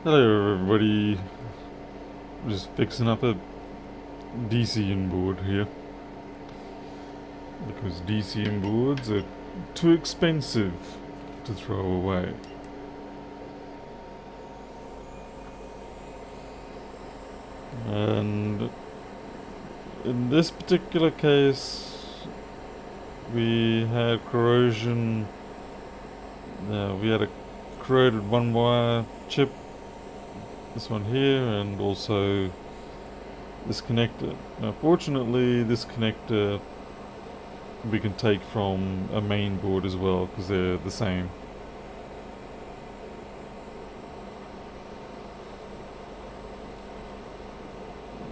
Hello everybody, just fixing up a DCing board here because DCing boards are too expensive to throw away. And in this particular case we had corrosion, we had a corroded one wire chip, this one here, and also this connector. Now fortunately this connector we can take from a main board as well because they're the same.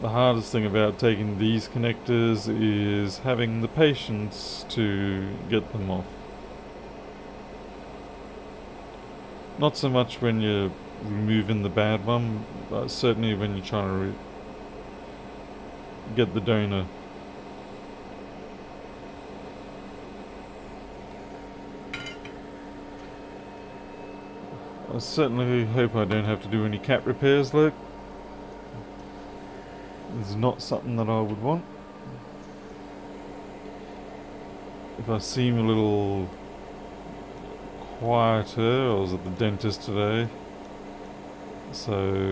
The hardest thing about taking these connectors is having the patience to get them off. Not so much when you're removing the bad one, but certainly when you're trying to get the donor. I certainly hope I don't have to do any cat repairs, look. It's not something that I would want. If I seem a little quieter, I was at the dentist today, so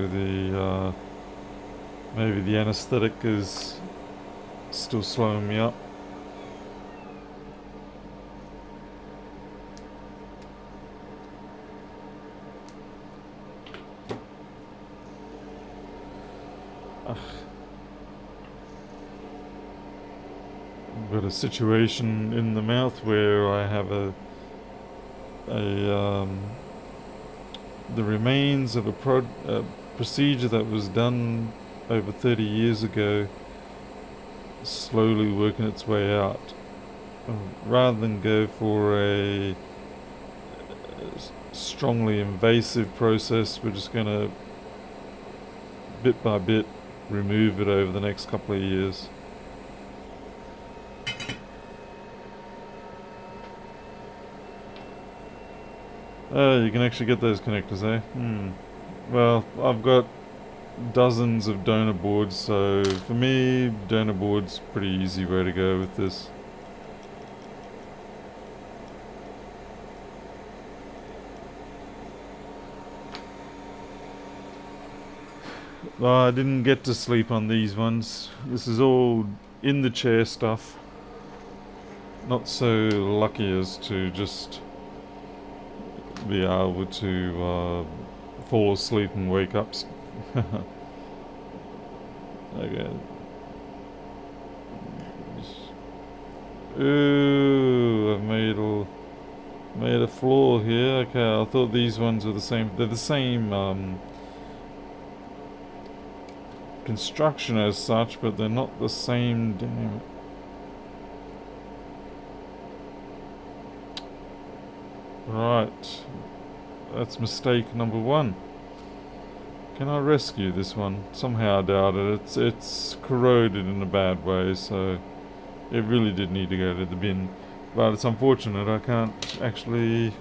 the maybe the anesthetic is still slowing me up. I've got a situation in the mouth where I have the remains of a procedure that was done over 30 years ago, slowly working its way out. Rather than go for a strongly invasive process, we're just going to bit by bit remove it over the next couple of years. You can actually get those connectors, eh? Well, I've got dozens of donor boards, so for me, donor board's a pretty easy way to go with this. I didn't get to sleep on these ones. This is all in the chair stuff. Not so lucky as to just be able to fall asleep and wake up. Okay. Ooh, I've made a flaw here. Okay, I thought these ones were the same. They're the same construction as such, but they're not the same. Damn it. Right, that's mistake number one. Can I rescue this one? Somehow I doubt it. It's corroded in a bad way, so it really did need to go to the bin. But it's unfortunate I can't actually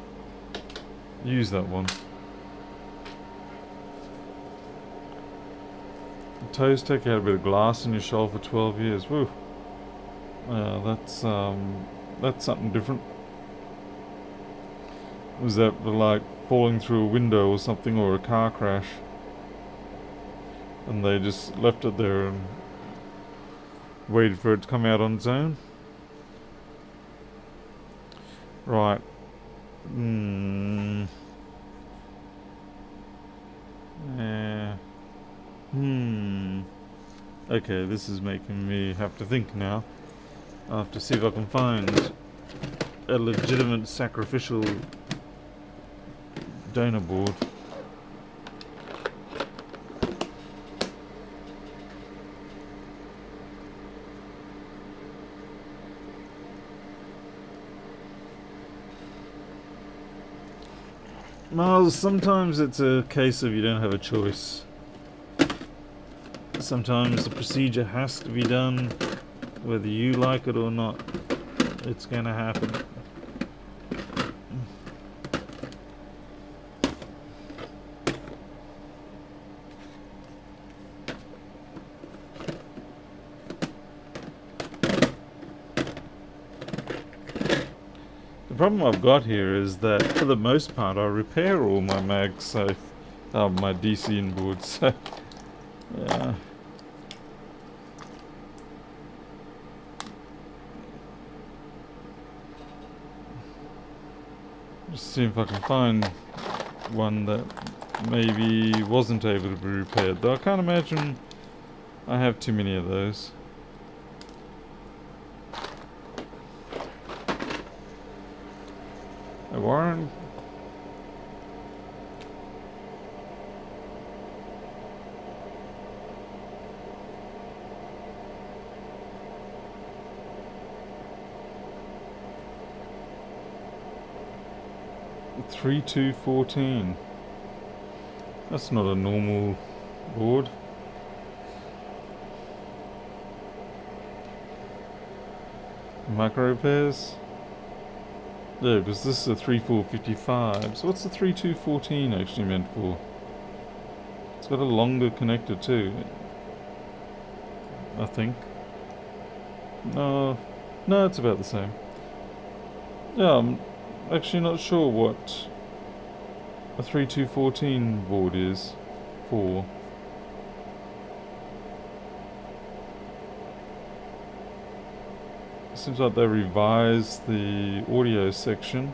use that one. Toes take out a bit of glass in your shoulder for 12 years. Woo. That's something different. Was that like falling through a window or something, or a car crash? And they just left it there and waited for it to come out on its own? Right. Okay, this is making me have to think now. I'll have to see if I can find a legitimate sacrificial donor board. Well, sometimes it's a case of you don't have a choice. Sometimes the procedure has to be done, whether you like it or not. It's gonna happen. problem I've got here is that for the most part I repair all my mags, so my DC inboards. So yeah. Just see if I can find one that maybe wasn't able to be repaired. Though I can't imagine I have too many of those. Hey, Warren. $3,214. That's not a normal board. Micro repairs. Yeah, because this is a 3,455. So what's the 3,214 actually meant for? It's got a longer connector too, I think. No, it's about the same. Yeah, I'm actually not sure what a 3,214 board is for. Seems like they revised the audio section.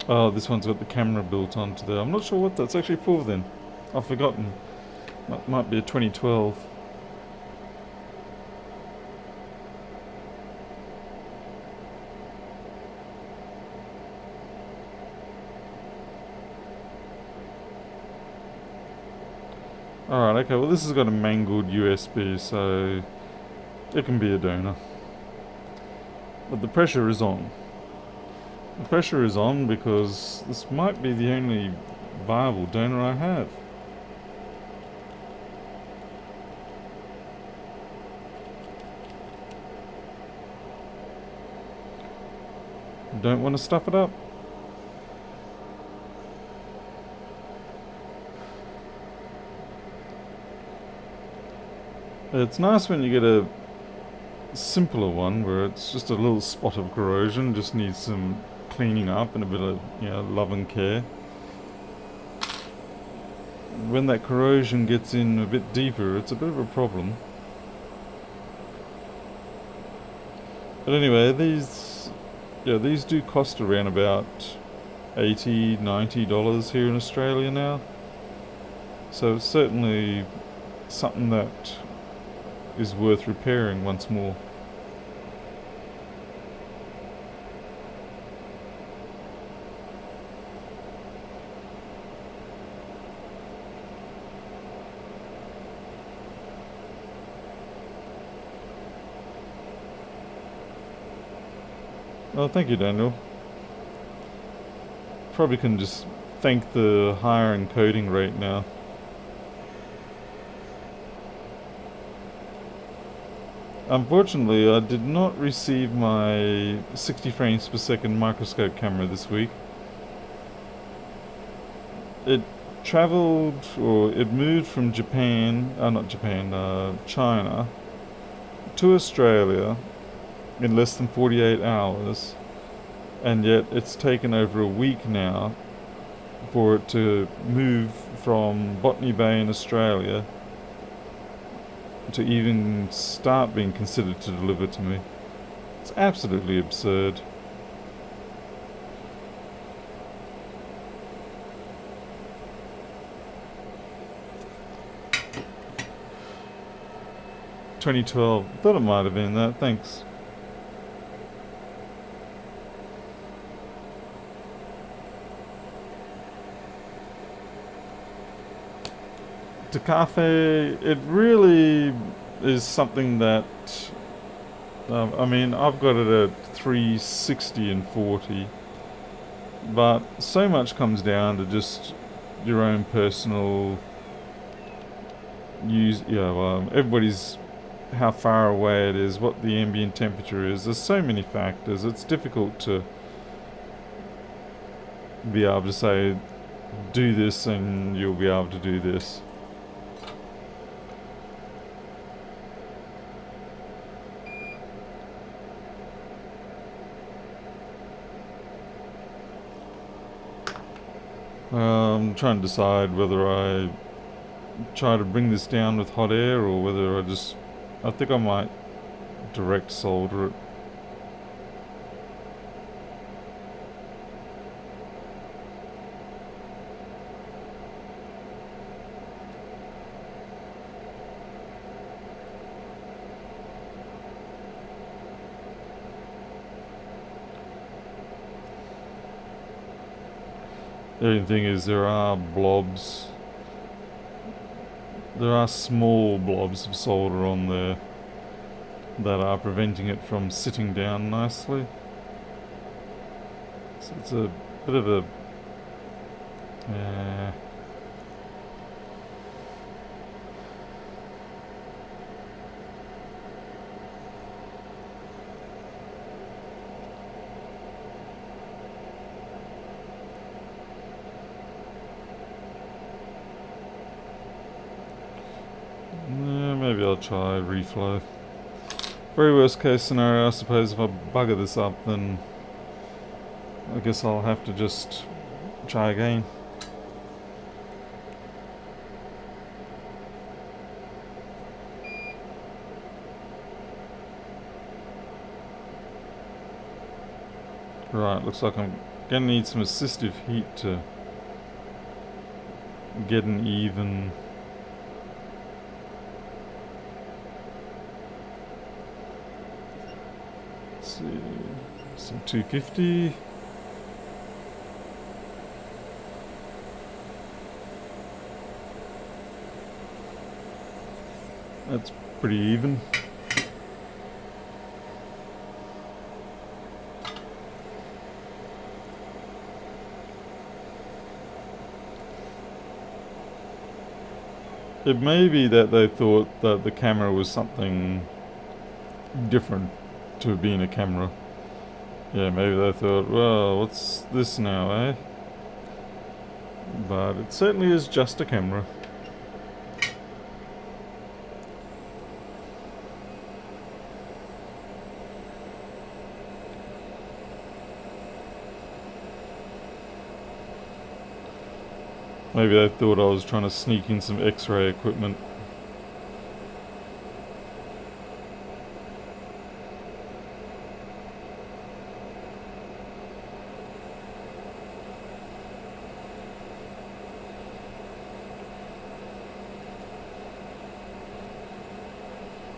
Oh, this one's got the camera built onto there. I'm not sure what that's actually for then. I've forgotten. Might be a 2012. Alright, okay, well this has got a mangled USB, so it can be a donor. But the pressure is on. The pressure is on because this might be the only viable donor I have. Don't want to stuff it up. It's nice when you get a simpler one where it's just a little spot of corrosion, just needs some cleaning up and a bit of, love and care. When that corrosion gets in a bit deeper, it's a bit of a problem. But anyway, these do cost around about $80, $90 here in Australia now. So it's certainly something that is worth repairing once more. Oh, thank you, Daniel. Probably can just thank the higher encoding rate now. Unfortunately, I did not receive my 60 frames per second microscope camera this week. It moved from China to Australia in less than 48 hours, and yet it's taken over a week now for it to move from Botany Bay in Australia to even start being considered to deliver to me. It's absolutely absurd. $2012. Thought it might have been that. Thanks. Cafe, it really is something that I've got it at 360 and 40, but so much comes down to just your own personal use. Everybody's, how far away it is, what the ambient temperature is. There's so many factors. It's difficult to be able to say, do this and you'll be able to do this. I'm trying to decide whether I try to bring this down with hot air or whether I think I might direct solder it. The only thing is there are blobs. There are small blobs of solder on there that are preventing it from sitting down nicely. So it's a bit of a... maybe I'll try reflow. Very worst case scenario, I suppose if I bugger this up, then I guess I'll have to just try again. Right, looks like I'm gonna need some assistive heat to get an even... Let's see, some 250. That's pretty even. It may be that they thought that the camera was something different to being a camera. Yeah, maybe they thought, well, what's this now, eh? But it certainly is just a camera. Maybe they thought I was trying to sneak in some X-ray equipment.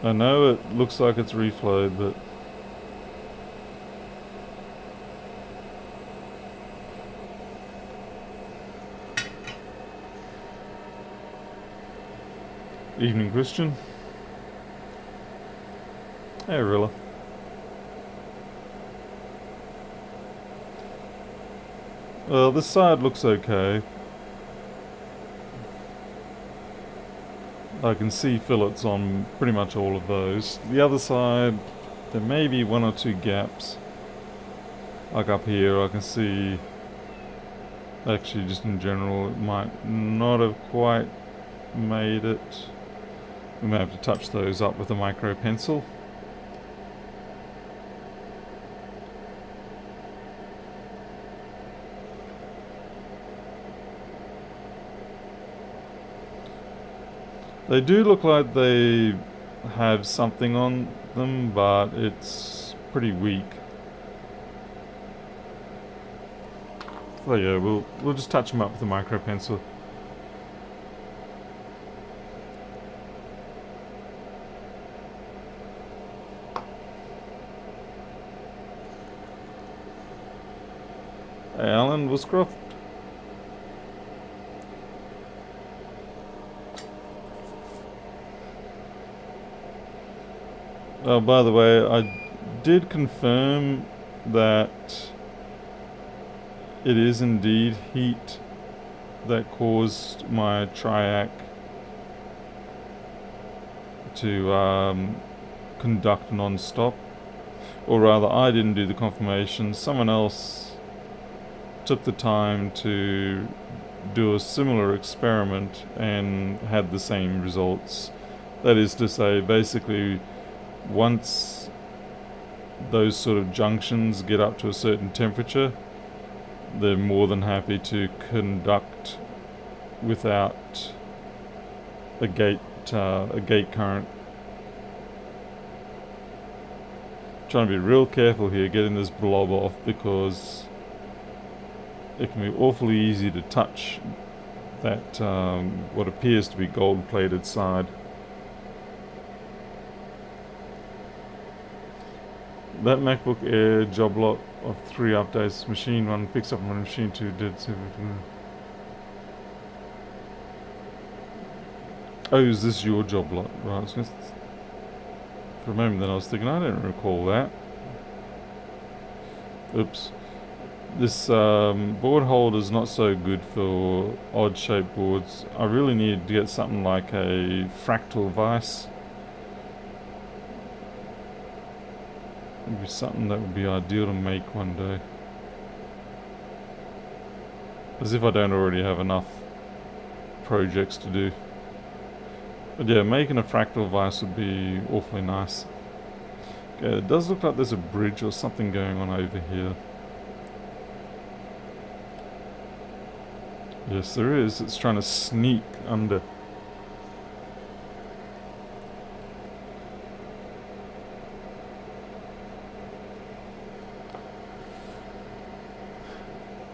I know it looks like it's reflowed, but... Evening, Christian. Hey, Rilla. Well, this side looks okay. I can see fillets on pretty much all of those. The other side, there may be one or two gaps. Like up here, I can see... Actually, just in general, it might not have quite made it. We may have to touch those up with a micro pencil. They do look like they have something on them, but it's pretty weak. So yeah, we'll just touch them up with a micro pencil. Hey, Alan Wooscroft. Oh, by the way, I did confirm that it is indeed heat that caused my triac to conduct non-stop. Or rather, I didn't do the confirmation. Someone else took the time to do a similar experiment and had the same results. That is to say, basically, once those sort of junctions get up to a certain temperature, they're more than happy to conduct without a gate current. Trying to be real careful here getting this blob off, because it can be awfully easy to touch that what appears to be gold plated side. That MacBook Air job lot of 3 updates, machine 1 picks up on machine 2 did. Oh, is this your job lot? Right, for a moment then I was thinking, I don't recall that. Oops. This board holder is not so good for odd shaped boards. I really need to get something like a fractal vise. It'd be something that would be ideal to make one day. As if I don't already have enough projects to do. But yeah, making a fractal vise would be awfully nice. Okay, it does look like there's a bridge or something going on over here. Yes, there is. It's trying to sneak under.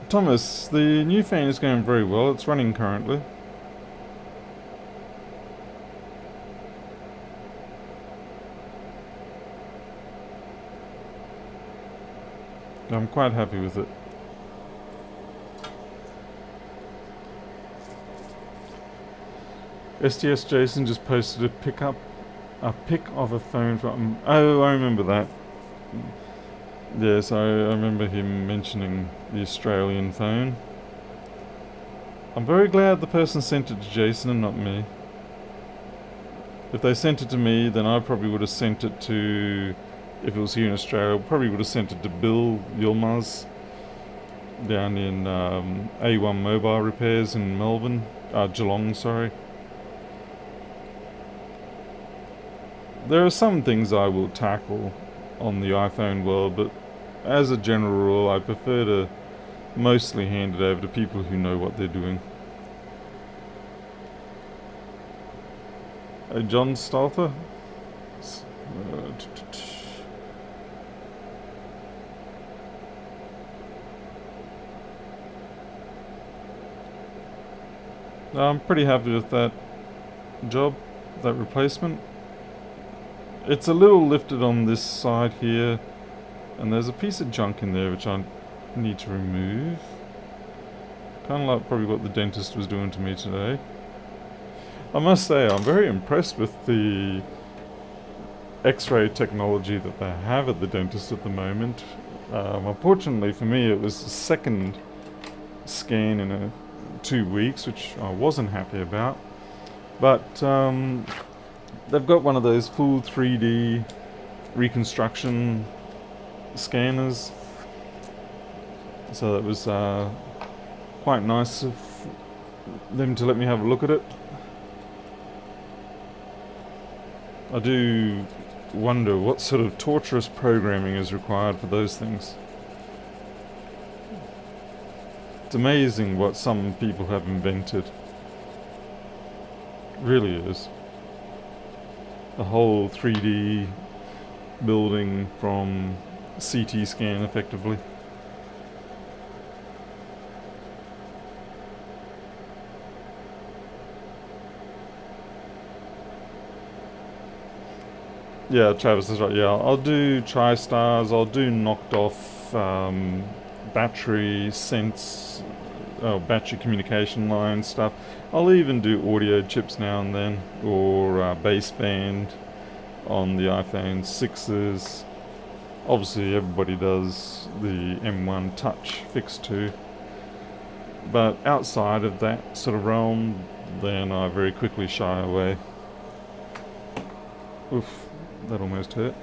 Thomas, the new fan is going very well. It's running currently. I'm quite happy with it. STS Jason just posted a pic of a phone from... Oh, I remember that. Yes, I remember him mentioning the Australian phone. I'm very glad the person sent it to Jason and not me. If they sent it to me, then I probably would have sent it to... If it was here in Australia, I probably would have sent it to Bill Yilmaz down in A1 Mobile Repairs in Melbourne. Geelong, sorry. There are some things I will tackle on the iPhone world, but as a general rule, I prefer to mostly hand it over to people who know what they're doing. John Stalter? I'm pretty happy with that job, that replacement. It's a little lifted on this side here, and there's a piece of junk in there which I need to remove. Kind of like probably what the dentist was doing to me today. I must say, I'm very impressed with the X-ray technology that they have at the dentist at the moment. Unfortunately for me, it was the second scan in 2 weeks, which I wasn't happy about. But they've got one of those full 3D reconstruction scanners, so it was quite nice of them to let me have a look at it. I do wonder what sort of torturous programming is required for those things. It's amazing what some people have invented. It really is. The whole 3D building from CT scan, effectively. Yeah, Travis is right. Yeah, I'll do TriStars. I'll do knocked off battery sense, battery communication line stuff. I'll even do audio chips now and then, or baseband on the iPhone 6s. Obviously, everybody does the M1 Touch Fix 2. But outside of that sort of realm, then I very quickly shy away. Oof. That almost hurt.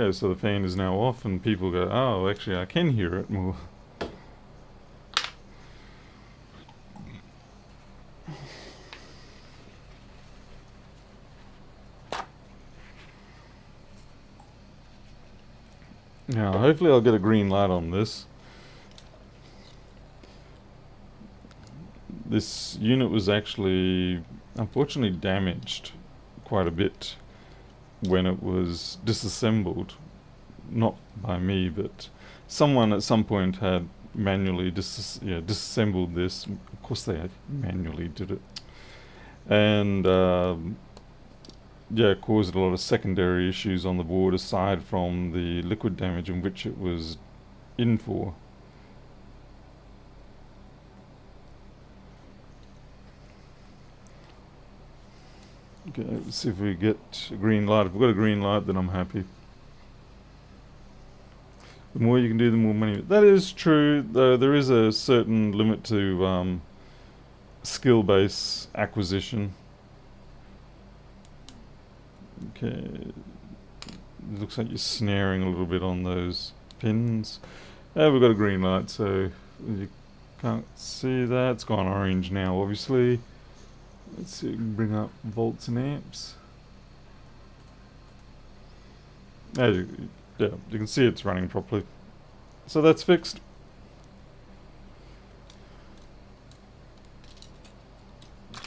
okay, so the fan is now off, and people go, oh, actually I can hear it more. Now, hopefully I'll get a green light on this. This unit was actually, unfortunately, damaged quite a bit when it was disassembled. Not by me, but someone at some point had manually disassembled this. Of course they manually did it. And caused a lot of secondary issues on the board aside from the liquid damage in which it was in for. Okay, let's see if we get a green light. If we've got a green light, then I'm happy. The more you can do, the more money. That is true, though there is a certain limit to skill-based acquisition. Okay, it looks like you're snaring a little bit on those pins. We've got a green light, so you can't see that. It's gone orange now, obviously. Let's see if we can bring up volts and amps. You can see it's running properly. So that's fixed.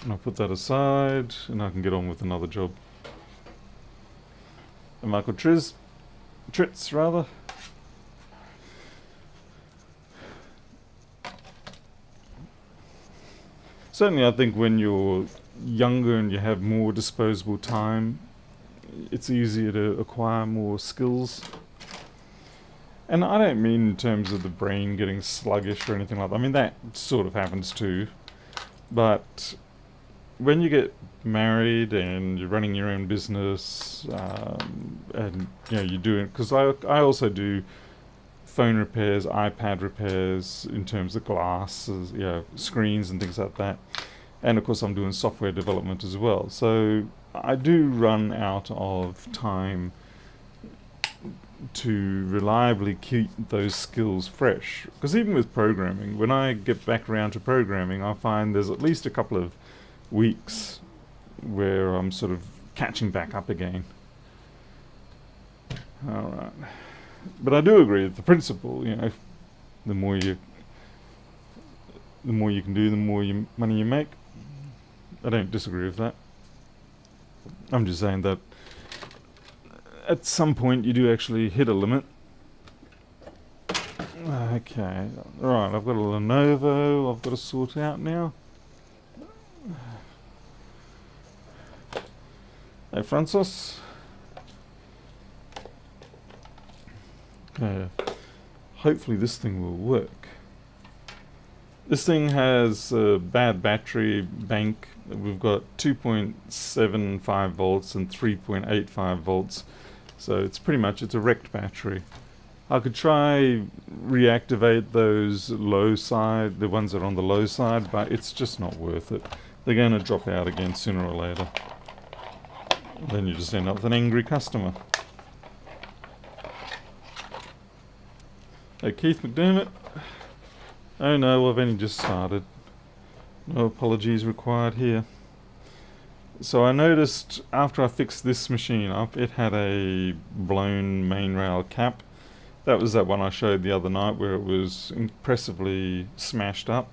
And I'll put that aside, and I can get on with another job. And Michael Tritz, rather. Certainly I think when you're younger and you have more disposable time, it's easier to acquire more skills. And I don't mean in terms of the brain getting sluggish or anything like that. I mean, that sort of happens too. But when you get married and you're running your own business, and you're doing, because I also do phone repairs, iPad repairs in terms of glasses, screens and things like that. And of course I'm doing software development as well. So I do run out of time to reliably keep those skills fresh. Because even with programming, when I get back around to programming, I find there's at least a couple of weeks where I'm sort of catching back up again. Alright. But I do agree with the principle, the more you can do, the more money you make. I don't disagree with that. I'm just saying that at some point you do actually hit a limit. Okay, right, I've got a Lenovo I've got to sort out now. Hey, Francis. Okay, hopefully this thing will work. This thing has a bad battery bank. We've got 2.75 volts and 3.85 volts. So it's a wrecked battery. I could try reactivate those low side, the ones that are on the low side, but it's just not worth it. They're going to drop out again sooner or later. Then you just end up with an angry customer. Hey, Keith McDermott. Oh no, I've only just started. No apologies required here. So I noticed after I fixed this machine up, it had a blown main rail cap. That was that one I showed the other night where it was impressively smashed up.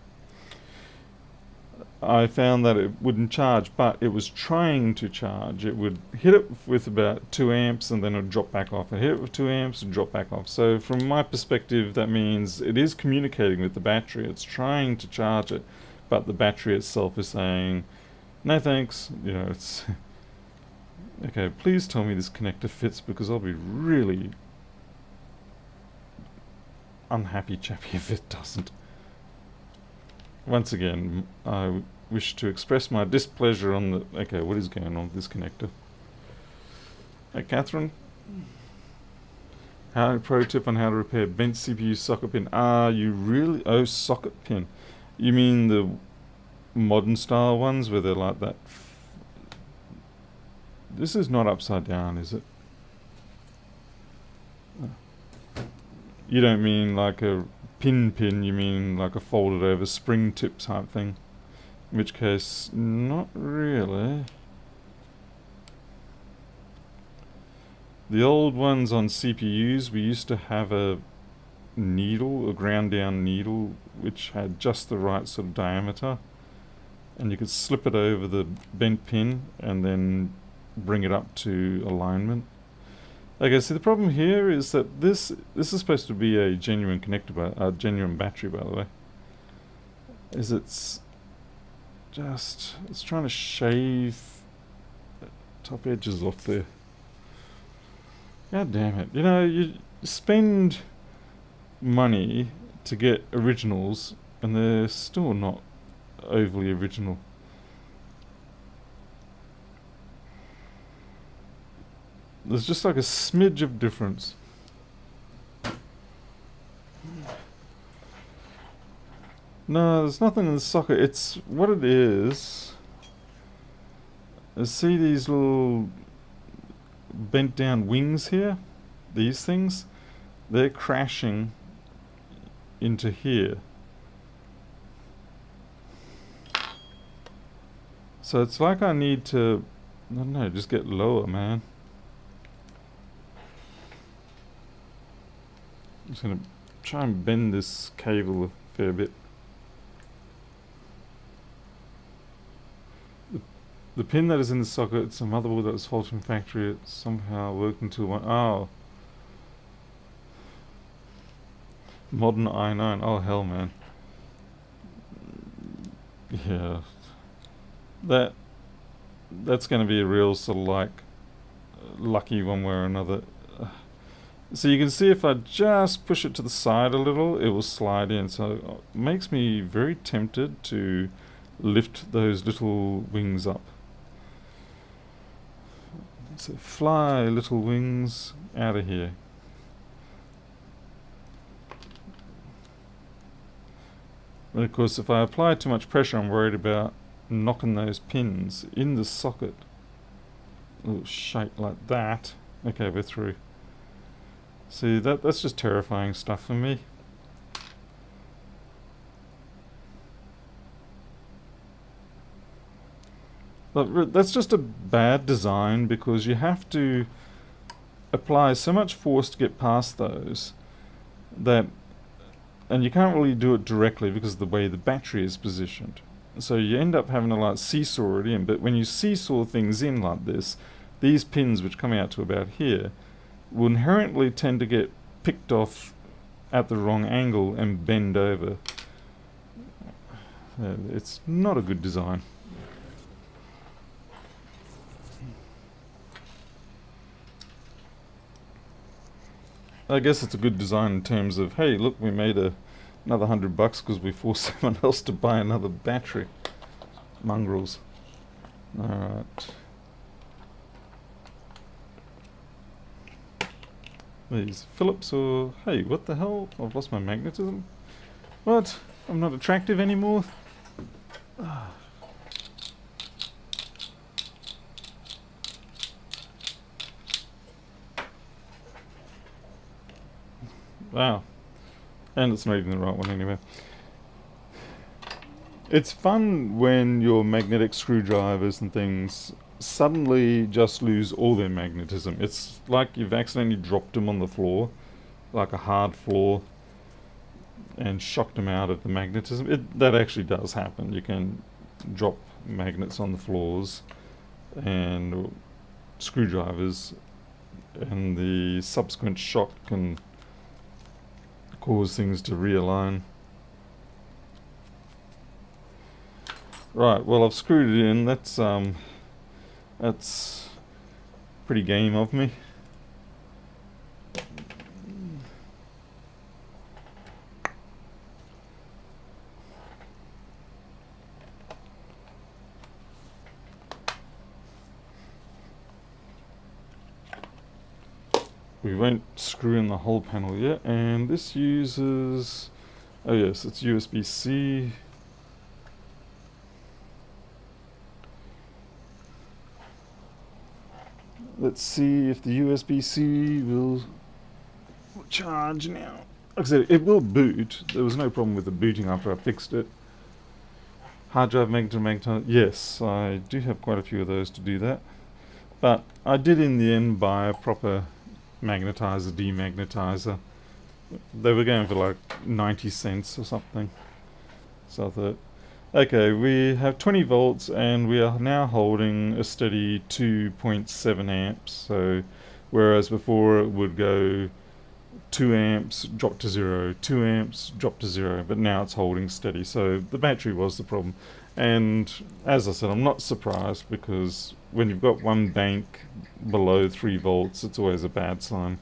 I found that it wouldn't charge, but it was trying to charge. It would hit it with about 2 amps and then it would drop back off. And hit it with 2 amps and drop back off. So from my perspective, that means it is communicating with the battery. It's trying to charge it, but the battery itself is saying, no thanks. It's... Okay, please tell me this connector fits, because I'll be really unhappy chappy if it doesn't. Once again, I wish to express my displeasure on the... Okay, what is going on with this connector? Hey, Catherine. Pro tip on how to repair bent CPU socket pin. You really... Oh, socket pin. You mean the modern style ones where they're like that? This is not upside down, is it? You don't mean like a pin, you mean like a folded over spring tip type thing. In which case, not really. The old ones on CPUs, we used to have a needle, a ground down needle, which had just the right sort of diameter. And you could slip it over the bent pin and then bring it up to alignment. Okay, see the problem here is that this is supposed to be a genuine connector, a genuine battery, by the way. It's trying to shave the top edges off there. God damn it. You know, you spend money to get originals and they're still not overly original. There's just like a smidge of difference. No, there's nothing in the socket. It's what it is. See these little bent down wings here? These things? They're crashing into here. So it's like I need to, I don't know, just get lower, man. I'm just going to try and bend this cable a fair bit. The pin that is in the socket, it's a motherboard that was faulty from factory. It somehow worked until one. Oh. Modern i9. Oh, hell, man. Yeah. That's going to be a real sort of like lucky one way or another. So you can see if I just push it to the side a little, it will slide in. So it makes me very tempted to lift those little wings up. So fly, little wings, out of here. But of course, if I apply too much pressure, I'm worried about knocking those pins in the socket. A little shake like that. Okay, we're through. See, that's just terrifying stuff for me. But that's just a bad design because you have to apply so much force to get past those that, and you can't really do it directly because of the way the battery is positioned. So you end up having to like seesaw it in, but when you seesaw things in like this, these pins which come out to about here will inherently tend to get picked off at the wrong angle and bend over. It's not a good design. I guess it's a good design in terms of, hey, look, we made another $100 because we forced someone else to buy another battery. Mongrels. Alright. These Phillips or... Hey, what the hell? I've lost my magnetism. What? I'm not attractive anymore? Wow. And it's not even the right one anyway. It's fun when your magnetic screwdrivers and things suddenly just lose all their magnetism. It's like you've accidentally dropped them on the floor, like a hard floor, and shocked them out of the magnetism. That actually does happen. You can drop magnets on the floors and screwdrivers, and the subsequent shock can cause things to realign. Right, well, I've screwed it in. That's pretty game of me. We won't screw in the whole panel yet, and this uses, oh yes, it's USB-C. Let's see if the USB-C will charge now. like I said, it will boot. There was no problem with the booting after I fixed it. Hard drive magnetizer, yes, I do have quite a few of those to do that. But I did in the end buy a proper magnetizer, demagnetizer. They were going for like 90 cents or something. So I thought, okay, we have 20 volts and we are now holding a steady 2.7 amps. So whereas before it would go 2 amps, drop to 0, 2 amps, drop to 0, but now it's holding steady. So the battery was the problem. And as I said, I'm not surprised, because when you've got one bank below 3 volts, it's always a bad sign.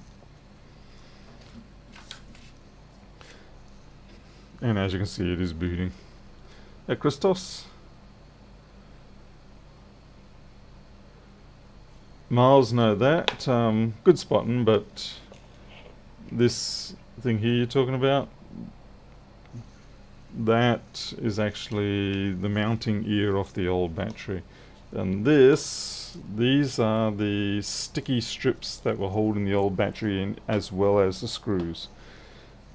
And as you can see, it is booting. Christos. Miles know that. Good spotting, but this thing here you're talking about, that is actually the mounting ear off the old battery. And these are the sticky strips that were holding the old battery in, as well as the screws.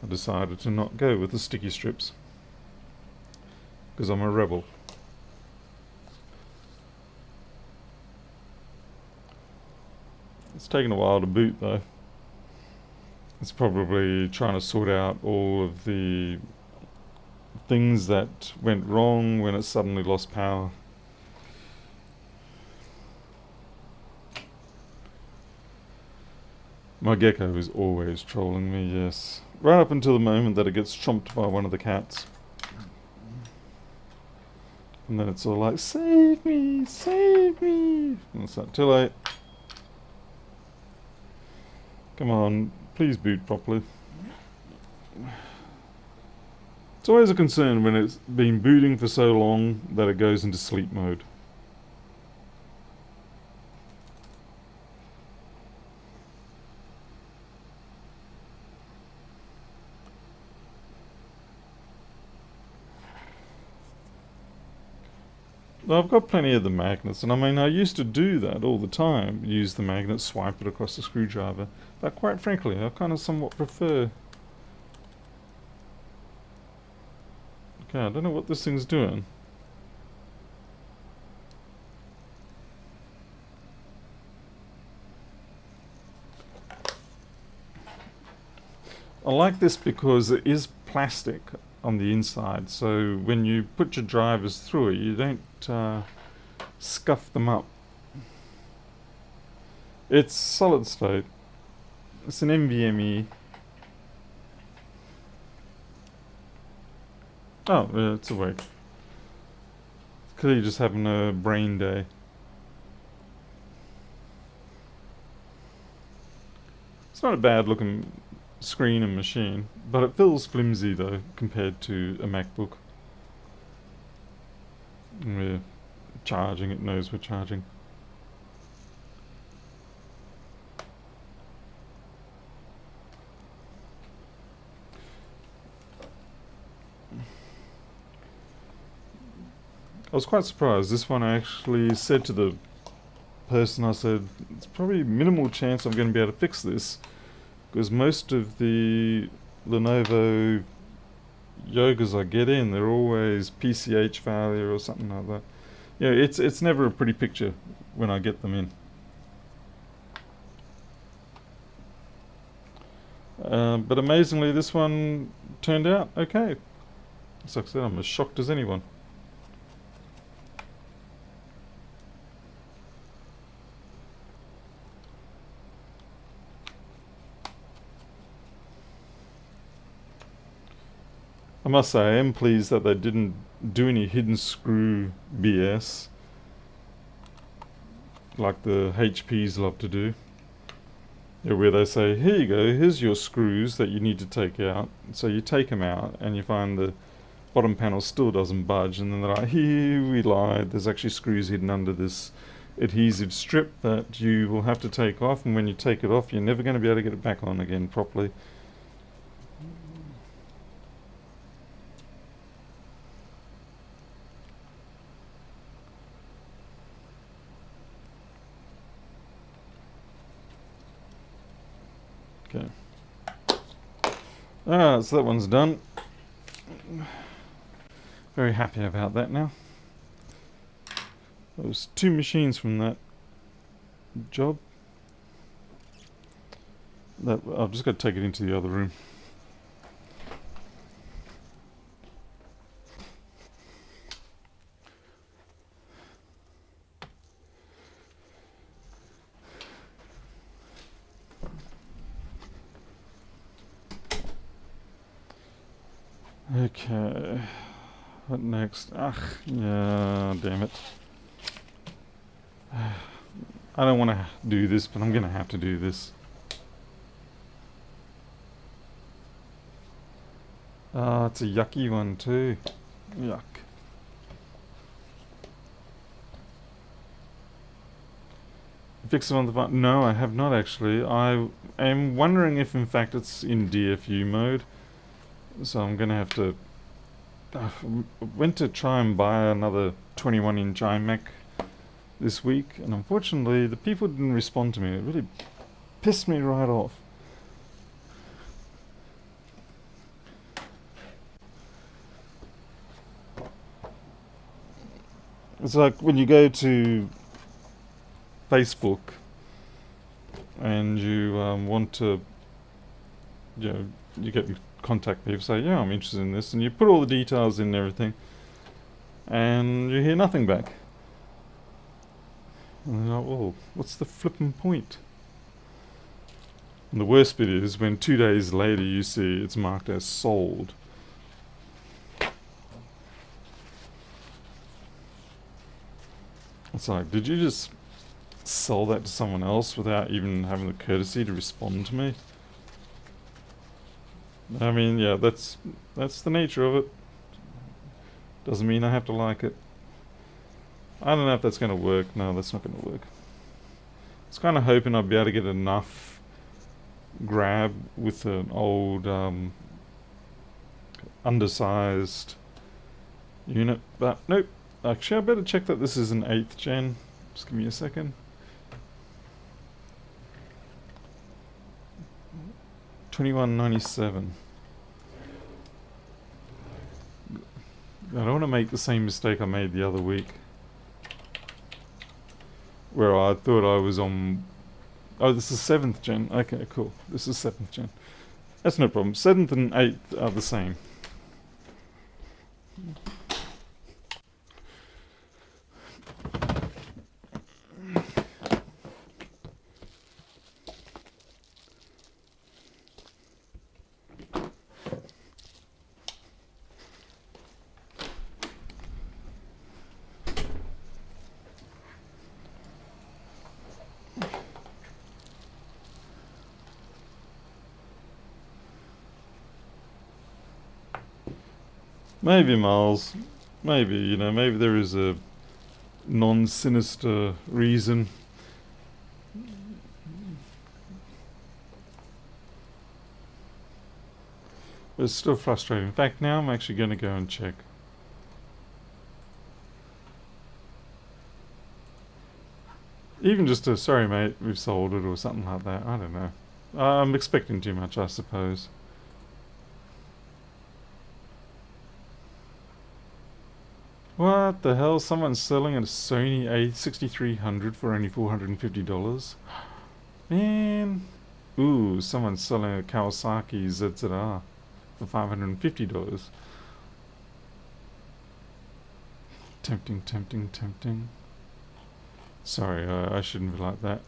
I decided to not go with the sticky strips, because I'm a rebel. It's taken a while to boot though. It's probably trying to sort out all of the things that went wrong when it suddenly lost power. My gecko is always trolling me, yes. Right up until the moment that it gets chomped by one of the cats. And then it's all like, save me, save me. And it's like, too late. Come on, please boot properly. It's always a concern when it's been booting for so long that it goes into sleep mode. I've got plenty of the magnets, and I mean, I used to do that all the time. Use the magnet, swipe it across the screwdriver. But quite frankly, I kind of somewhat prefer... Okay, I don't know what this thing's doing. I like this because it is plastic on the inside, so when you put your drivers through it, you don't scuff them up. It's solid state. It's an NVMe. Oh, it's awake. Clearly just having a brain day. It's not a bad looking screen and machine, but it feels flimsy though compared to a MacBook. And we're charging, it knows we're charging. I was quite surprised. This one I actually said to the person, I said, it's probably minimal chance I'm going to be able to fix this, because most of the Lenovo Yogas I get in, they're always PCH failure or something like that. Yeah, it's never a pretty picture when I get them in. But amazingly, this one turned out okay. As I said, I'm as shocked as anyone. I must say, I am pleased that they didn't do any hidden screw BS like the HPs love to do. Yeah, where they say, here you go, here's your screws that you need to take out. So you take them out and you find the bottom panel still doesn't budge, and then they're like, here, we lied, there's actually screws hidden under this adhesive strip that you will have to take off, and when you take it off, you're never going to be able to get it back on again properly. Okay. Alright, so that one's done. Very happy about that now. There was 2 machines from that job. I've just got to take it into the other room. Okay, what next? Ugh, yeah, damn it. I don't want to do this, but I'm going to have to do this. Ah, it's a yucky one too. Yuck. Fix it on the button? No, I have not actually. I am wondering if in fact it's in DFU mode. So I'm going to have to... I went to try and buy another 21-inch iMac this week, and unfortunately the people didn't respond to me. It really pissed me right off. It's like when you go to Facebook and you want to, you get contact people, say, yeah, I'm interested in this, and you put all the details in and everything, and you hear nothing back. And they're like, well, what's the flippin' point? And the worst bit is when 2 days later you see it's marked as sold. It's like, did you just sell that to someone else without even having the courtesy to respond to me? I mean, yeah, that's the nature of it. Doesn't mean I have to like it. I don't know if that's going to work. No, that's not going to work. I was kind of hoping I'd be able to get enough grab with an old undersized unit, but nope. Actually, I better check that this is an 8th gen. Just give me a second. $21.97. I don't want to make the same mistake I made the other week, where I thought I was on... Oh, this is 7th gen. Okay, cool. This is 7th gen. That's no problem. 7th and 8th are the same. Maybe, Miles. Maybe, maybe there is a non-sinister reason. But it's still frustrating. In fact, now I'm actually going to go and check. Even just a, sorry mate, we've sold it or something like that. I don't know. I'm expecting too much, I suppose. What the hell? Someone's selling a Sony A6300 for only $450? Man. Ooh, someone's selling a Kawasaki ZZR for $550. Tempting, tempting, tempting. Sorry, I shouldn't be like that.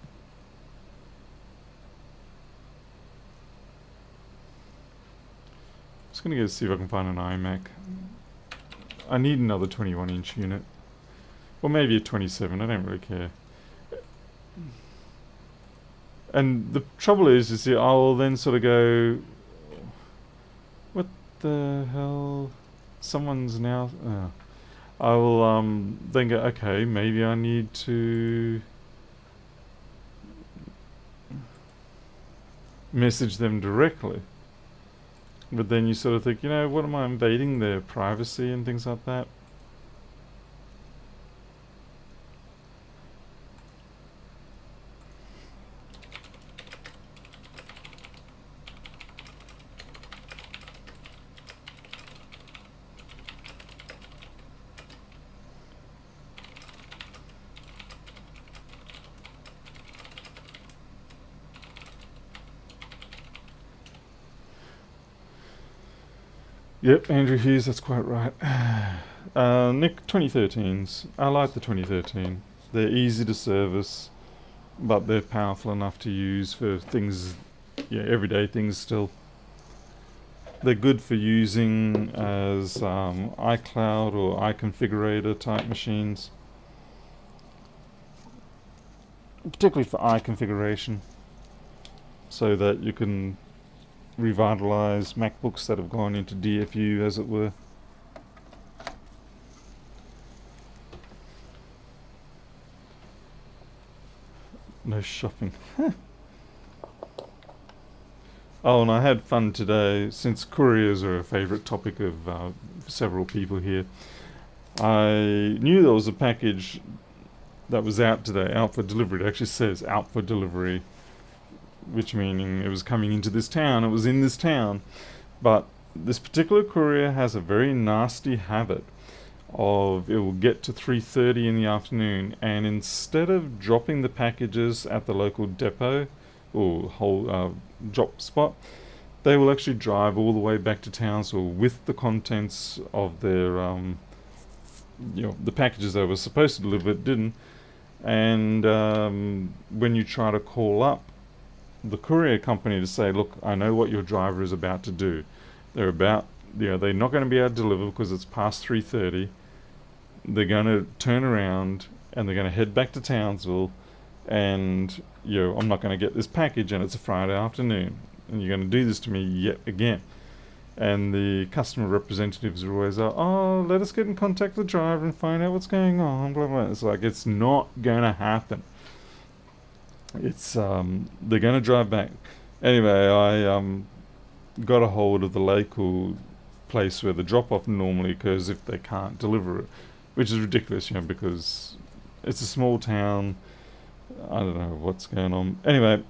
Just gonna go see if I can find an iMac. I need another 21-inch unit. Or maybe a 27, I don't really care. And the trouble is you see, I'll then sort of go... What the hell? Someone's now... I will then go, okay, maybe I need to... message them directly. But then you sort of think, what am I invading their privacy and things like that? Yep, Andrew Hughes, that's quite right. Nick, 2013s. I like the 2013. They're easy to service, but they're powerful enough to use for things, yeah, everyday things still. They're good for using as iCloud or iConfigurator type machines, particularly for iConfiguration, so that you can revitalize Macbooks that have gone into DFU, as it were. No shopping. Oh, and I had fun today, since couriers are a favourite topic of several people here. I knew there was a package that was out today, out for delivery. It actually says out for delivery, which meaning it was coming into this town, it was in this town. But this particular courier has a very nasty habit of, it will get to 3:30 in the afternoon, and instead of dropping the packages at the local depot or whole drop spot, they will actually drive all the way back to Townsville with the contents of their the packages they were supposed to deliver but didn't. And when you try to call up the courier company to say, look, I know what your driver is about to do, they're not going to be able to deliver because it's past 3:30. They're going to turn around and they're going to head back to Townsville, and I'm not going to get this package, and it's a Friday afternoon, and you're going to do this to me yet again. And the customer representatives are always like, oh, let us get in contact with the driver and find out what's going on, blah blah. It's like, it's not going to happen. It's they're going to drive back. Anyway, I got a hold of the local place where the drop-off normally occurs if they can't deliver it, which is ridiculous, because it's a small town. I don't know what's going on. Anyway,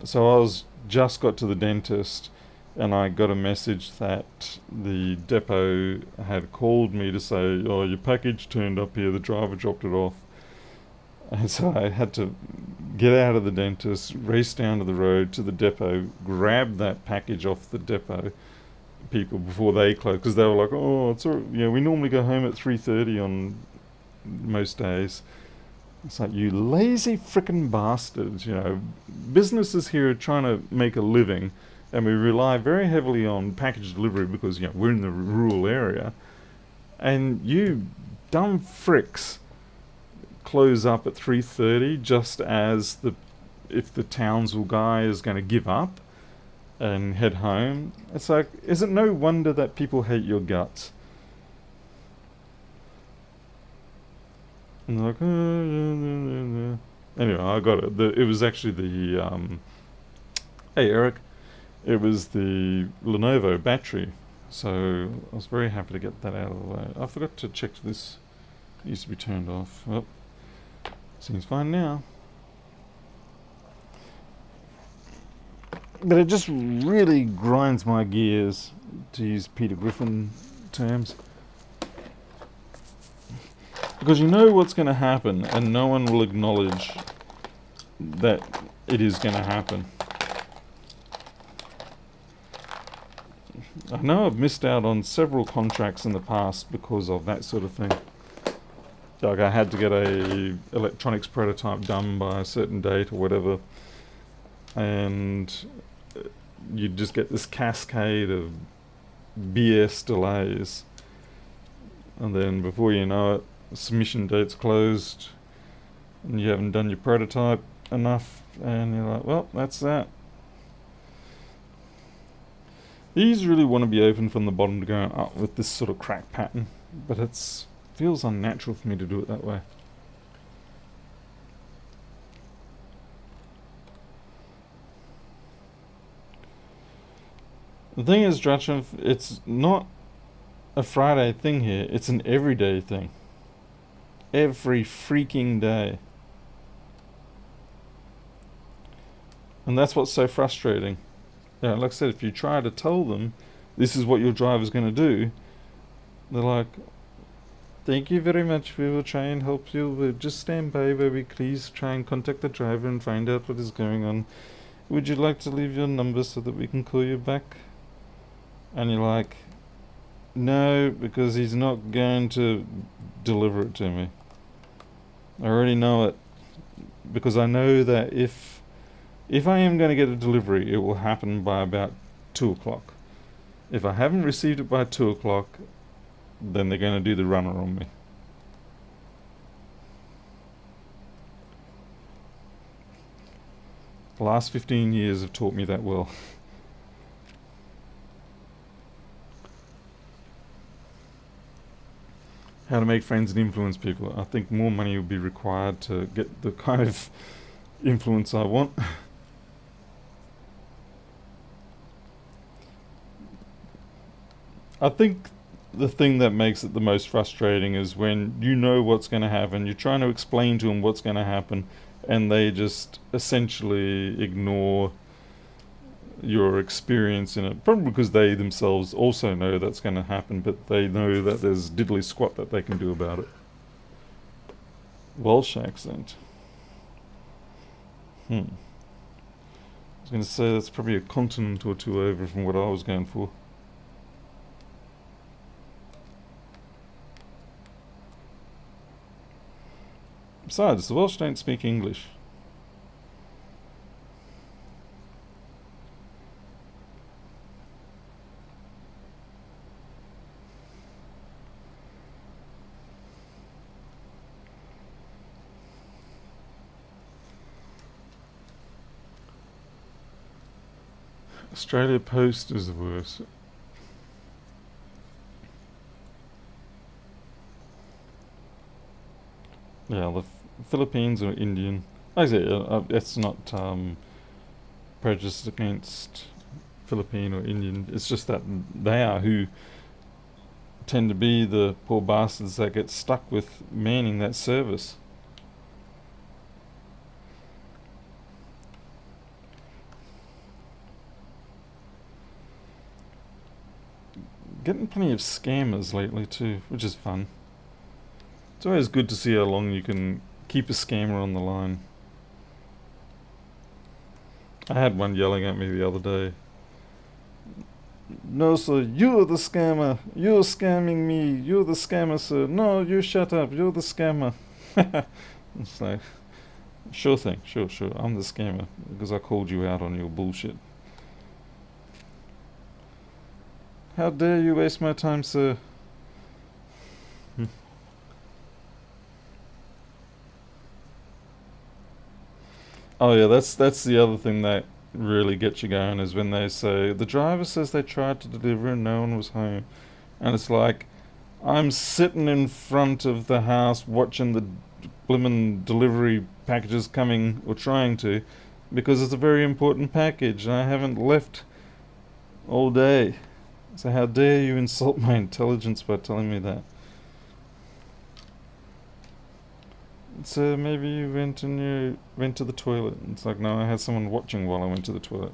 so I just got to the dentist, and I got a message that the depot had called me to say, oh, your package turned up here, the driver dropped it off. And so I had to get out of the dentist, race down to the road to the depot, grab that package off the depot people before they closed, because they were like, oh, it's all, we normally go home at 3:30 on most days. It's like, you lazy frickin' bastards, businesses here are trying to make a living, and we rely very heavily on package delivery because we're in the rural area, and you dumb fricks close up at 3:30 just as if the Townsville guy is going to give up and head home. It's like, is it no wonder that people hate your guts? And they're like, anyway, I got it. It was actually the hey Eric, it was the Lenovo battery. So I was very happy to get that out of the way. I forgot to check this. It used to be turned off. Well, seems fine now. But it just really grinds my gears, to use Peter Griffin terms, because you know what's going to happen, and no one will acknowledge that it is going to happen. I know I've missed out on several contracts in the past because of that sort of thing. Like, I had to get a electronics prototype done by a certain date or whatever, and you just get this cascade of BS delays, and then before you know it, submission date's closed and you haven't done your prototype enough, and you're like, well, that's that. These really want to be open from the bottom to going up with this sort of crack pattern, but it feels unnatural for me to do it that way. The thing is, Drachov, it's not a Friday thing here, it's an everyday thing. Every freaking day. And that's what's so frustrating. Like I said, if you try to tell them this is what your driver's going to do, they're like, thank you very much, we will try and help you, we'll just stand by where we please try and contact the driver and find out what is going on. Would you like to leave your number so that we can call you back? And you're like, no, because he's not going to deliver it to me. I already know it, because I know that if I am going to get a delivery, it will happen by about 2 o'clock. If I haven't received it by 2 o'clock, then they're going to do the runner on me. The last 15 years have taught me that well. How to make friends and influence people. I think more money would be required to get the kind of influence I want. I think the thing that makes it the most frustrating is when you know what's going to happen, you're trying to explain to them what's going to happen, and they just essentially ignore your experience in it. Probably because they themselves also know that's going to happen, but they know that there's diddly squat that they can do about it. Welsh accent. I was going to say that's probably a continent or two over from what I was going for. Besides, the Welsh don't speak English. Australia Post is the worst. Yeah, the Philippines or Indian. Like I say, it's not prejudiced against Philippine or Indian. It's just that they are who tend to be the poor bastards that get stuck with manning that service. Getting plenty of scammers lately too, which is fun. It's always good to see how long you can keep a scammer on the line. I had one yelling at me the other day. No, sir, you're the scammer. You're scamming me. You're the scammer, sir. No, you shut up. You're the scammer. It's like, sure thing, sure. I'm the scammer because I called you out on your bullshit. How dare you waste my time, sir? Oh yeah, that's the other thing that really gets you going is when they say the driver says they tried to deliver and no one was home, and it's like I'm sitting in front of the house watching the blimmin' delivery packages coming or trying to, because it's a very important package and I haven't left all day. So how dare you insult my intelligence by telling me that? So maybe you went to the toilet. It's like, no, I had someone watching while I went to the toilet.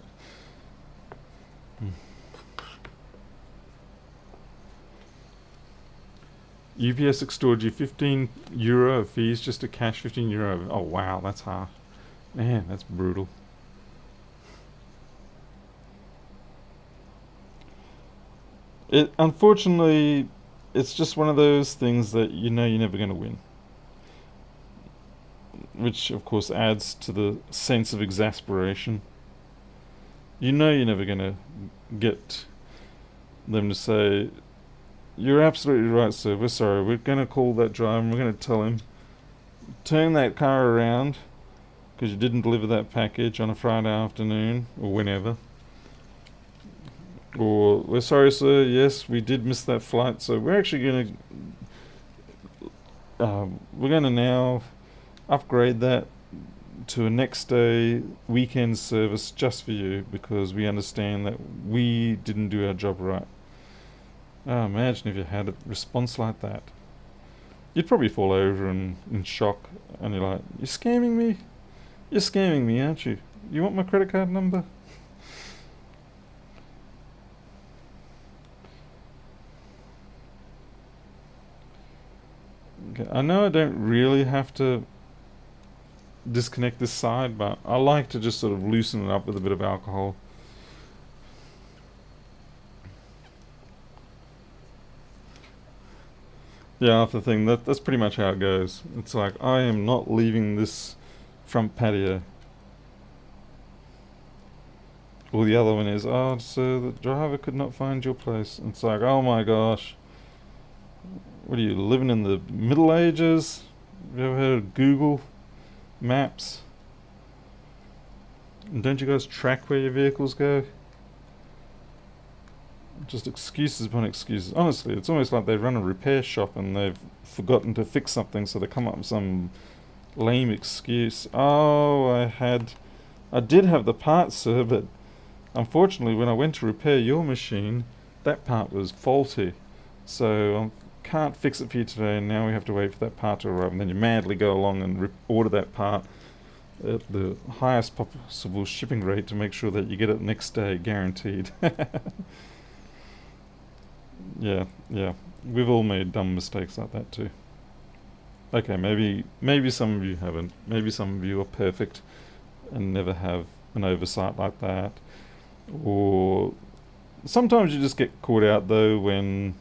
UPS extorted you €15 of fees just to cash €15. Oh wow, that's harsh. Man, that's brutal. Unfortunately, it's just one of those things that you know you're never going to win. Which, of course, adds to the sense of exasperation. You know you're never going to get them to say, you're absolutely right, sir, we're sorry, we're going to call that driver and we're going to tell him, turn that car around because you didn't deliver that package on a Friday afternoon or whenever. Or, we're sorry, sir, yes, we did miss that flight, so we're actually going to, we're going to now upgrade that to a next day weekend service just for you because we understand that we didn't do our job right. Oh, imagine if you had a response like that. You'd probably fall over in shock and you're like, you're scamming me? You're scamming me, aren't you? You want my credit card number? Okay, I know I don't really have to disconnect this side, but I like to just sort of loosen it up with a bit of alcohol. Yeah, after the thing, that's pretty much how it goes. It's like, I am not leaving this front patio. Or the other one is, oh, so the driver could not find your place. And it's like, oh my gosh. What are you, living in the Middle Ages? Have you ever heard of Google Maps? And don't you guys track where your vehicles go? Just excuses upon excuses. Honestly, it's almost like they run a repair shop and they've forgotten to fix something, so they come up with some lame excuse. Oh, I did have the part, sir, but unfortunately when I went to repair your machine, that part was faulty. So I can't fix it for you today, and now we have to wait for that part to arrive. And then you madly go along and order that part at the highest possible shipping rate to make sure that you get it next day, guaranteed. Yeah, yeah. We've all made dumb mistakes like that too. Okay, maybe some of you haven't. Maybe some of you are perfect and never have an oversight like that. Or sometimes you just get caught out though when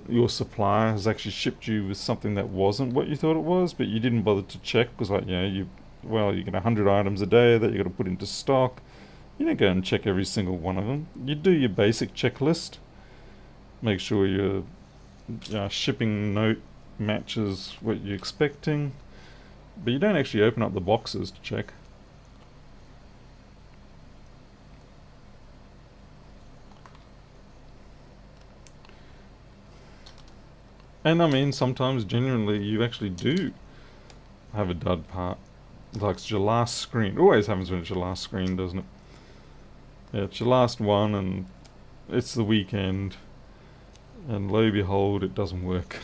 your supplier has actually shipped you with something that wasn't what you thought it was, but you didn't bother to check because, like, you get 100 items a day that you got to put into stock. You don't go and check every single one of them. You do your basic checklist. Make sure your shipping note matches what you're expecting, but you don't actually open up the boxes to check. And I mean, sometimes genuinely you actually do have a dud part. Like it's your last screen. It always happens when it's your last screen, doesn't it? Yeah, it's your last one and it's the weekend. And lo and behold, it doesn't work.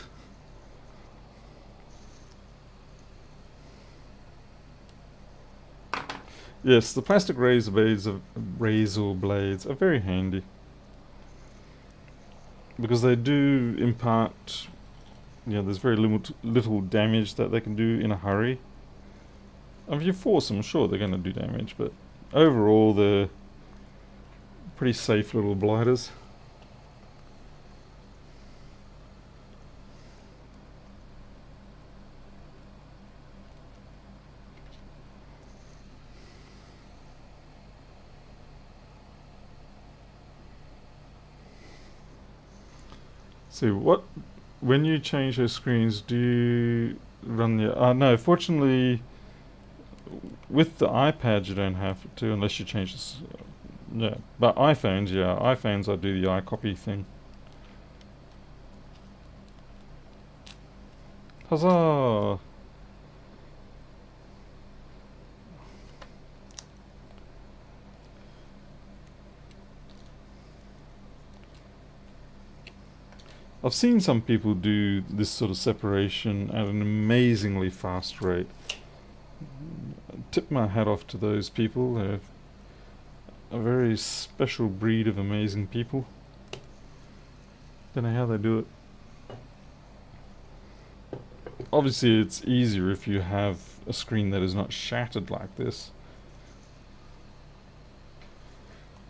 Yes, the plastic razor blades are very handy because they do impart. There's very little damage that they can do in a hurry. If you force them, sure they're going to do damage, but overall they're pretty safe little blighters. So when you change those screens, do you run the? No, fortunately, with the iPad you don't have to unless you change this. Yeah, but iPhones I do the iCopy thing. Huzzah! I've seen some people do this sort of separation at an amazingly fast rate. Tip my hat off to those people. They're a very special breed of amazing people. Don't know how they do it. Obviously it's easier if you have a screen that is not shattered like this.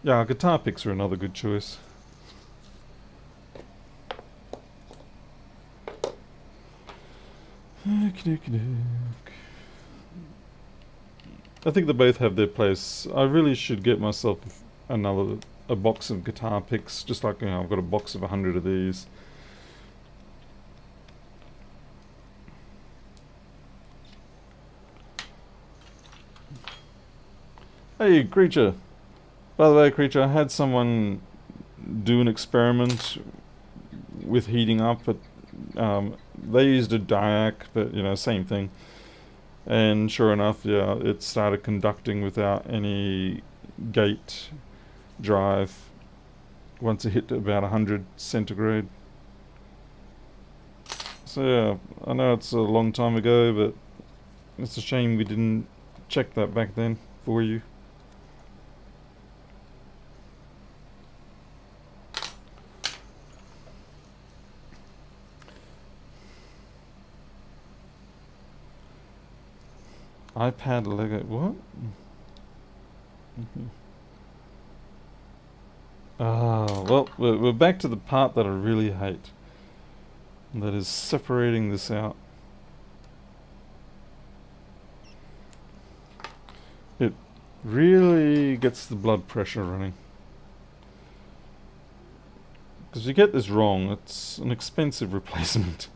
Yeah, guitar picks are another good choice. I think they both have their place. I really should get myself a box of guitar picks, just like I've got a box of 100 of these. Hey, Creature! By the way, Creature, I had someone do an experiment with heating up, but they used a Diac, but same thing. And sure enough, yeah, it started conducting without any gate drive once it hit about 100 centigrade. So yeah, I know it's a long time ago, but it's a shame we didn't check that back then for you. iPad Lego, what? Ah, well, we're back to the part that I really hate. that is separating this out. It really gets the blood pressure running. Because if you get this wrong, it's an expensive replacement.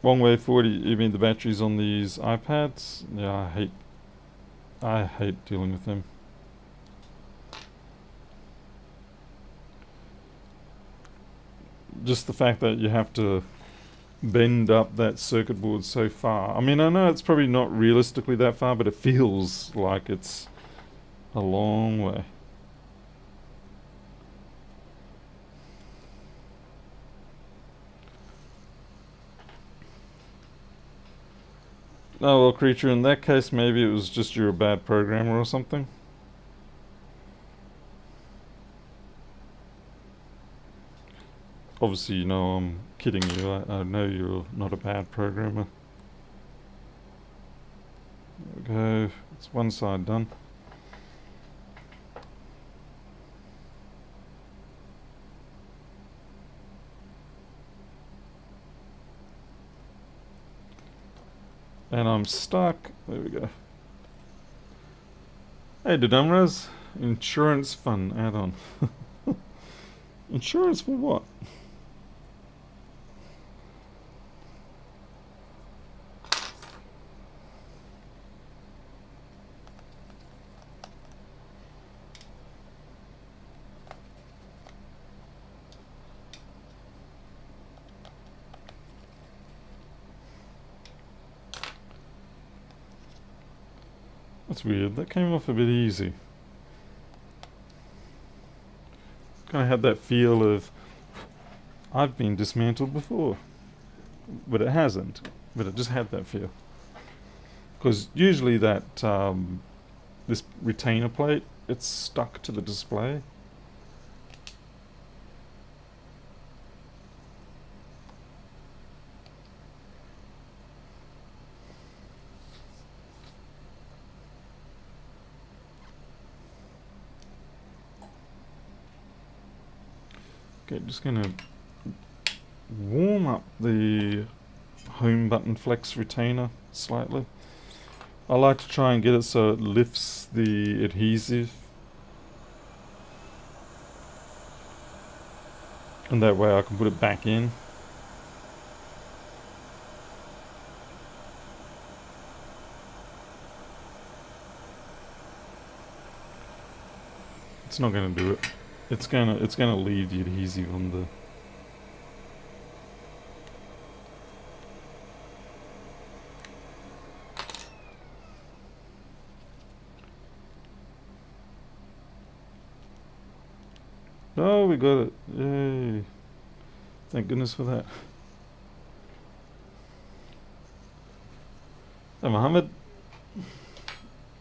Wrong way forward, you mean the batteries on these iPads? Yeah, I hate dealing with them. Just the fact that you have to bend up that circuit board so far. I mean, I know it's probably not realistically that far, but it feels like it's a long way. Oh well, creature, in that case maybe it was just you're a bad programmer or something. Obviously, you know I'm kidding you. I know you're not a bad programmer. There we go. It's one side done. And I'm stuck. There we go. Hey, Dudumras. Insurance fun add-on. Insurance for what? That's weird. That came off a bit easy. Kind of had that feel of I've been dismantled before, but it hasn't. But it just had that feel. Because usually that this retainer plate, it's stuck to the display. Okay, just gonna warm up the home button flex retainer slightly. I like to try and get it so it lifts the adhesive. And that way I can put it back in. It's not gonna do it. It's gonna leave the adhesive on the. Oh, we got it! Yay! Thank goodness for that. Hey, Mohammed.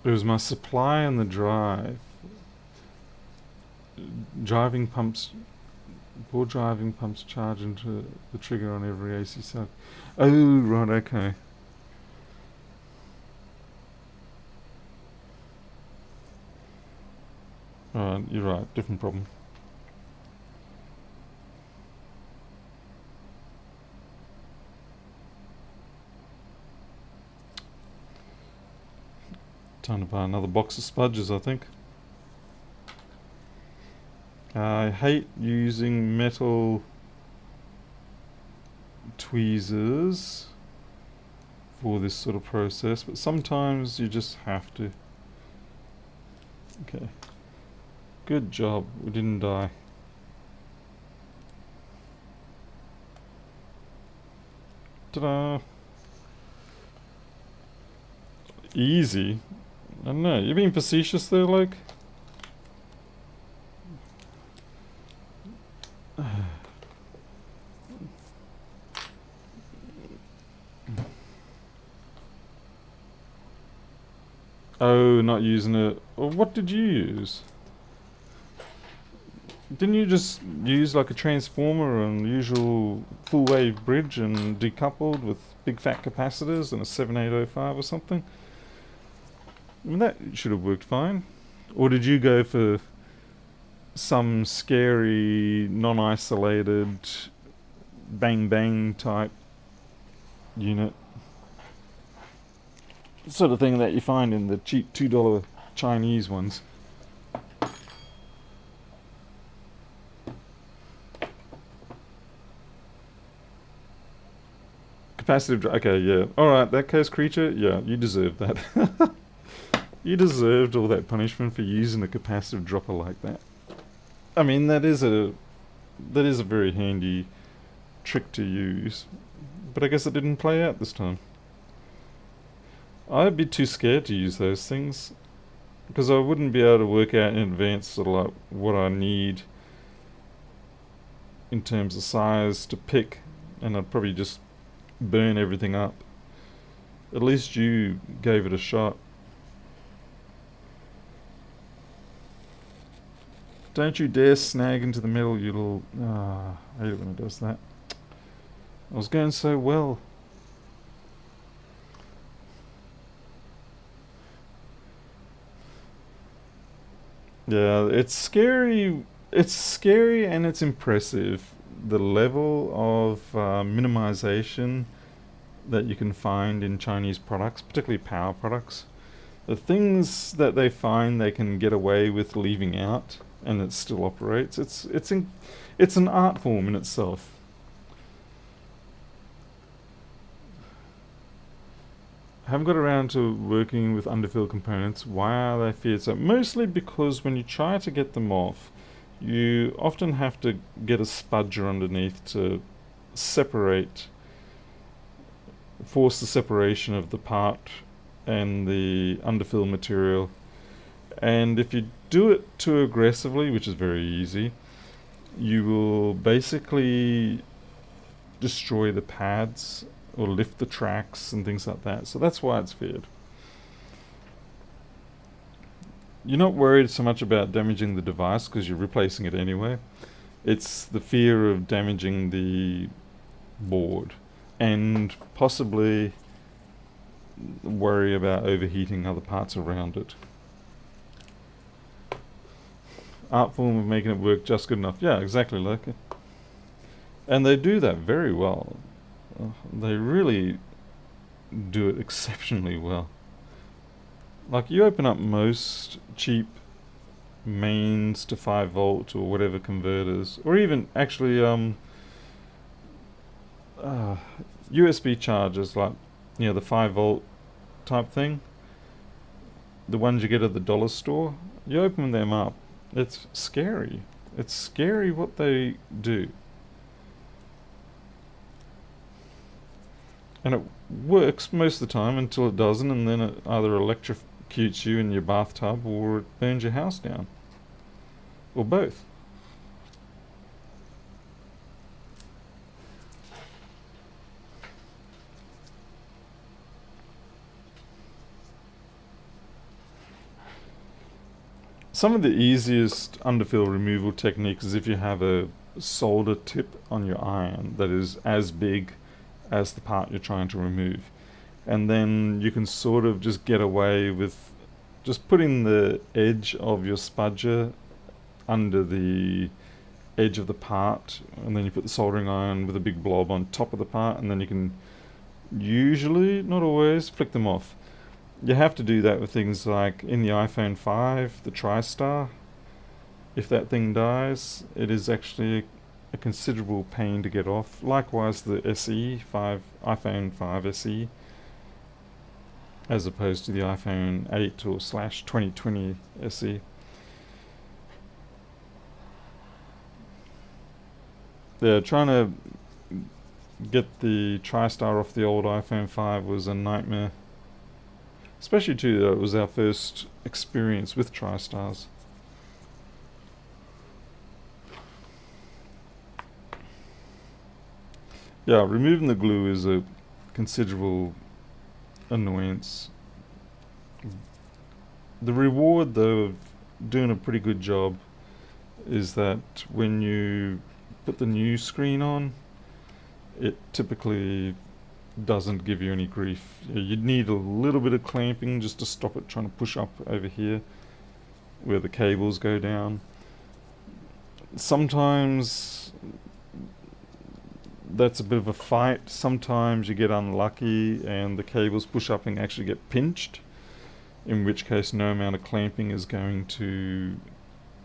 It was my supply and the drive. Driving pumps, poor driving pumps charge into the trigger on every AC cell. Oh, right, okay. Alright, you're right, different problem. Time to buy another box of spudges, I think. I hate using metal tweezers for this sort of process, but sometimes you just have to. Okay. Good job, we didn't die. Ta-da! Easy? I don't know, you being facetious there, like? Oh, not using it. Well, what did you use? Didn't you just use like a transformer and usual full wave bridge and decoupled with big fat capacitors and a 7805 or something? I mean, that should have worked fine. Or did you go for some scary, non-isolated, bang bang type unit? Sort of thing that you find in the cheap $2 Chinese ones. Capacitive. Okay, yeah. Alright, that cursed creature, yeah, you deserved that. You deserved all that punishment for using a capacitive dropper like that. I mean, that is a very handy trick to use, but I guess it didn't play out this time. I'd be too scared to use those things, because I wouldn't be able to work out in advance sort of like what I need in terms of size to pick, and I'd probably just burn everything up. At least you gave it a shot. Don't you dare snag into the middle, you little... I hate it when it does that. I was going so well. Yeah, it's scary. It's scary and it's impressive. The level of minimization that you can find in Chinese products, particularly power products. The things that they find they can get away with leaving out, and it still operates. It's an art form in itself. I haven't got around to working with underfill components. Why are they feared so? Mostly because when you try to get them off, you often have to get a spudger underneath to force the separation of the part and the underfill material. And if you do it too aggressively, which is very easy, you will basically destroy the pads or lift the tracks and things like that. So that's why it's feared. You're not worried so much about damaging the device because you're replacing it anyway. It's the fear of damaging the board and possibly worry about overheating other parts around it. Art form of making it work just good enough. Yeah, exactly like it. And they do that very well. They really do it exceptionally well. Like, you open up most cheap mains to 5V or whatever converters, or even actually USB chargers, like, you know, the 5V type thing, the ones you get at the dollar store. You open them up, it's scary. It's scary what they do. And it works most of the time until it doesn't, and then it either electrocutes you in your bathtub or it burns your house down. Or both. Some of the easiest underfill removal techniques is if you have a solder tip on your iron that is as big as the part you're trying to remove. And then you can sort of just get away with just putting the edge of your spudger under the edge of the part, and then you put the soldering iron with a big blob on top of the part, and then you can usually, not always, flick them off. You have to do that with things like in the iPhone 5, the TriStar. If that thing dies, it is actually a considerable pain to get off. Likewise, the iPhone 5 SE, as opposed to the iPhone 8 or /2020 SE. Yeah, trying to get the TriStar off the old iPhone 5 was a nightmare. Especially too that it was our first experience with TriStars. Yeah, removing the glue is a considerable annoyance. The reward, though, of doing a pretty good job is that when you put the new screen on, it typically doesn't give you any grief. You'd need a little bit of clamping just to stop it trying to push up over here, where the cables go down. Sometimes that's a bit of a fight. Sometimes you get unlucky and the cables push up and actually get pinched, in which case no amount of clamping is going to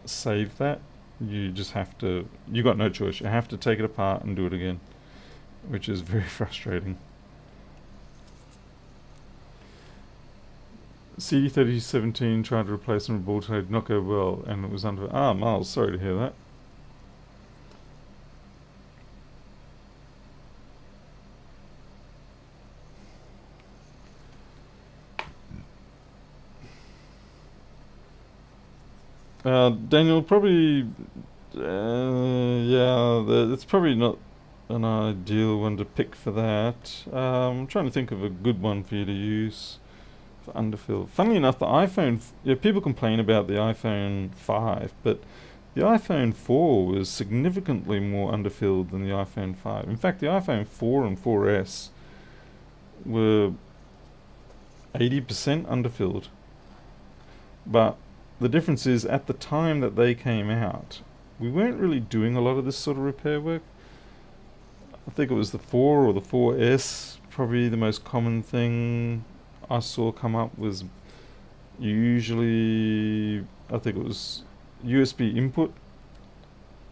save that. You just have to, you got no choice. You have to take it apart and do it again, which is very frustrating. CD3017 tried to replace them with ball tape, did not go well, and it was under. Miles, sorry to hear that. Daniel, probably, it's probably not an ideal one to pick for that. I'm trying to think of a good one for you to use for underfill. Funnily enough, the iPhone, people complain about the iPhone 5, but the iPhone 4 was significantly more underfilled than the iPhone 5. In fact, the iPhone 4 and 4S were 80% underfilled. But the difference is, at the time that they came out, we weren't really doing a lot of this sort of repair work. I think it was the 4 or the 4S, probably the most common thing I saw come up was usually, I think it was USB input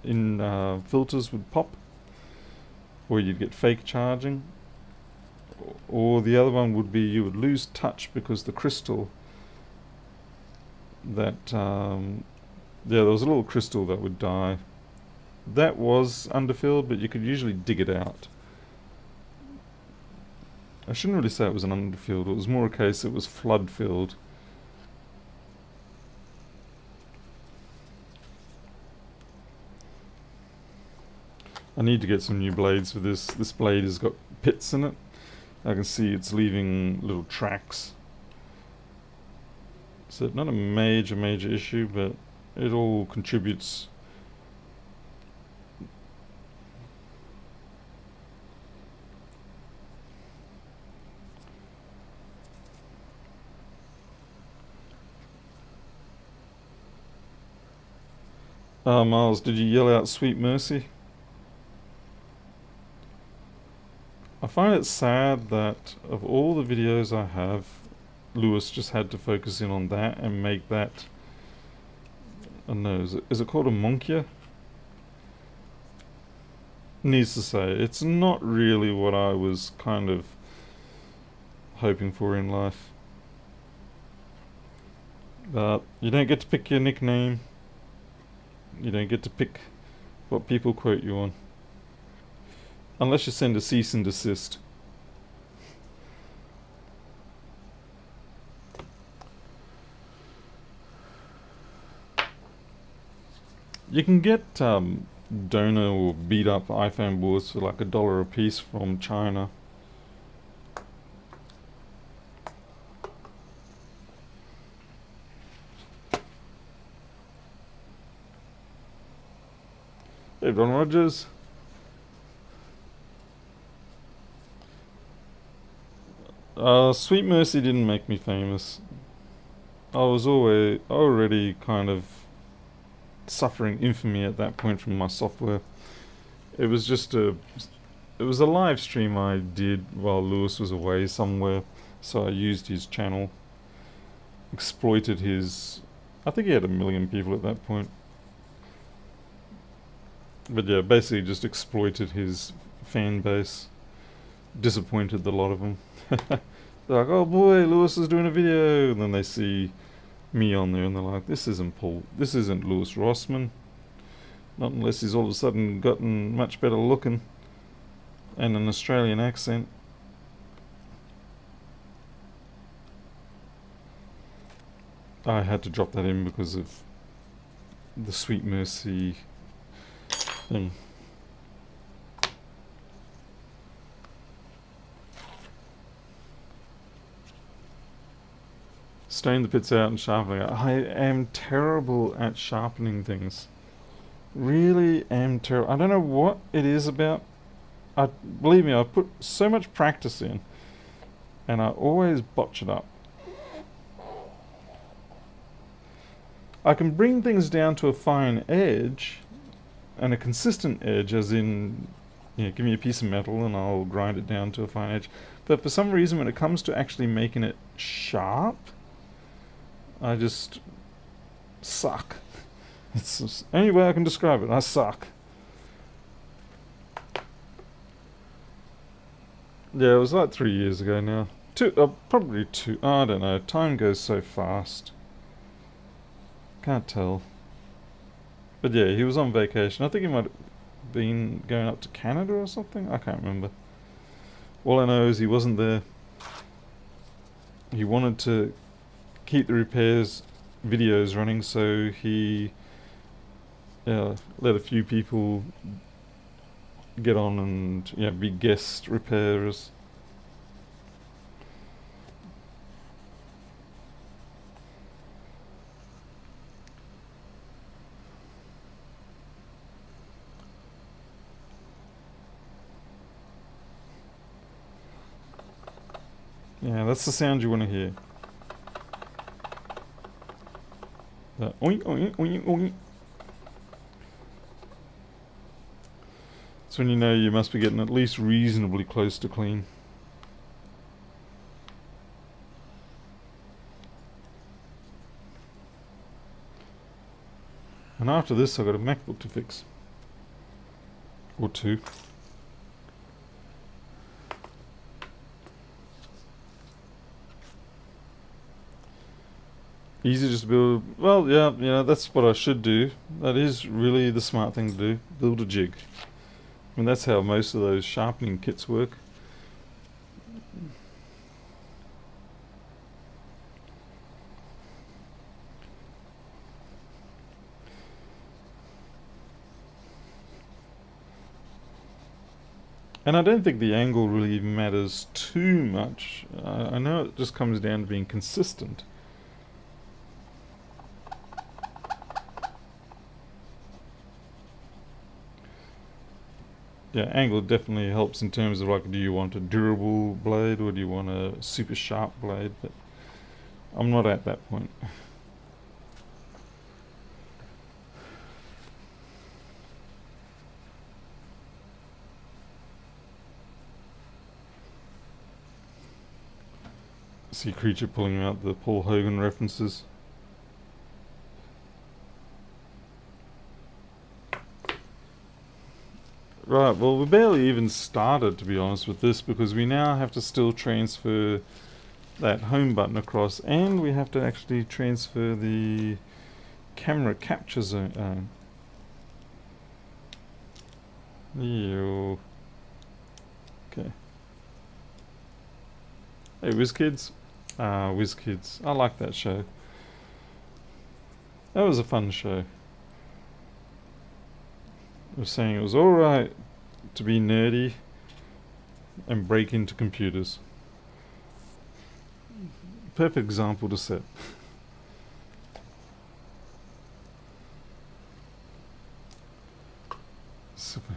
in filters would pop, or you'd get fake charging, or the other one would be you would lose touch because the crystal that there was a little crystal that would die. That was underfilled, but you could usually dig it out. I shouldn't really say it was an underfilled, it was more a case it was flood filled. I need to get some new blades for this. This blade has got pits in it. I can see it's leaving little tracks. So not a major issue, but it all contributes. Miles, did you yell out Sweet Mercy? I find it sad that of all the videos I have, Lewis just had to focus in on that and make that, I don't know, is it called a monkia? Needs to say, it's not really what I was kind of hoping for in life. But you don't get to pick your nickname. You don't get to pick what people quote you on. Unless you send a cease and desist. You can get donor or beat up iPhone boards for like $1 a piece from China. Hey, Don Rogers. Sweet Mercy didn't make me famous. I was already kind of suffering infamy at that point from my software. It was just it was a live stream I did while Lewis was away somewhere, so I used his channel, exploited his, I think he had 1 million people at that point. But yeah, basically just exploited his fan base. Disappointed the lot of them. They're like, oh boy, Lewis is doing a video, and then they see me on there and they're like, this isn't Lewis Rossman. Not unless he's all of a sudden gotten much better looking and an Australian accent. I had to drop that in because of the Sweet Mercy thing. Stone the pits out and sharpening it. I am terrible at sharpening things. Really am terrible. I don't know what it is about. Believe me, I put so much practice in and I always botch it up. I can bring things down to a fine edge, and a consistent edge, as in, give me a piece of metal and I'll grind it down to a fine edge. But for some reason, when it comes to actually making it sharp, I just suck. It's the only way I can describe it. I suck. Yeah, it was like 3 years ago now. Probably two. I don't know. Time goes so fast. Can't tell. But yeah, he was on vacation. I think he might have been going up to Canada or something. I can't remember. All I know is he wasn't there. He wanted to keep the repairs videos running, so he let a few people get on and be guest repairers. Yeah, that's the sound you want to hear. Oink, oink, oink, oink. That's when you know you must be getting at least reasonably close to clean. And after this, I've got a MacBook to fix. Or two. Easy just to build. Well, yeah, that's what I should do. That is really the smart thing to do. Build a jig. I mean, that's how most of those sharpening kits work. And I don't think the angle really matters too much. I know it just comes down to being consistent. Yeah, angle definitely helps in terms of, like, do you want a durable blade or do you want a super sharp blade? But I'm not at that point. See Creature pulling out the Paul Hogan references. Right, well, we barely even started, to be honest, with this, because we now have to still transfer that home button across, and we have to actually transfer the camera capture zone. Okay. Hey, WizKids. WizKids. I like that show. That was a fun show. I was saying it was alright to be nerdy and break into computers. Perfect example to set. Super.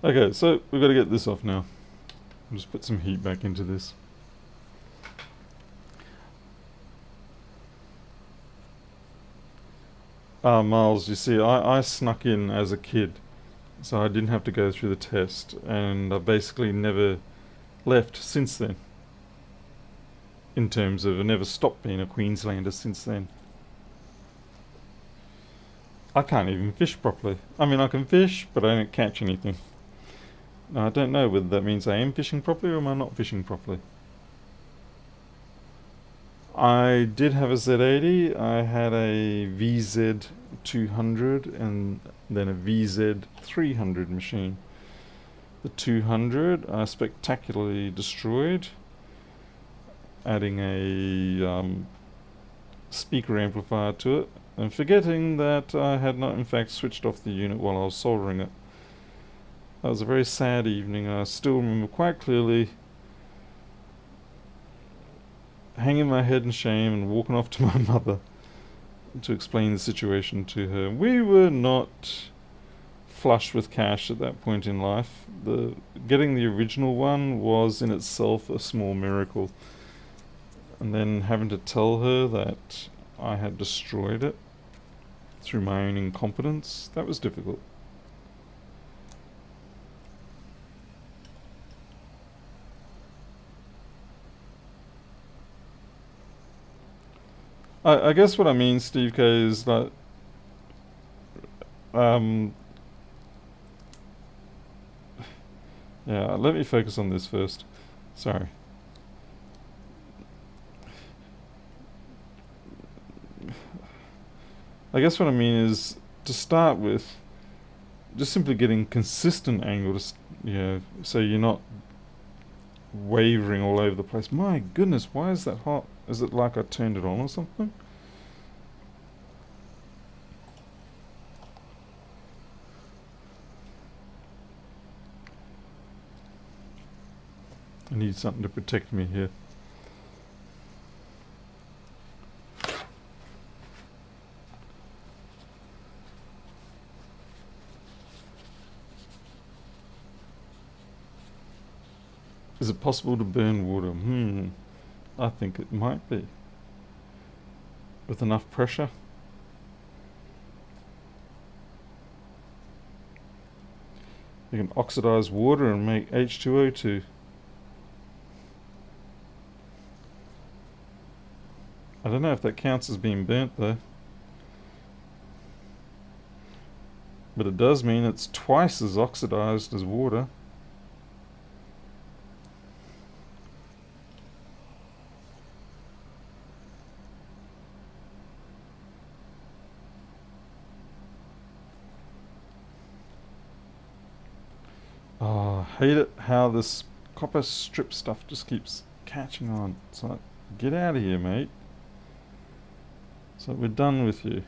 Okay, so we've got to get this off now. I'll just put some heat back into this. Miles, you see, I snuck in as a kid, so I didn't have to go through the test, and I basically never left since then. In terms of, I never stopped being a Queenslander since then. I can't even fish properly. I mean, I can fish, but I don't catch anything. Now, I don't know whether that means I am fishing properly or am I not fishing properly. I did have a Z80, I had a VZ200 and then a VZ300 machine. The 200 I spectacularly destroyed, adding a speaker amplifier to it, and forgetting that I had not in fact switched off the unit while I was soldering it. That was a very sad evening. I still remember quite clearly hanging my head in shame and walking off to my mother to explain the situation to her. We were not flush with cash at that point in life. Getting the original one was in itself a small miracle. And then having to tell her that I had destroyed it through my own incompetence. That was difficult. I guess what I mean, Steve K, is that um, yeah, let me focus on this first. Sorry. I guess what I mean is, to start with, just simply getting consistent angle, so you're not wavering all over the place. My goodness, why is that hot? Is it like I turned it on or something? I need something to protect me here. Is it possible to burn water? I think it might be. With enough pressure. You can oxidize water and make H2O2. I don't know if that counts as being burnt though. But it does mean it's twice as oxidized as water. Oh, I hate it how this copper strip stuff just keeps catching on. It's like, get out of here, mate. So we're done with you.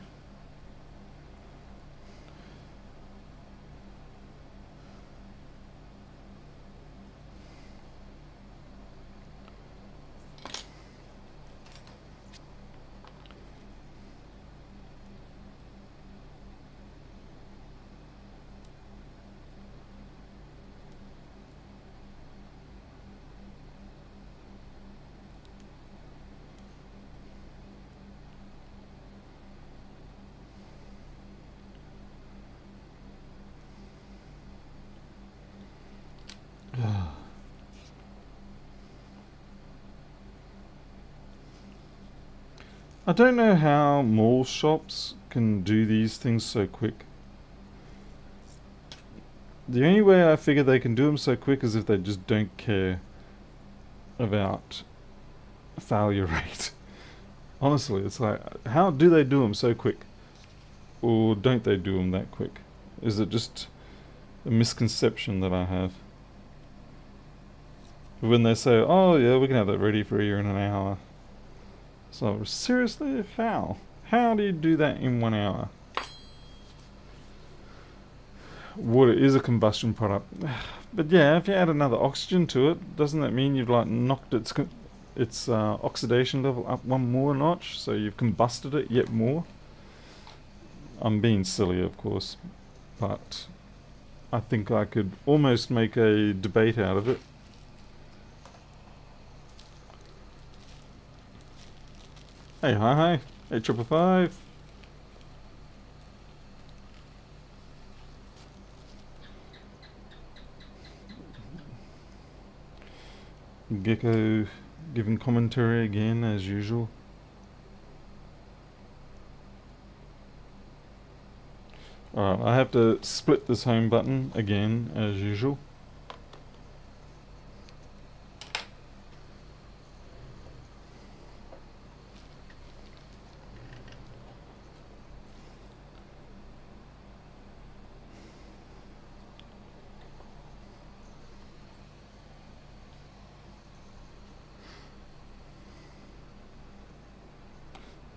I don't know how mall shops can do these things so quick. The only way I figure they can do them so quick is if they just don't care about failure rate. Honestly, it's like, how do they do them so quick? Or don't they do them that quick? Is it just a misconception that I have? When they say, oh yeah, we can have that ready for you in an hour. So, seriously? How? How do you do that in 1 hour? Water is a combustion product. But yeah, if you add another oxygen to it, doesn't that mean you've like knocked its oxidation level up one more notch? So you've combusted it yet more? I'm being silly, of course, but I think I could almost make a debate out of it. Hey, hi. Hey, 555. Gecko giving commentary again, as usual. Alright, I have to split this home button again, as usual.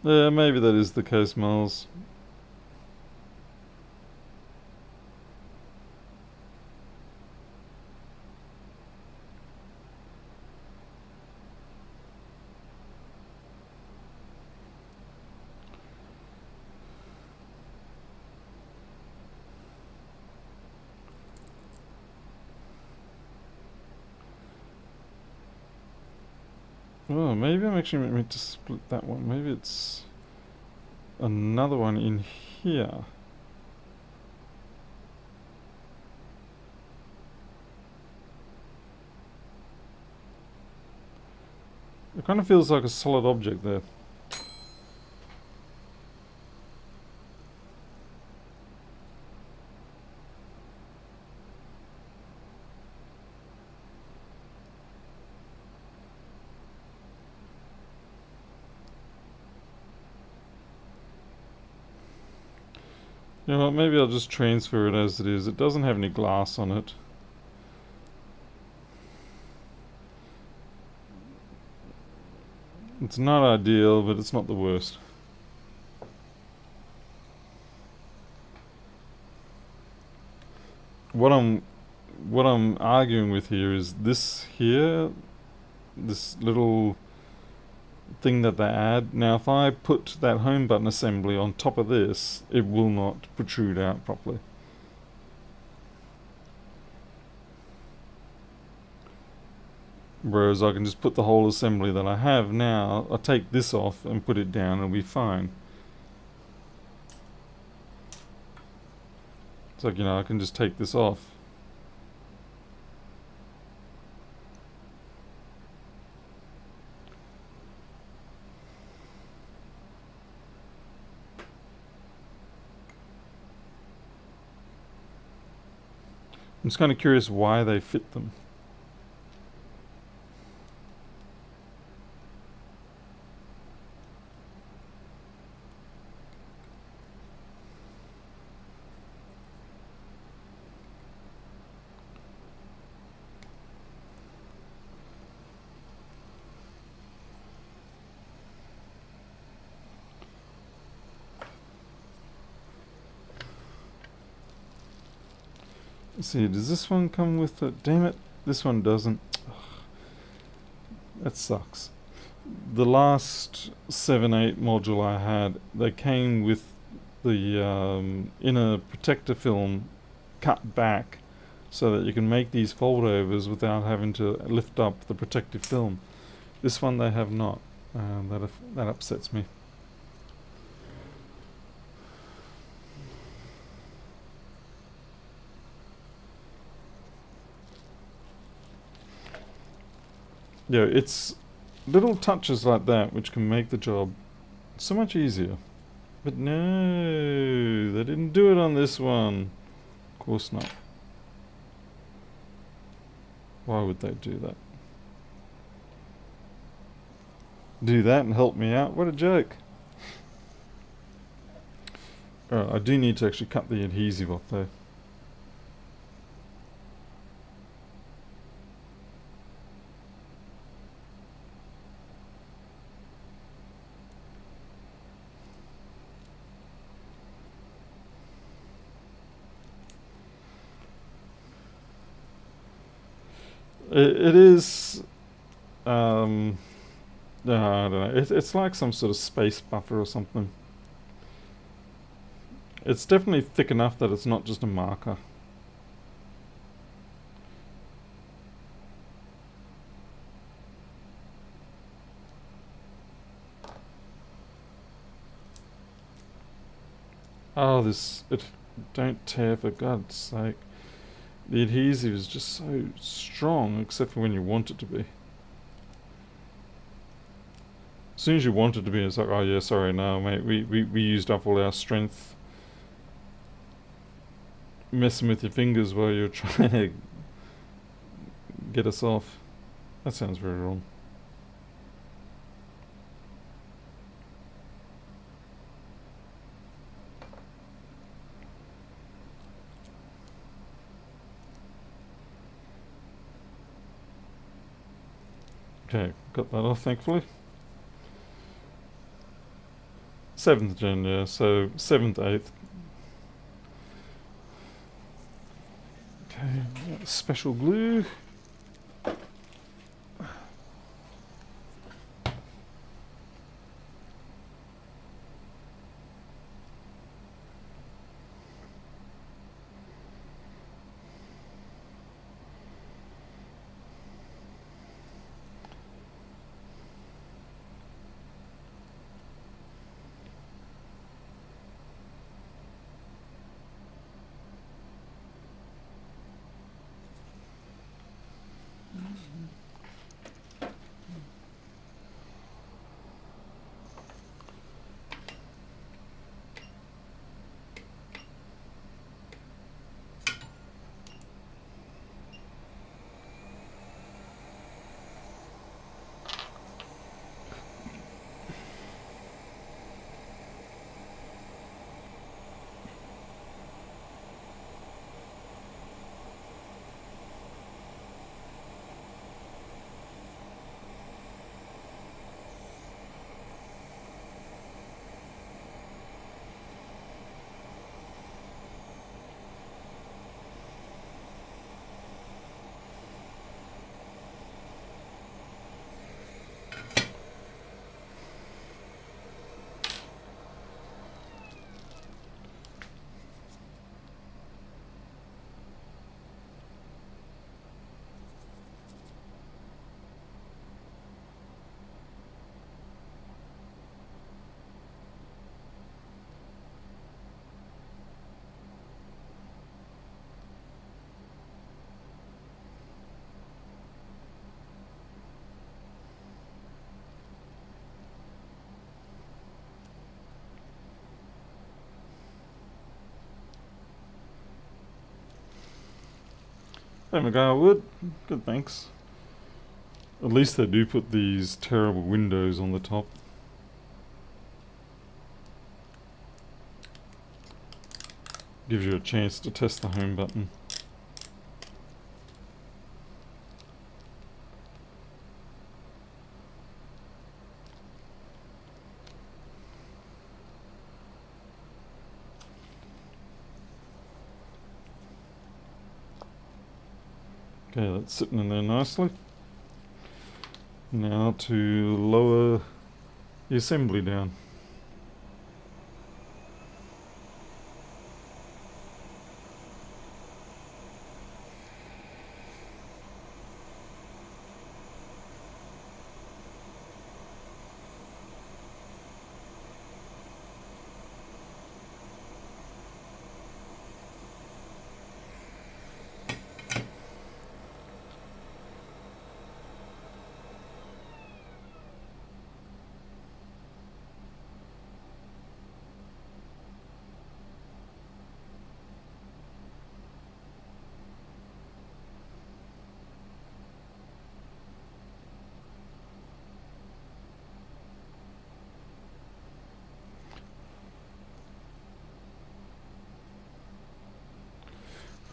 Yeah, maybe that is the case, Miles. Oh, maybe I'm actually meant to split that one. Maybe it's another one in here. It kind of feels like a solid object there. You know what, maybe I'll just transfer it as it is. It doesn't have any glass on it. It's not ideal, but it's not the worst. What I'm arguing with here is this here, this little thing that they add. Now if I put that home button assembly on top of this, it will not protrude out properly. Whereas I can just put the whole assembly that I have now, I'll take this off and put it down and it'll be fine. It's like, you know, I can just take this off. I'm just kind of curious why they fit them. Let's see, does this one come with it? Damn it, this one doesn't. Ugh, that sucks. The last 7/8 module I had, they came with the inner protector film cut back so that you can make these foldovers without having to lift up the protective film. This one they have not. That upsets me. Yeah, it's little touches like that which can make the job so much easier. But no, they didn't do it on this one. Of course not. Why would they do that? Do that and help me out? What a joke. I do need to actually cut the adhesive off though. It is, no, I don't know. It's like some sort of space buffer or something. It's definitely thick enough that it's not just a marker. Oh, don't tear for God's sake. The adhesive is just so strong, except for when you want it to be. As soon as you want it to be, it's like, oh yeah, sorry, no, mate, we used up all our strength messing with your fingers while you're trying to get us off. That sounds very wrong. Okay, got that off, thankfully. 7th gen, yeah, so 7th, 8th. Okay, special glue. Hey McGar Wood, good thanks. At least they do put these terrible windows on the top. Gives you a chance to test the home button. Okay, that's sitting in there nicely. Now to lower the assembly down.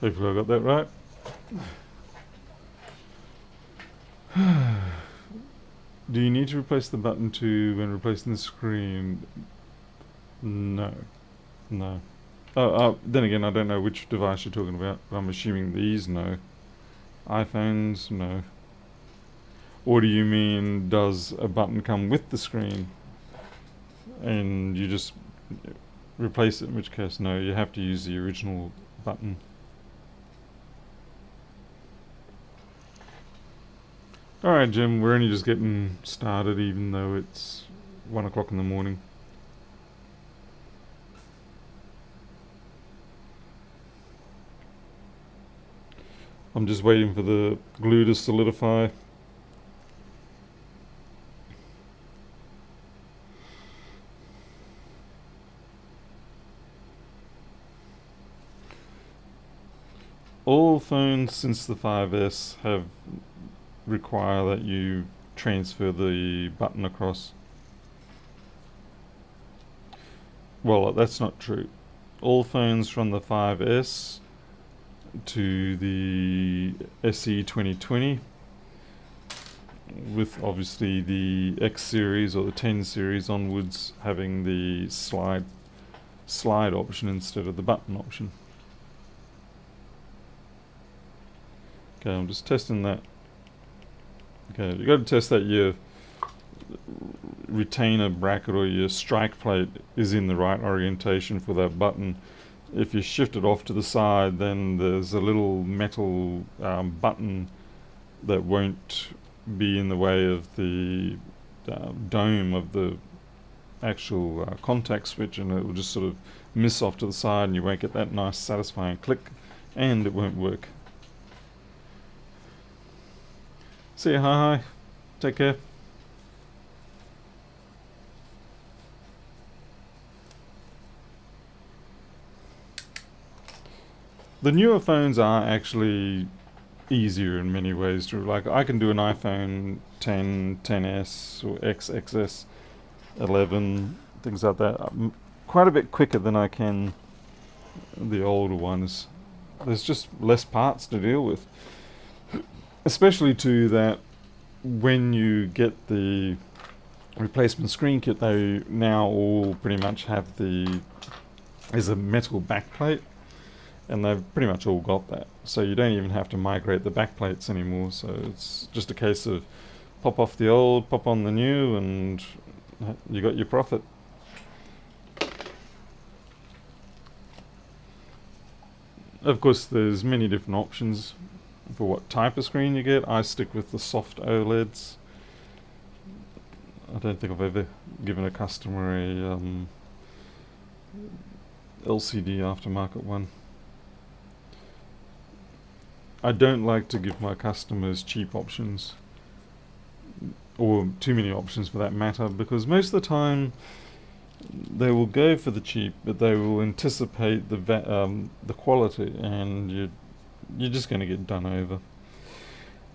Hopefully I got that right. Do you need to replace the button when replacing the screen? No. No. Then again, I don't know which device you're talking about, but I'm assuming these, no. iPhones, no. Or do you mean, does a button come with the screen and you just replace it, in which case, no, you have to use the original button. Alright Jim, we're only just getting started even though it's 1 o'clock in the morning. I'm just waiting for the glue to solidify. All phones since the 5S have require that you transfer the button across. Well, that's not true. All phones from the 5S to the SE 2020, with obviously the X series or the 10 series onwards having the slide option instead of the button option. Okay, I'm just testing that. Okay, you got to test that your retainer bracket or your strike plate is in the right orientation for that button. If you shift it off to the side, then there's a little metal button that won't be in the way of the dome of the actual contact switch, and it will just sort of miss off to the side and you won't get that nice satisfying click and it won't work. See ya, hi. Take care. The newer phones are actually easier in many ways. Like I can do an iPhone 10, 10s or XS 11, things like that, quite a bit quicker than I can the older ones. There's just less parts to deal with. Especially too that when you get the replacement screen kit, they now all pretty much have there's a metal backplate, and they've pretty much all got that. So you don't even have to migrate the backplates anymore. So it's just a case of pop off the old, pop on the new, and you got your profit. Of course, there's many different options for what type of screen you get. I stick with the soft OLEDs. I don't think I've ever given a customer a LCD aftermarket one. I don't like to give my customers cheap options, or too many options for that matter, because most of the time they will go for the cheap, but they will anticipate the quality, and you're just going to get done over.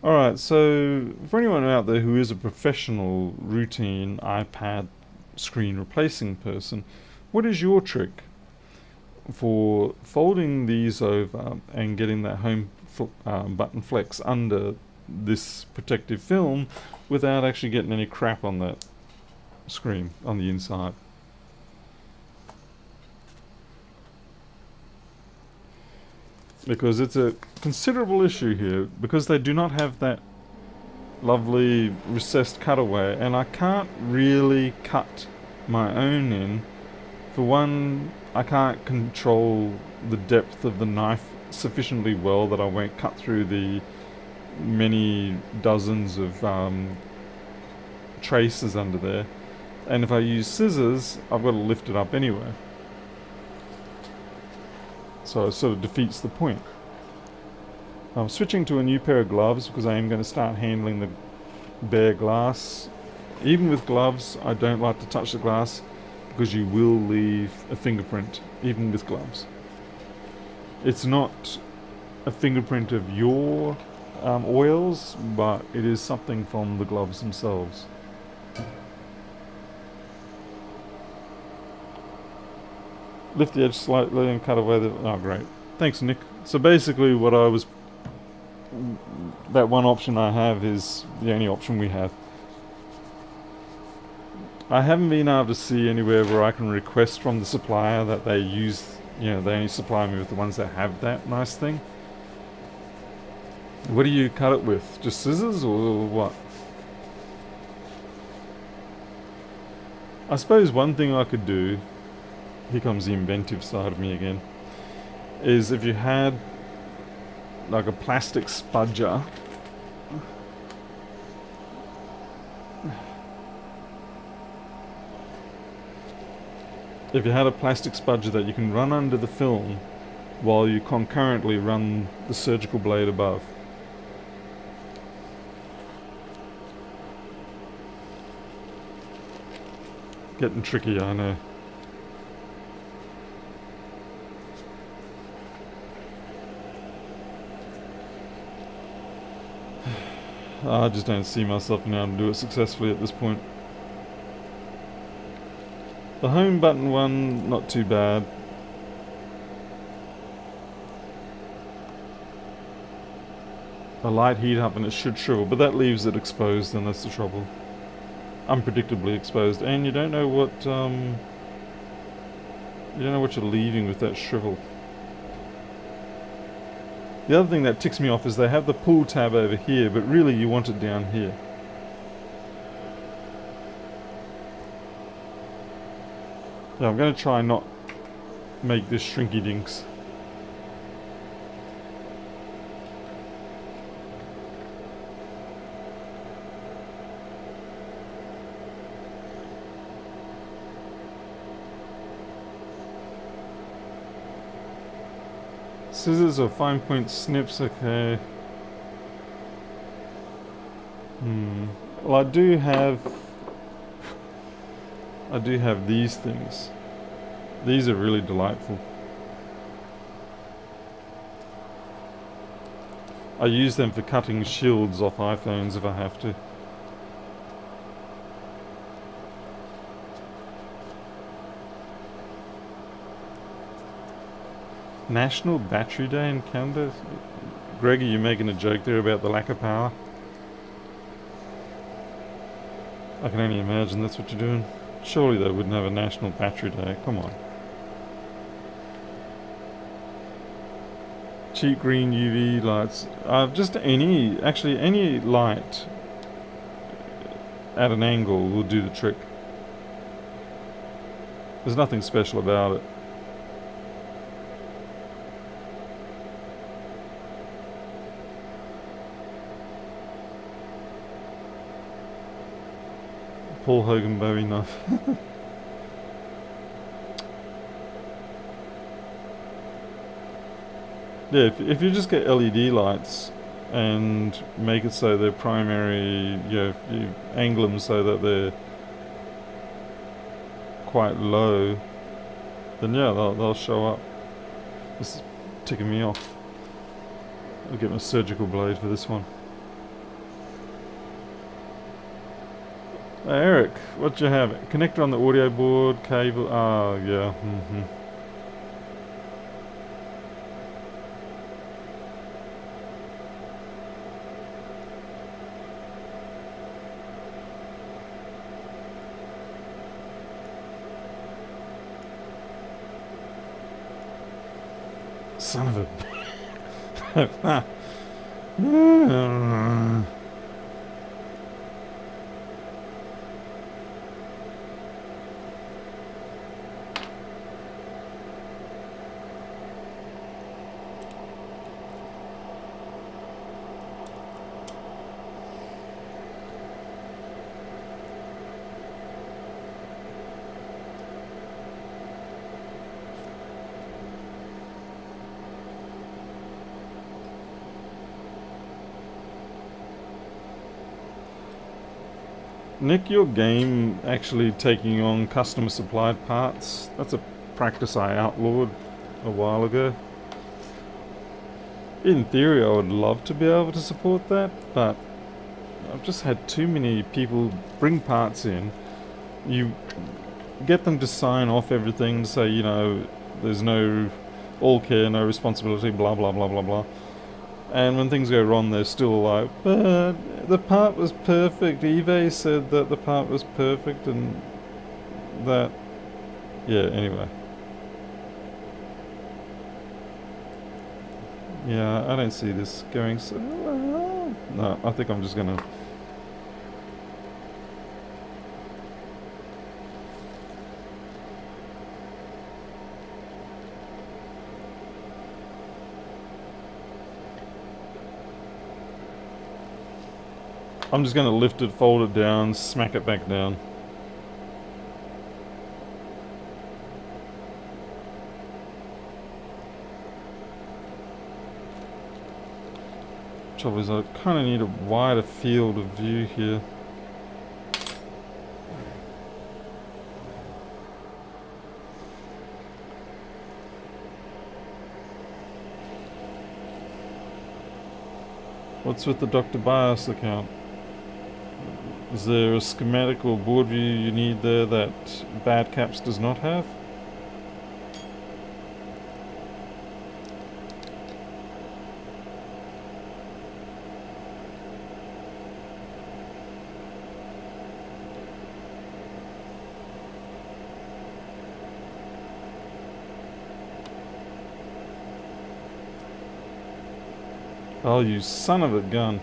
Alright, so for anyone out there who is a professional routine iPad screen replacing person, what is your trick for folding these over and getting that home button flex under this protective film without actually getting any crap on that screen on the inside? Because it's a considerable issue here, because they do not have that lovely recessed cutaway, and I can't really cut my own in. For one, I can't control the depth of the knife sufficiently well that I won't cut through the many dozens of traces under there, and if I use scissors, I've got to lift it up anyway. So it sort of defeats the point. I'm switching to a new pair of gloves because I am going to start handling the bare glass. Even with gloves, I don't like to touch the glass because you will leave a fingerprint, even with gloves. It's not a fingerprint of your oils, but it is something from the gloves themselves. Lift the edge slightly and cut away the... Oh, great. Thanks, Nick. So basically what I was... That one option I have is the only option we have. I haven't been able to see anywhere where I can request from the supplier that they use... You know, they only supply me with the ones that have that nice thing. What do you cut it with? Just scissors or what? I suppose one thing I could do... Here comes the inventive side of me again. Is if you had like a plastic spudger. If you had a plastic spudger that you can run under the film while you concurrently run the surgical blade above. Getting tricky, I know. I just don't see myself being able to do it successfully at this point. The home button one, not too bad. A light heat up and it should shrivel, but that leaves it exposed, and that's the trouble. Unpredictably exposed, and you don't know what you're leaving with that shrivel. The other thing that ticks me off is they have the pull tab over here, but really you want it down here. Yeah, I'm going to try not make this shrinky dinks. Scissors or fine point snips, okay. Well, I do have these things. These are really delightful. I use them for cutting shields off iPhones if I have to. National Battery Day in Canada? Greg, are you making a joke there about the lack of power? I can only imagine that's what you're doing. Surely they wouldn't have a National Battery Day, come on. Cheap green UV lights. Just any light at an angle will do the trick. There's nothing special about it. Paul Hogan Bowie knife. Yeah, if you just get LED lights and make it so they're primary, you angle them so that they're quite low, then yeah, they'll show up. This is ticking me off. I'll get my surgical blade for this one. Eric, what you have? Connector on the audio board, cable. Oh, yeah. Son of a. Nick, your game actually taking on customer supplied parts, that's a practice I outlawed a while ago. In theory, I would love to be able to support that, but I've just had too many people bring parts in. You get them to sign off everything to say, there's no all care, no responsibility, blah, blah, blah, blah, blah. And when things go wrong, they're still like, but the part was perfect. eBay said that the part was perfect and that... Yeah, anyway. Yeah, I don't see this going so... No, I think I'm just gonna... I'm just going to lift it, fold it down, smack it back down. Trouble is, I kind of need a wider field of view here. What's with the Dr. Bias account? Is there a schematic or board view you need there that Bad Caps does not have? Oh, you son of a gun.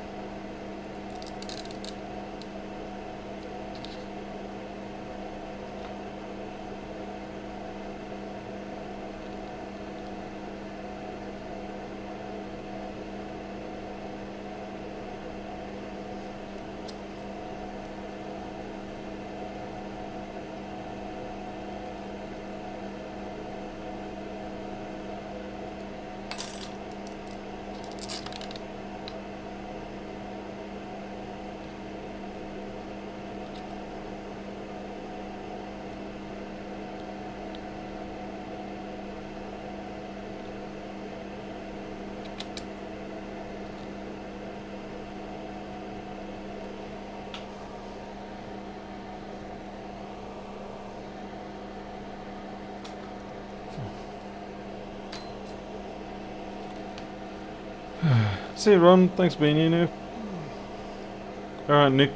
See you, Ron. Thanks for being here now. Alright, Nick.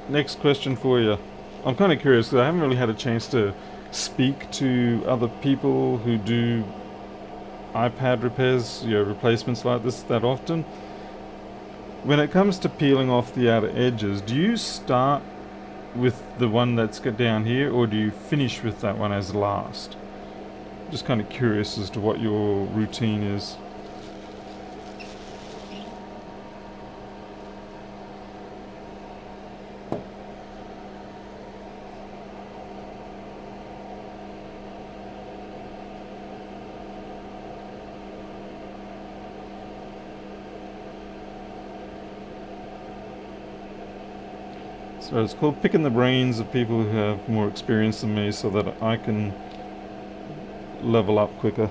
Next question for you. I'm kind of curious because I haven't really had a chance to speak to other people who do iPad repairs, replacements like this that often. When it comes to peeling off the outer edges, do you start with the one that's got down here, or do you finish with that one as last? Just kind of curious as to what your routine is. So it's called picking the brains of people who have more experience than me so that I can level up quicker.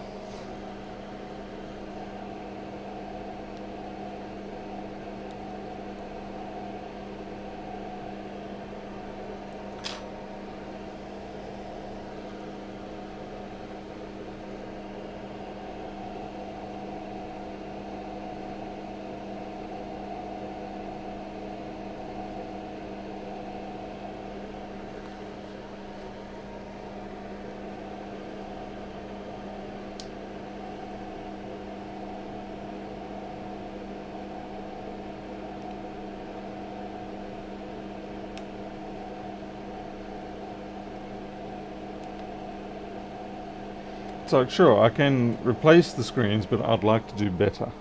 It's like, sure, I can replace the screens, but I'd like to do better.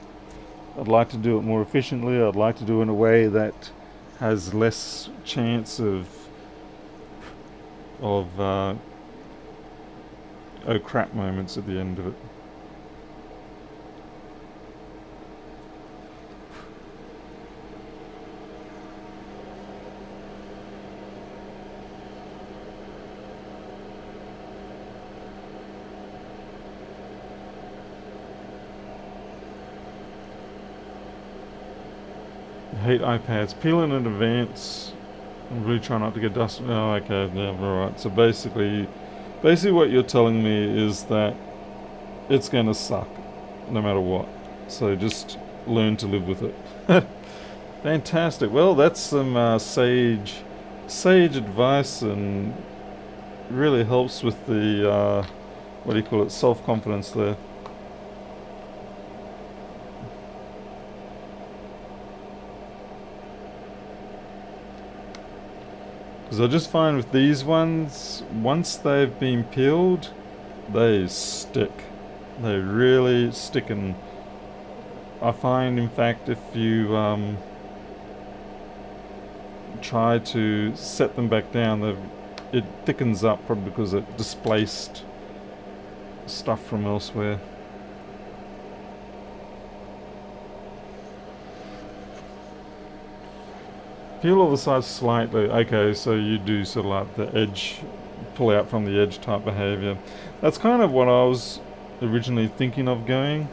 I'd like to do it more efficiently. I'd like to do it in a way that has less chance of oh crap moments at the end of it. I hate iPads. Peel in advance. I'm really trying not to get dust. Oh, okay, yeah, alright. So basically what you're telling me is that it's gonna suck, no matter what. So just learn to live with it. Fantastic. Well, that's some sage advice, and really helps with the what do you call it? Self-confidence there. Because I just find with these ones, once they've been peeled, they stick. They really stick, and I find, in fact, if you try to set them back down, it thickens up, probably because it displaced stuff from elsewhere. Peel all the sides slightly. Okay, so you do sort of like the edge, pull out from the edge type behaviour. That's kind of what I was originally thinking of going.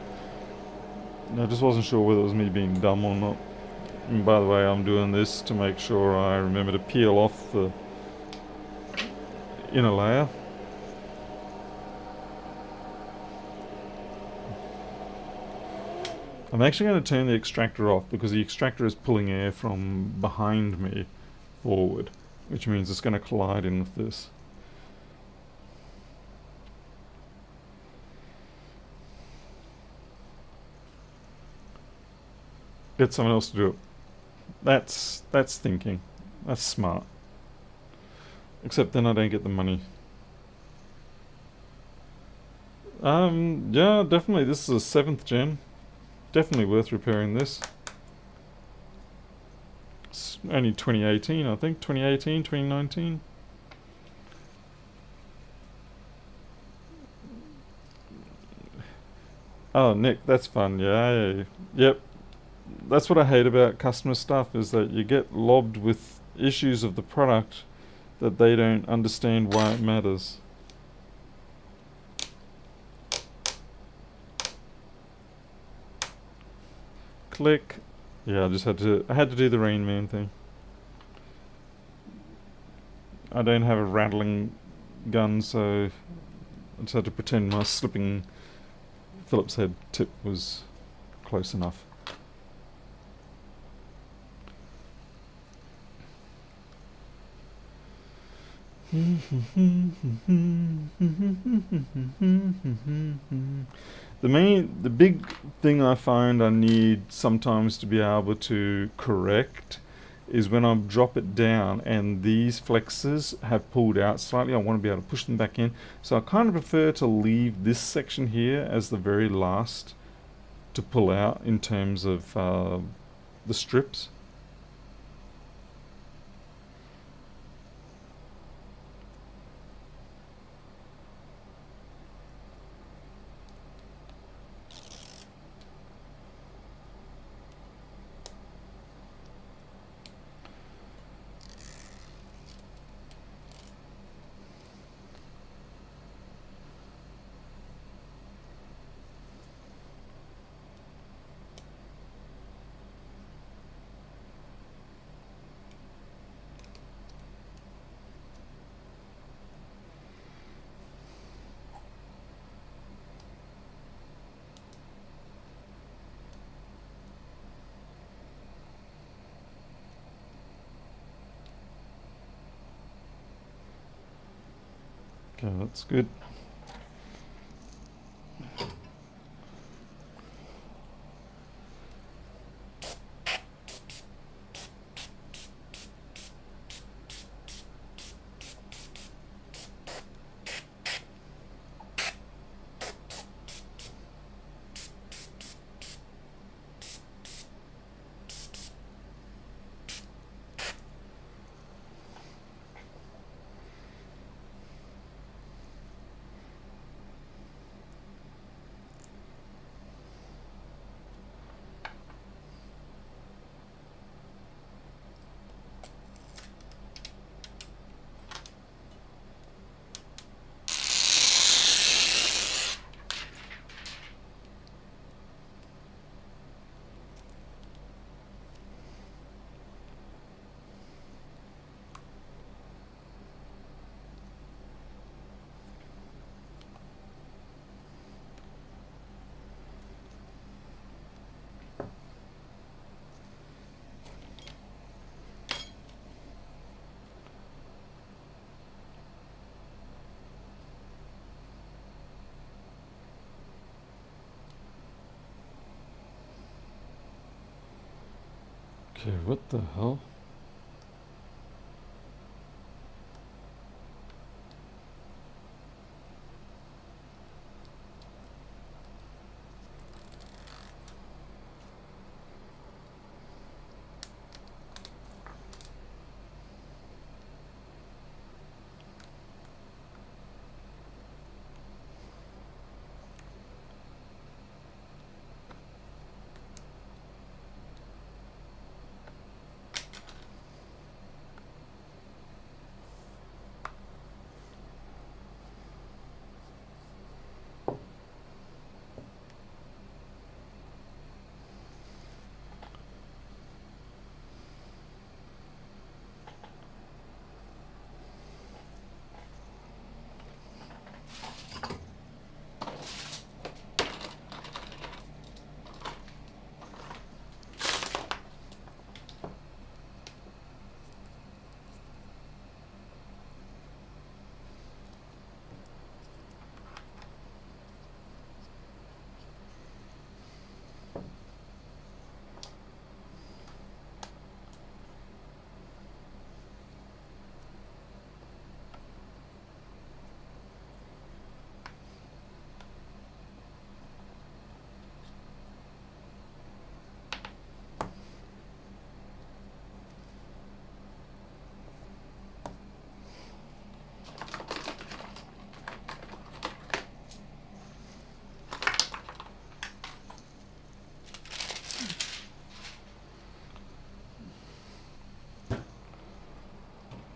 I just wasn't sure whether it was me being dumb or not. And by the way, I'm doing this to make sure I remember to peel off the inner layer. I'm actually going to turn the extractor off, because the extractor is pulling air from behind me forward, which means it's going to collide in with this. Get someone else to do it. That's thinking. That's smart. Except then I don't get the money. Yeah, definitely. This is a 7th gen. Definitely worth repairing this. It's only 2018, I think. 2018, 2019. Oh, Nick, that's fun. Yeah. Yep. That's what I hate about customer stuff, is that you get lobbed with issues of the product that they don't understand why it matters. Click. Yeah, I had to do the Rain Man thing. I don't have a rattling gun, so I just had to pretend my slipping Phillips head tip was close enough. The big thing I find I need sometimes to be able to correct is when I drop it down and these flexes have pulled out slightly. I want to be able to push them back in. So I kind of prefer to leave this section here as the very last to pull out in terms of the strips. Okay, that's good. Okay, what the hell?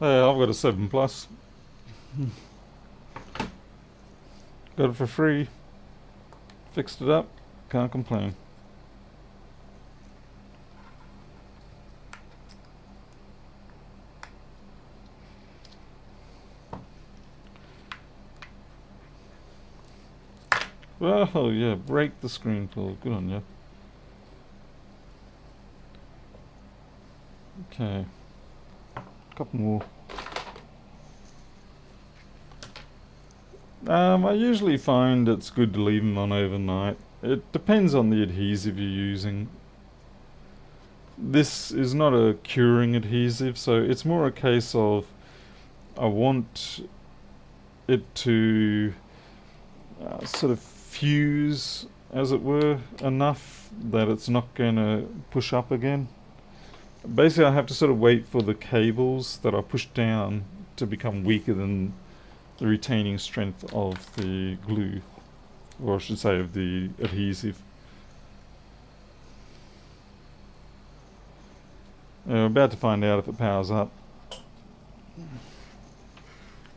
Hey, I've got a 7 plus. Got it for free. Fixed it up. Can't complain. Oh yeah, break the screen tool. Good on you. Okay. Couple more. I usually find it's good to leave them on overnight. It depends on the adhesive you're using. This is not a curing adhesive, so it's more a case of I want it to sort of fuse, as it were, enough that it's not going to push up again. Basically, I have to sort of wait for the cables that I push down to become weaker than the retaining strength of the glue, or I should say of the adhesive. We're about to find out if it powers up.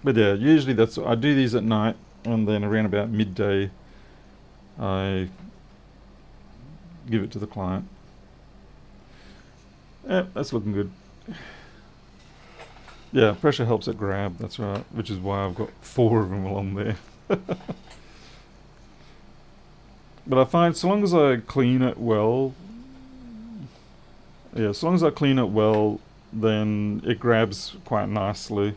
But yeah, usually I do these at night, and then around about midday I give it to the client. Yeah, that's looking good. Yeah, pressure helps it grab, that's right, which is why I've got 4 of them along there. But I find so long as I clean it well, then it grabs quite nicely.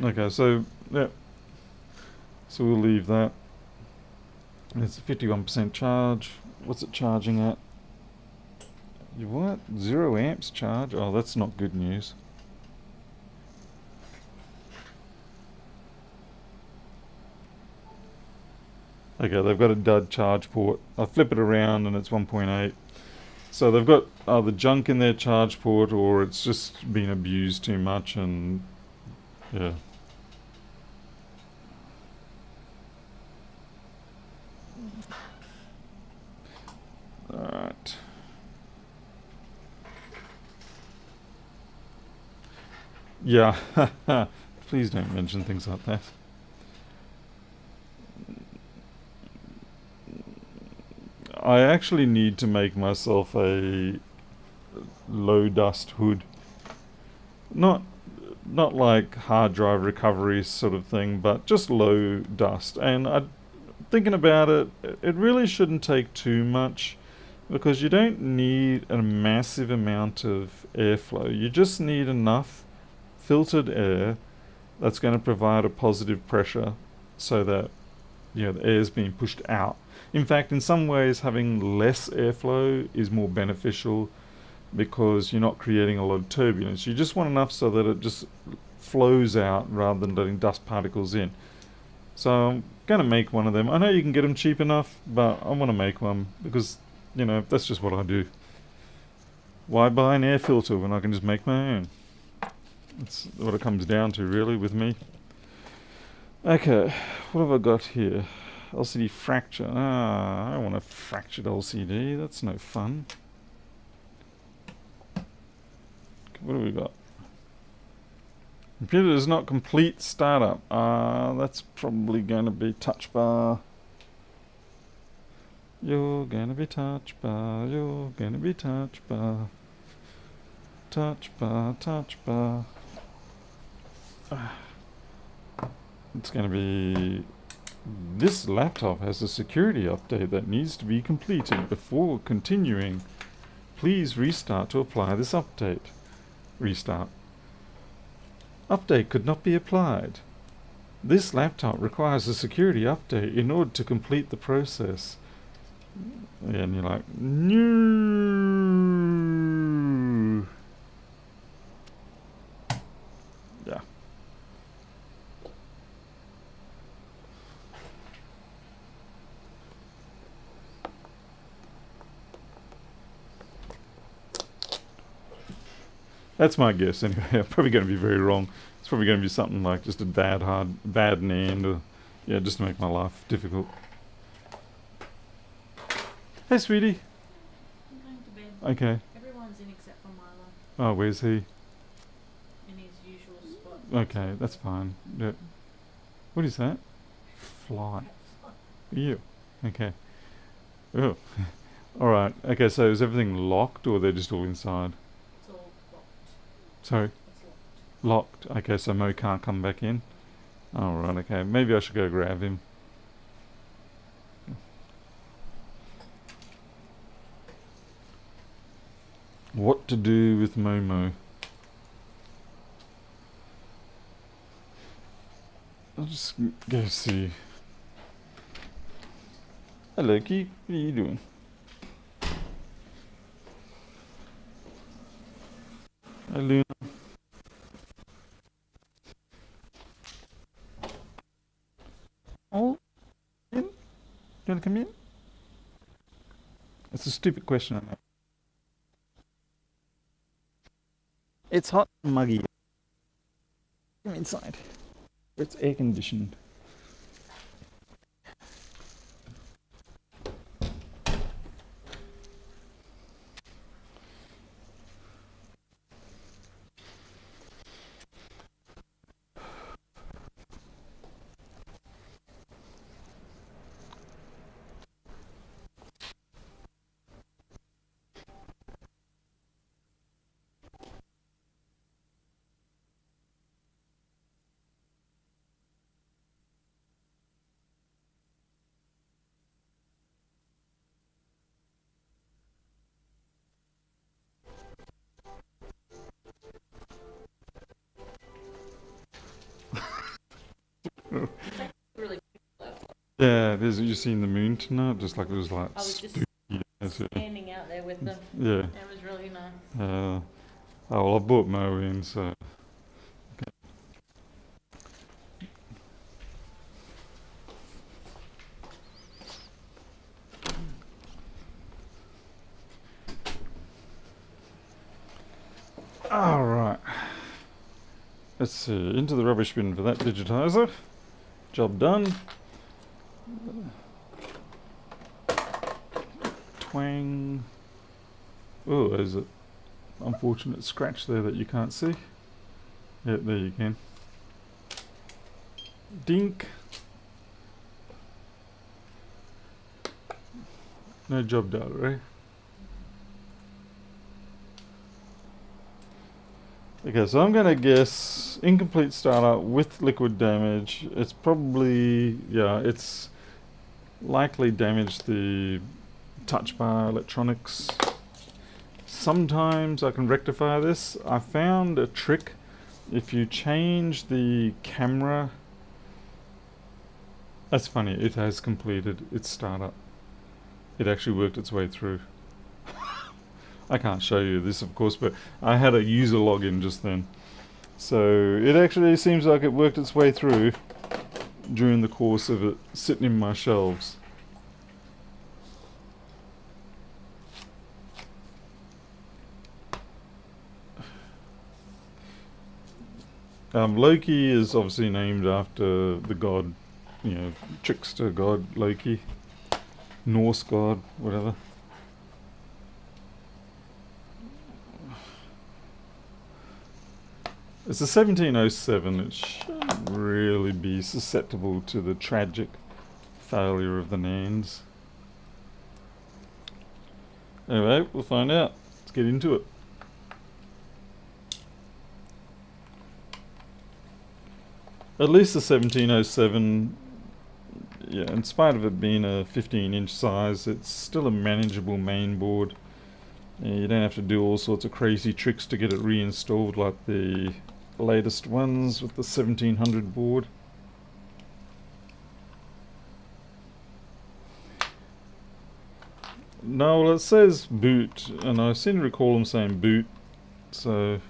Okay, so yeah, so we'll leave that. It's a 51% charge. What's it charging at? What? 0 amps charge? Oh, that's not good news. Okay, they've got a dud charge port. I flip it around and it's 1.8. So they've got either junk in their charge port or it's just been abused too much, and yeah. Alright. Yeah, please don't mention things like that. I actually need to make myself a low dust hood. Not like hard drive recovery sort of thing, but just low dust. And thinking about it, it really shouldn't take too much, because you don't need a massive amount of airflow. You just need enough filtered air that's going to provide a positive pressure so that Yeah, the air's being pushed out. In fact, in some ways, having less airflow is more beneficial because you're not creating a lot of turbulence. You just want enough so that it just flows out rather than letting dust particles in. So I'm gonna make one of them. I know you can get them cheap enough, but I want to make one because, you know, that's just what I do. Why buy an air filter when I can just make my own? That's what it comes down to, really, with me. Okay, what have I got here? LCD fracture. I don't want a fractured LCD. That's no fun. What do we got? Computer is not complete startup. That's probably going to be touch bar. You're gonna be touch bar. You're gonna be touch bar. Touch bar, touch bar. It's gonna be... This laptop has a security update that needs to be completed before continuing. Please restart to apply this update. Restart. Update could not be applied. This laptop requires a security update in order to complete the process. And you're like, no. Yeah. That's my guess anyway. I'm probably going to be very wrong. It's probably going to be something like just a bad NAND, or yeah, just to make my life difficult. Hey, sweetie. I'm going to bed. Okay. Everyone's in except for Milo. Oh, where's he? In his usual spot. Okay, that's fine. Yeah. What is that? Fly. Ew. Okay. Oh. Alright. Okay, so is everything locked or they're just all inside? It's all locked. Sorry? It's locked. Locked. Okay, so Mo can't come back in? Alright, okay. Maybe I should go grab him. What to do with Momo? I'll just go see. Hello, Key. What are you doing? Hi, Luna. Oh, in? You want to come in? It's a stupid question, I know. It's hot and muggy. Come inside. It's air conditioned. Really left. Yeah, there's you seen the moon tonight? Just like it was like I was just spooky. That's it. standing out there with them. Yeah. It was really nice. Oh well, I bought Mo in, so. Alright. Let's see. Into the rubbish bin for that digitizer. Job done. Twang. Oh, there's an unfortunate scratch there that you can't see. Yeah, there you can. Dink. No job done, right? Okay, so I'm gonna guess incomplete startup with liquid damage. It's probably, yeah, it's likely damaged the touch bar electronics. Sometimes I can rectify this. I found a trick. If you change the camera That's funny. It has completed its startup. It actually worked its way through. I can't show you this, of course, but I had a user login just then. So it actually seems like it worked its way through during the course of it sitting in my shelves. Loki is obviously named after the god, trickster god Loki, Norse god, whatever. It's a 1707. It shouldn't really be susceptible to the tragic failure of the Nans. Anyway, we'll find out. Let's get into it. At least the 1707, yeah, in spite of it being a 15-inch size, it's still a manageable mainboard. You don't have to do all sorts of crazy tricks to get it reinstalled like the latest ones with the 1700 board. No, well, it says boot, and I seem to recall them saying boot, so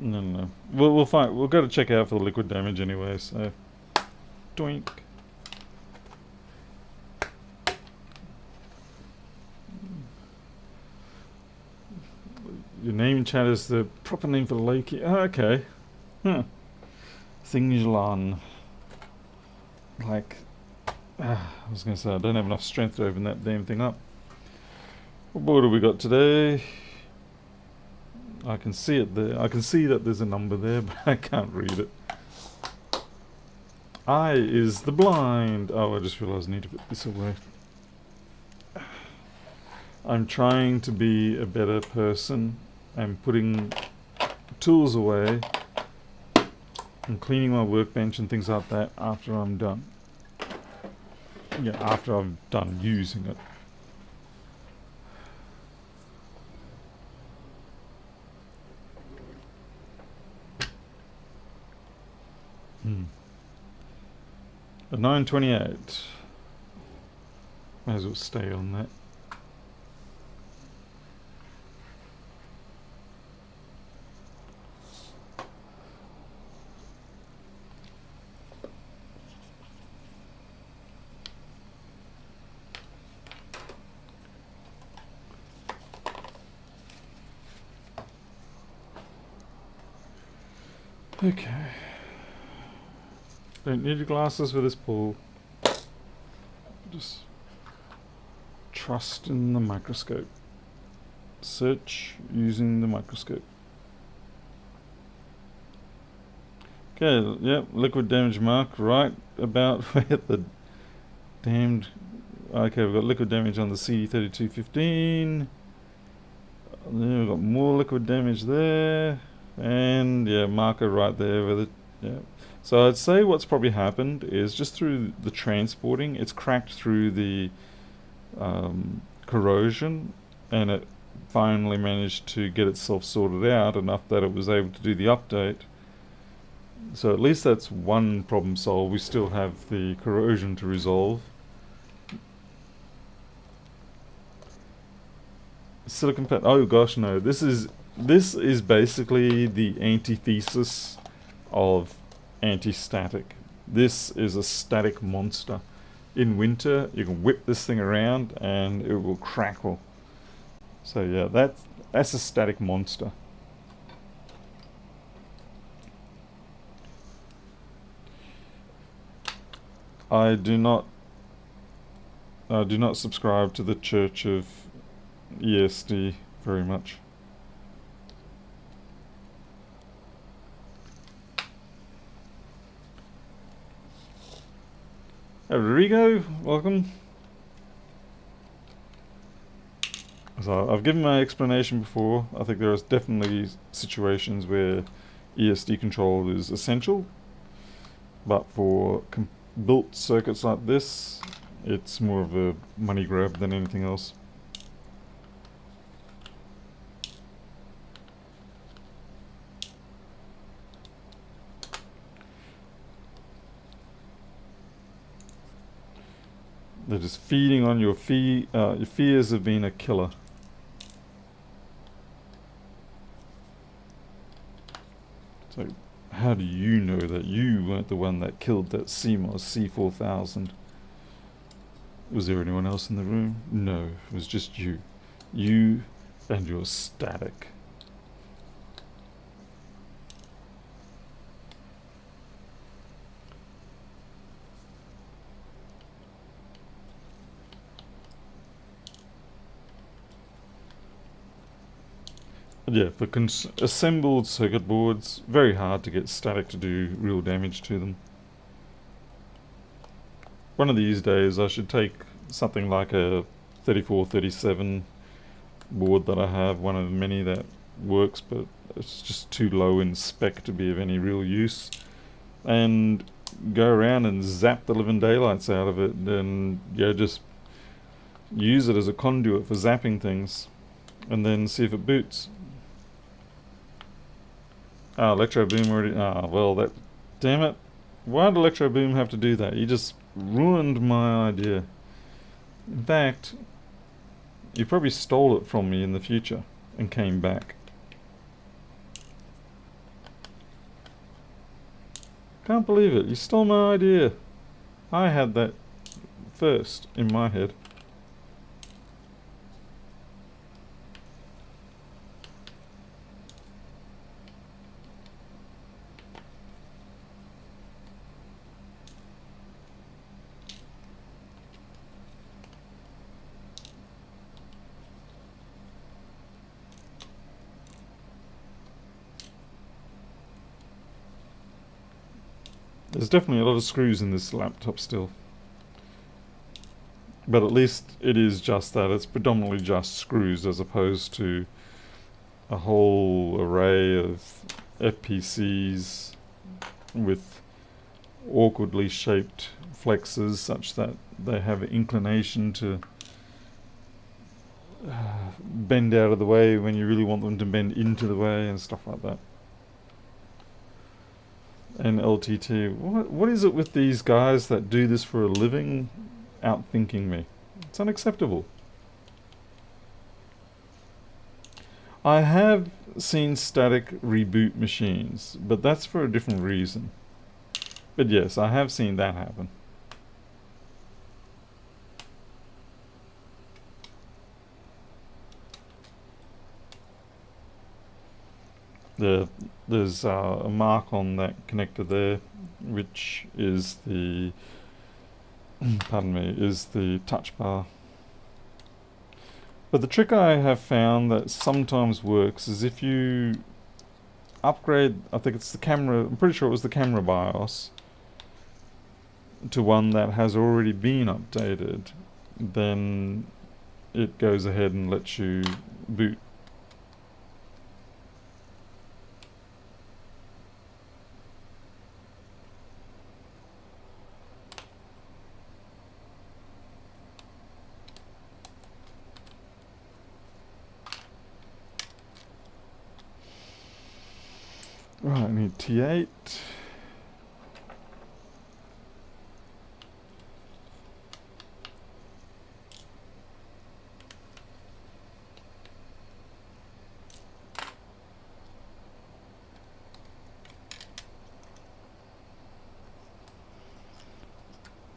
no. We'll find. We'll go to check out for the liquid damage anyway. So, doink. Your name in chat is the proper name for Loki. Oh, okay. Thinglan. Like, I was going to say, I don't have enough strength to open that damn thing up. What board have we got today? I can see it there. I can see that there's a number there, but I can't read it. I is the blind. Oh, I just realised I need to put this away. I'm trying to be a better person. I'm putting tools away and cleaning my workbench and things like that after I'm done. Yeah, after I'm done using it. A 928. Might as well stay on that. Okay. Don't need your glasses for this pull. Just trust in the microscope. Search using the microscope. Okay, yep, liquid damage mark right about where the damned... Okay, we've got liquid damage on the C3215. Then we've got more liquid damage there. And yeah, marker right there with it. Yeah. So I'd say what's probably happened is just through the transporting, it's cracked through the corrosion, and it finally managed to get itself sorted out enough that it was able to do the update. So at least that's one problem solved. We still have the corrosion to resolve. Silicon pad. Oh gosh, no. This is basically the antithesis of anti-static. This is a static monster. In winter, you can whip this thing around and it will crackle. So yeah, that's a static monster. I do not subscribe to the Church of ESD very much. Rodrigo, welcome. So I've given my explanation before. I think there are definitely situations where ESD control is essential, but for built circuits like this, it's more of a money grab than anything else. They're just feeding on your fears of being a killer. So, how do you know that you weren't the one that killed that CMOS C4000? Was there anyone else in the room? No, it was just you. You and your static. Yeah, for assembled circuit boards, very hard to get static to do real damage to them. One of these days I should take something like a 3437 board that I have, one of many that works, but it's just too low in spec to be of any real use, and go around and zap the living daylights out of it, and yeah, just use it as a conduit for zapping things, and then see if it boots. Ah, Electro Boom already. Ah, well, that. Damn it. Why did Electro Boom have to do that? You just ruined my idea. In fact, you probably stole it from me in the future and came back. Can't believe it. You stole my idea. I had that first in my head. There's definitely a lot of screws in this laptop still. But at least it is just that. It's predominantly just screws as opposed to a whole array of FPCs with awkwardly shaped flexes such that they have an inclination to bend out of the way when you really want them to bend into the way and stuff like that. And LTT, what is it with these guys that do this for a living outthinking me? It's unacceptable. I have seen static reboot machines, but that's for a different reason. But yes, I have seen that happen. There's a mark on that connector there, which is the pardon me, is the touch bar. But the trick I have found that sometimes works is if you upgrade, I think it's the camera, I'm pretty sure it was the camera BIOS, to one that has already been updated, then it goes ahead and lets you boot. Right, I need T8.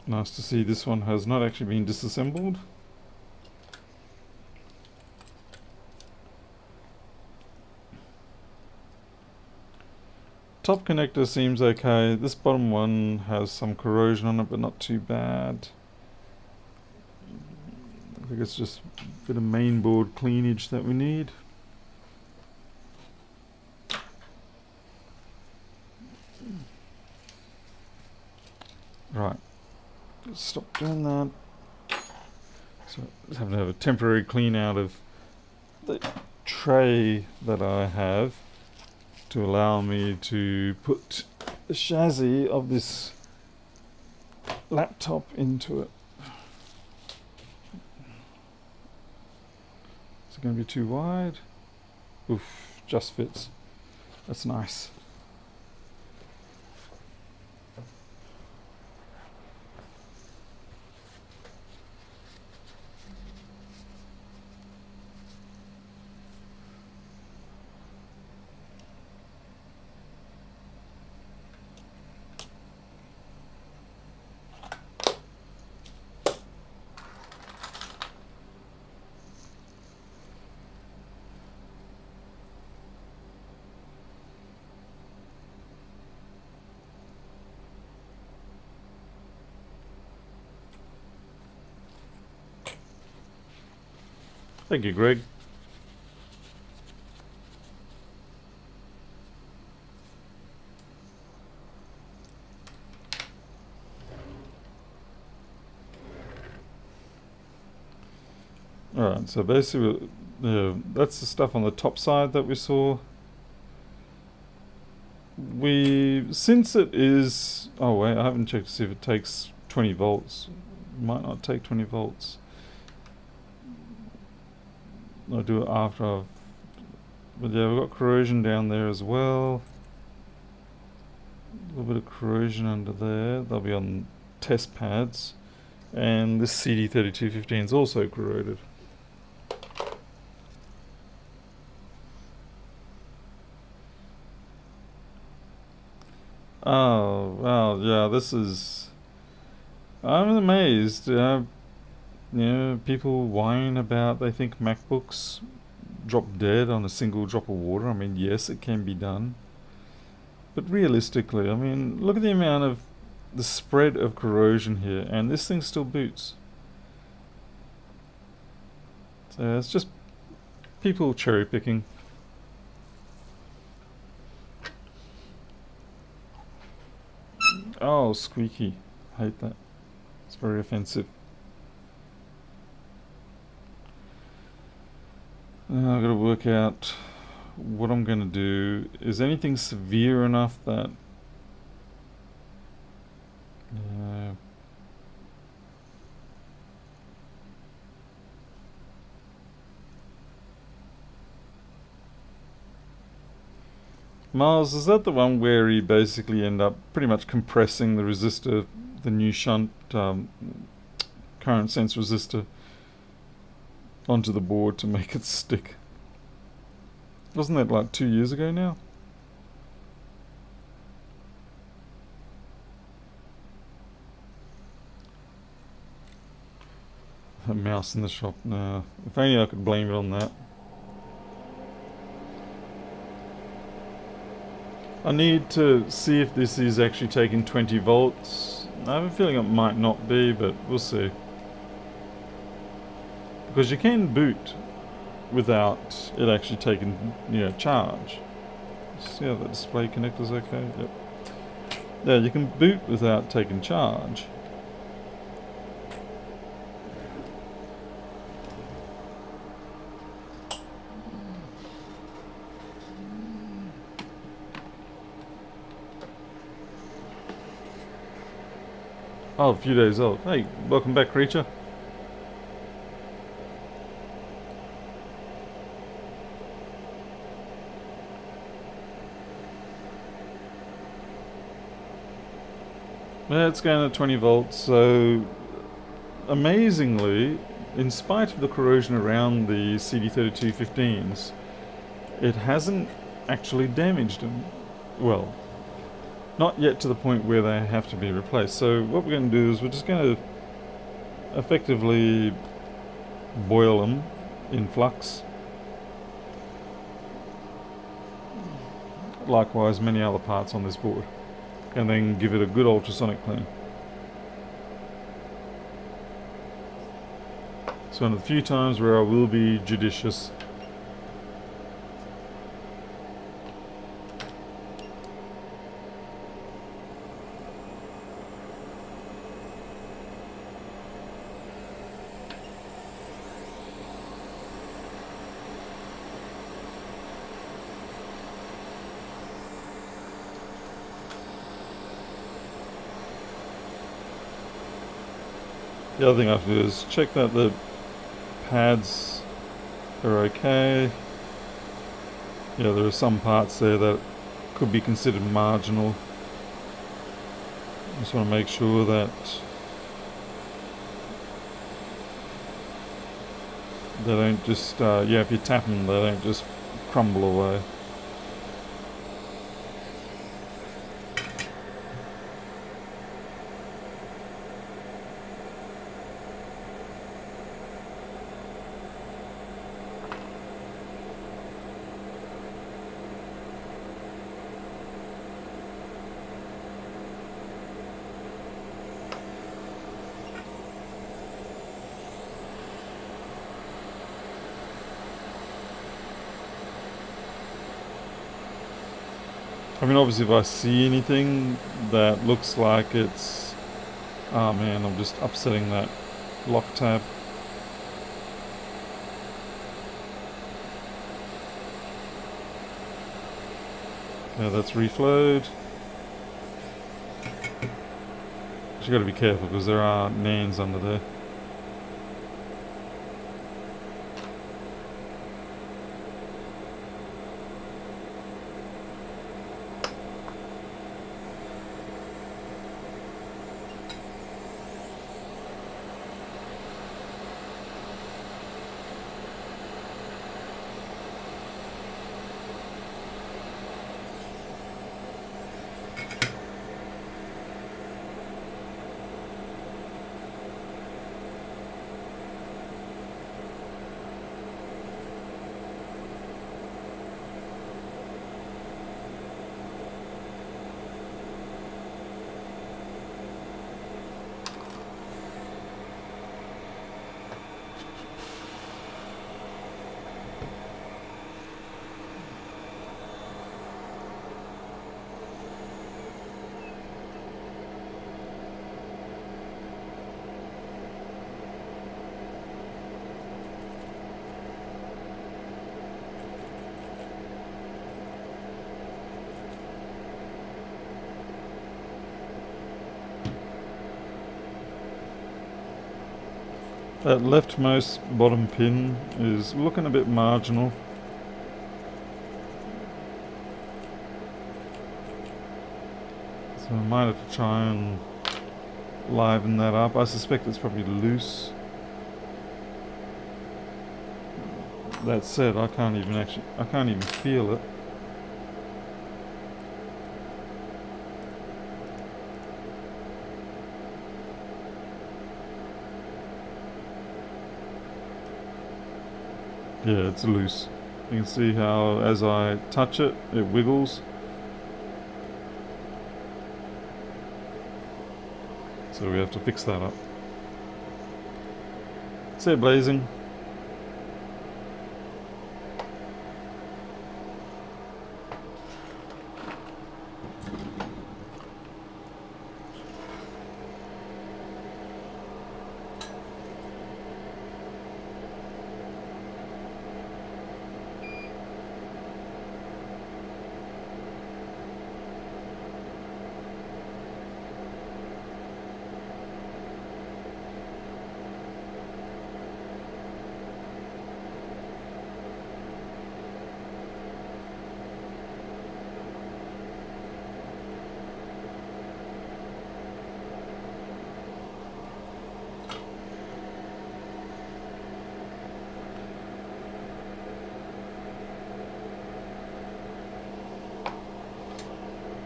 Nice to see this one has not actually been disassembled. Top connector seems okay. This bottom one has some corrosion on it, but not too bad. I think it's just a bit of mainboard cleanage that we need. Right. Stop doing that. So just having to have a temporary clean out of the tray that I have to allow me to put the chassis of this laptop into it. Is it going to be too wide? Oof, just fits. That's nice. Thank you, Greg. Alright, so basically, that's the stuff on the top side that we saw. Since it is, oh wait, I haven't checked to see if it takes 20 volts. It might not take 20 volts. I'll do it after I've, but yeah, we've got corrosion down there as well. A little bit of corrosion under there. They'll be on test pads. And this CD3215 is also corroded. Oh, well, yeah, this is... I'm amazed. People whine about they think Macbooks drop dead on a single drop of water. I mean, yes, it can be done. But realistically, I mean, look at the amount of... the spread of corrosion here, and this thing still boots. So it's just people cherry picking. Oh, squeaky. Hate that. It's very offensive. Now I've got to work out what I'm going to do. Is anything severe enough that... Miles, is that the one where you basically end up pretty much compressing the resistor, the new shunt current sense resistor, onto the board to make it stick? Wasn't that like 2 years ago now? A mouse in the shop. No. If only I could blame it on that. I need to see if this is actually taking 20 volts. I have a feeling it might not be, but we'll see. Because you can boot without it actually taking, charge. See how the display connector's okay? Yep. Yeah, you can boot without taking charge. Oh, a few days old. Hey, welcome back, creature. Yeah, it's going at 20 volts, so amazingly, in spite of the corrosion around the CD3215s, it hasn't actually damaged them. Well, not yet to the point where they have to be replaced. So what we're going to do is we're just going to effectively boil them in flux. Likewise, many other parts on this board. And then give it a good ultrasonic clean. It's one of the few times where I will be judicious. The other thing I have to do is check that the pads are okay. Yeah, there are some parts there that could be considered marginal. Just want to make sure that they don't just, if you tap them, they don't just crumble away. I mean, obviously, if I see anything that looks like it's... Oh man, I'm just upsetting that lock tab. Yeah, that's reflowed. You got to be careful because there are nans under there. That leftmost bottom pin is looking a bit marginal. So I might have to try and liven that up. I suspect it's probably loose. That said, I can't even feel it. Yeah, it's loose. You can see how as I touch it, it wiggles. So we have to fix that up. Set blazing.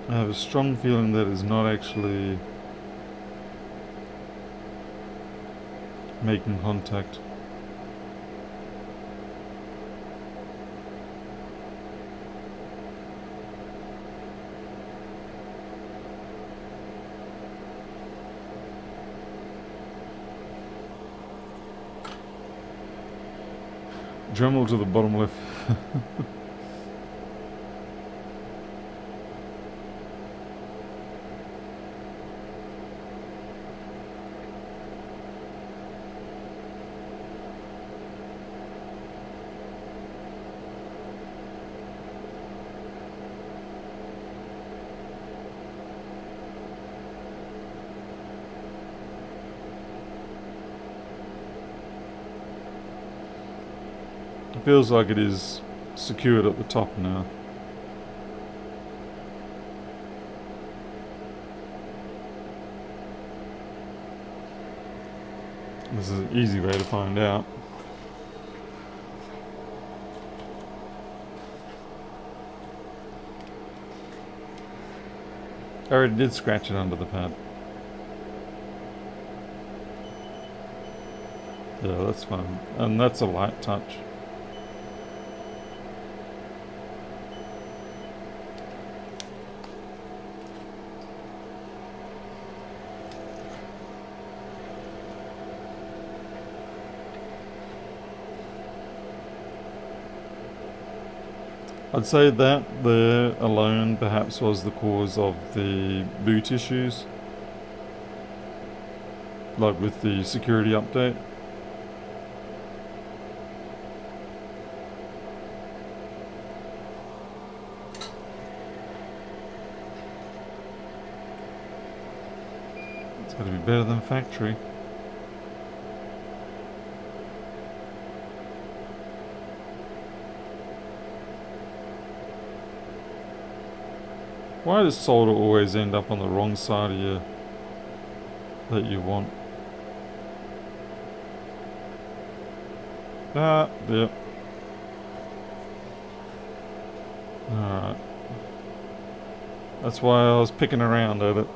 I have a strong feeling that it's not actually making contact. Dremel to the bottom left. It feels like it is secured at the top now. This is an easy way to find out. I already did scratch it under the pad. Yeah, that's fine. And that's a light touch. I'd say that there alone perhaps was the cause of the boot issues, like with the security update. It's got to be better than factory. Why does solder always end up on the wrong side of you that you want? Ah, yep. Alright. That's why I was picking around at it.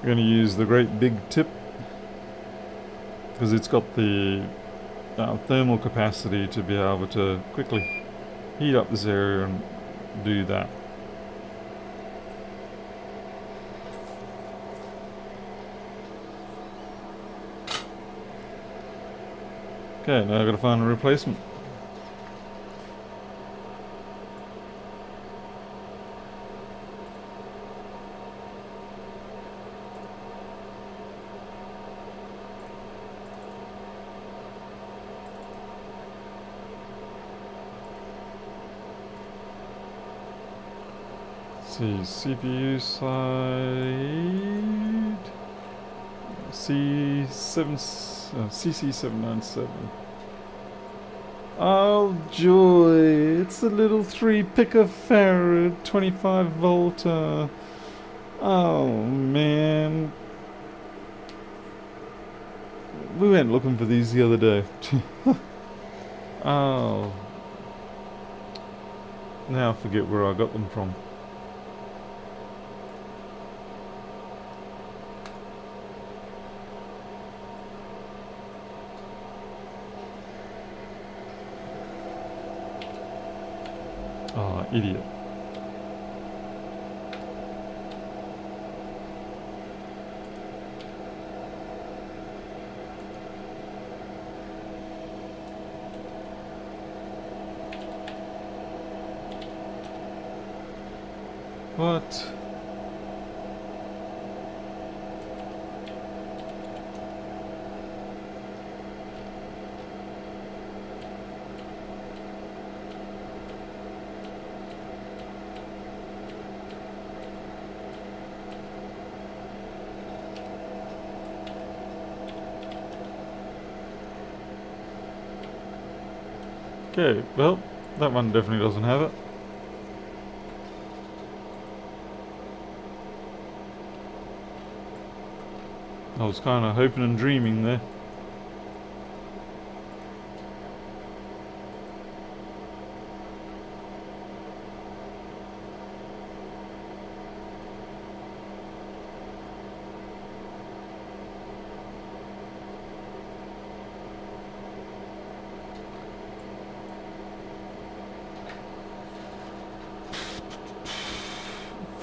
I'm going to use the great big tip because it's got the thermal capacity to be able to quickly heat up this area and do that. Okay, now I've got to find a replacement. Let's see, CPU side CC797. Oh joy! It's a little 3 picofarad 25 volter. Oh man! We went looking for these the other day. Oh, now I forget where I got them from. Oh, idiot. What? Okay, well, that one definitely doesn't have it. I was kind of hoping and dreaming there.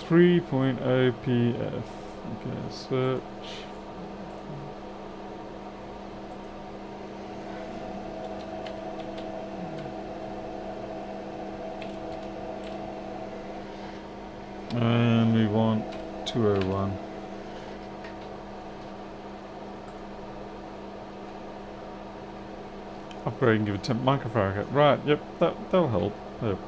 .0 PF. Okay, search. And we want 201. Upgrade and give a 10 microfarad. Right, yep, that'll help. Yep.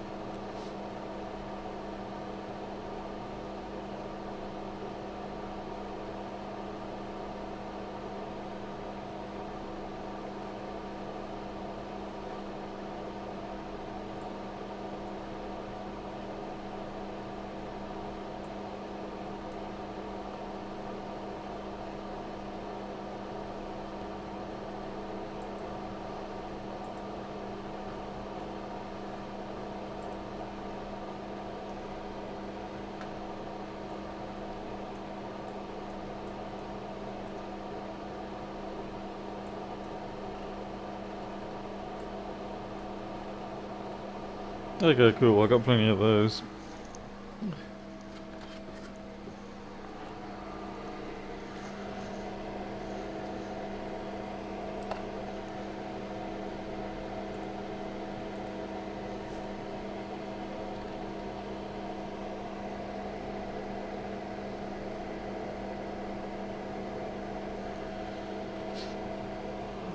Okay, cool. I got plenty of those.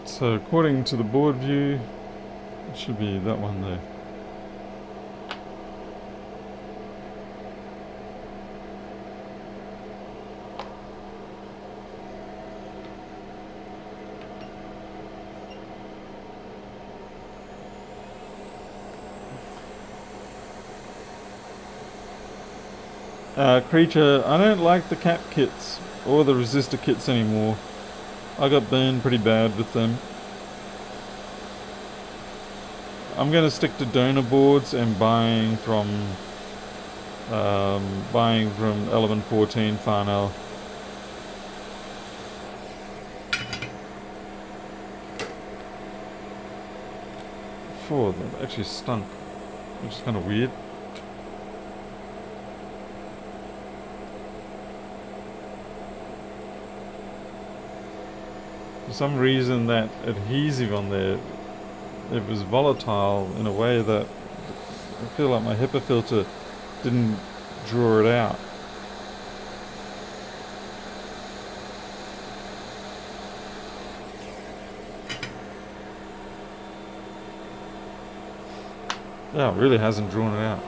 So according to the board view, it should be that one there. Creature, I don't like the cap kits or the resistor kits anymore. I got burned pretty bad with them. I'm going to stick to donor boards and buying from Element 14 Farnell. Four, that actually stunk, which is kind of weird. For some reason that adhesive on there, it was volatile in a way that I feel like my HEPA filter didn't draw it out. Yeah, it really hasn't drawn it out.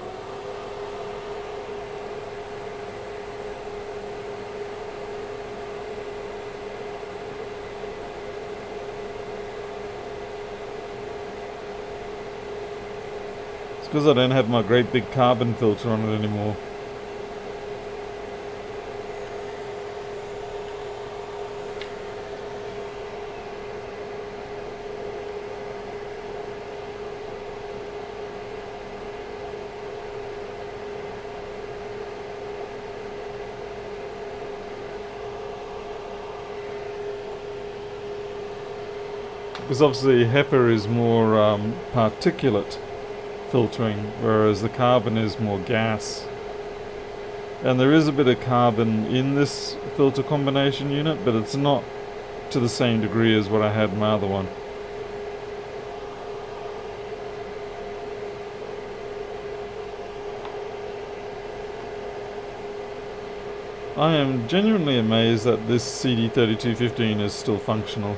It's because I don't have my great big carbon filter on it anymore. Because obviously HEPA is more particulate filtering, whereas the carbon is more gas. And there is a bit of carbon in this filter combination unit, but it's not to the same degree as what I had in my other one. I am genuinely amazed that this CD3215 is still functional.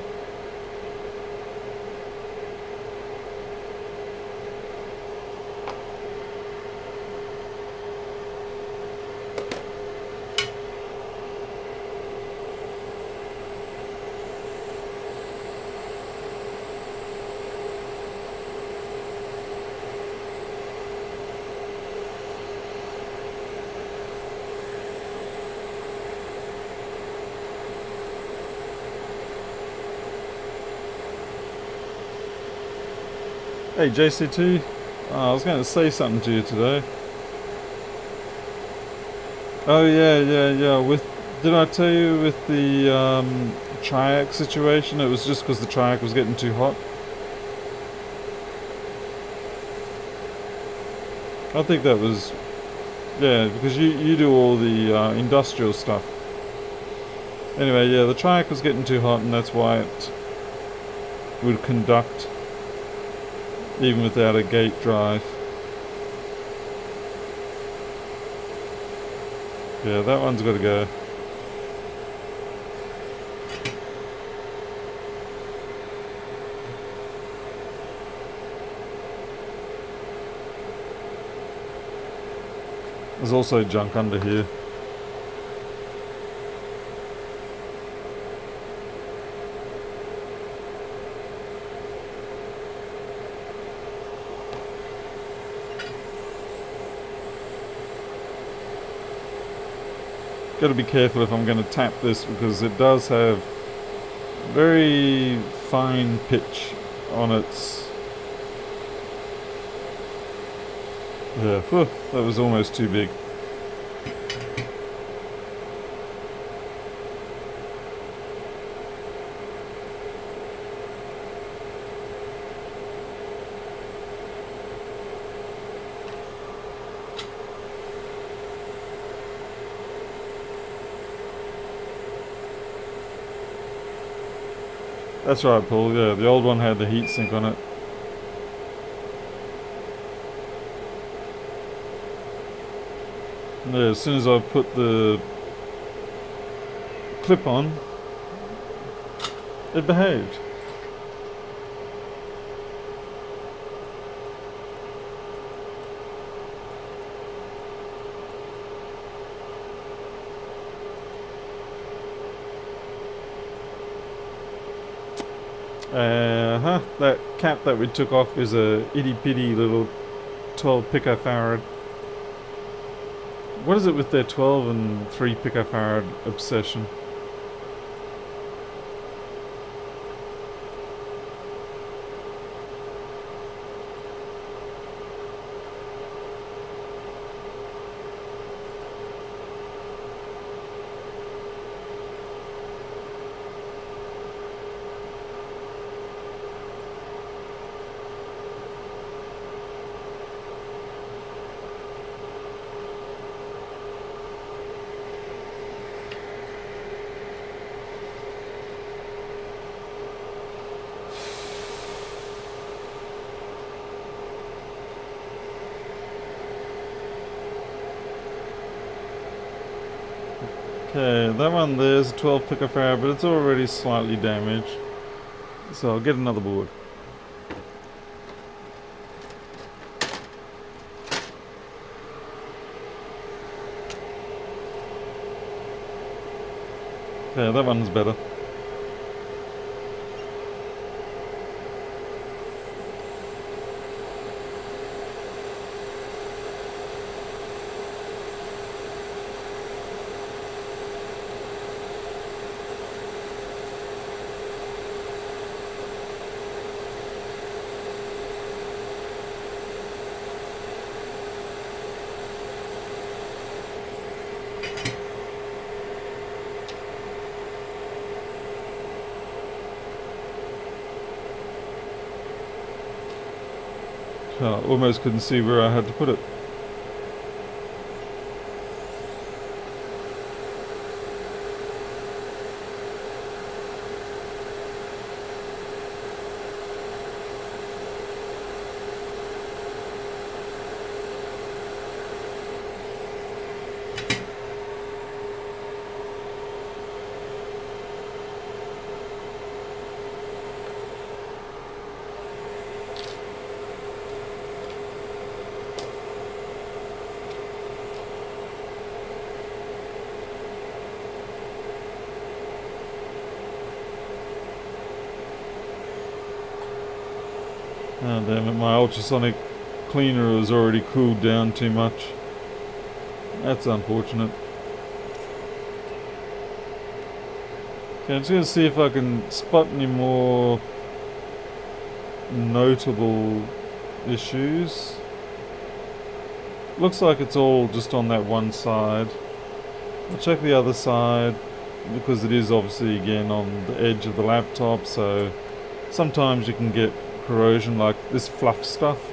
Hey JCT, I was going to say something to you today. Oh yeah. Did I tell you with the triac situation? It was just because the triac was getting too hot. I think that was, yeah, because you do all the industrial stuff. Anyway, yeah, the triac was getting too hot, and that's why it would conduct even without a gate drive. Yeah, that one's got to go. There's also junk under here. Got to be careful if I'm going to tap this because it does have very fine pitch on its. Yeah, whew, that was almost too big. That's right, Paul. Yeah, the old one had the heatsink on it. Yeah, as soon as I put the clip on, it behaved. That cap that we took off is a itty bitty little 12 picofarad. What is it with their 12 and 3 picofarad obsession? Okay, that one there's a 12 picofarad, but it's already slightly damaged. So I'll get another board. Okay, that one's better. I almost couldn't see where I had to put it. Oh damn it, my ultrasonic cleaner has already cooled down too much. That's unfortunate. Okay, I'm just going to see if I can spot any more notable issues. Looks like it's all just on that one side. I'll check the other side because it is obviously again on the edge of the laptop, so sometimes you can get corrosion like this fluff stuff.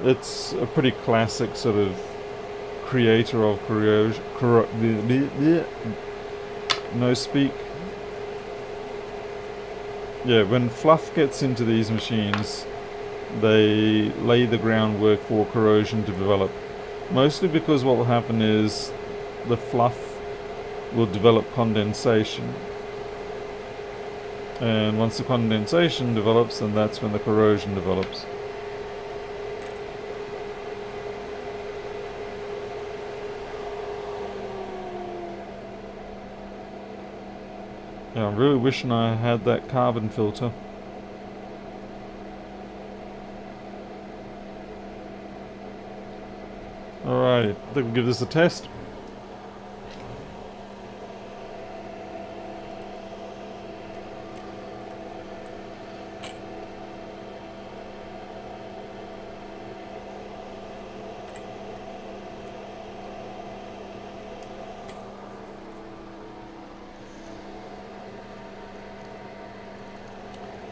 It's a pretty classic sort of creator of corrosion. No speak. Yeah, when fluff gets into these machines, they lay the groundwork for corrosion to develop. Mostly because what will happen is the fluff will develop condensation. And once the condensation develops, then that's when the corrosion develops. Yeah, I'm really wishing I had that carbon filter. Alright, I think we'll give this a test.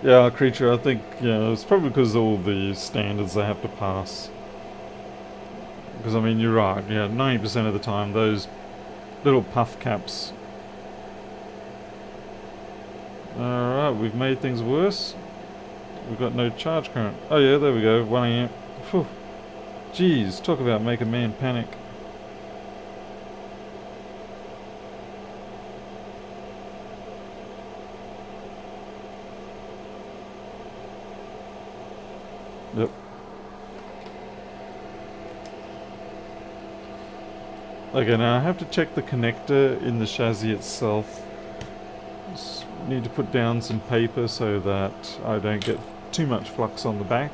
Yeah, Creature, I think, yeah, it's probably because of all the standards they have to pass. Because, I mean, you're right, yeah, 90% of the time those little puff caps Alright, we've made things worse. We've got no charge current. Oh yeah, there we go, 1 amp. Phew. Jeez, talk about make a man panic. Yep. Okay, now I have to check the connector in the chassis itself. Just need to put down some paper so that I don't get too much flux on the back.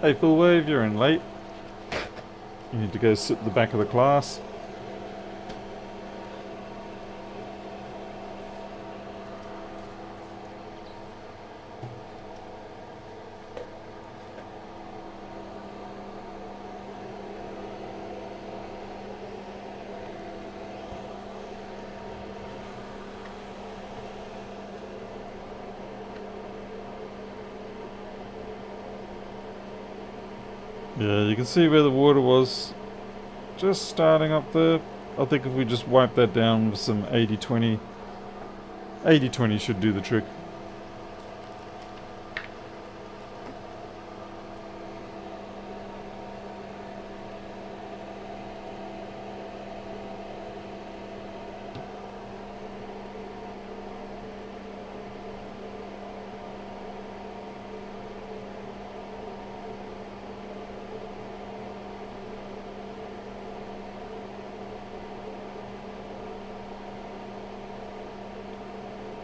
Hey, full wave, you're in late. You need to go sit at the back of the class. Yeah, you can see where the water was just starting up there. I think if we just wipe that down with some 80-20, 80-20 should do the trick.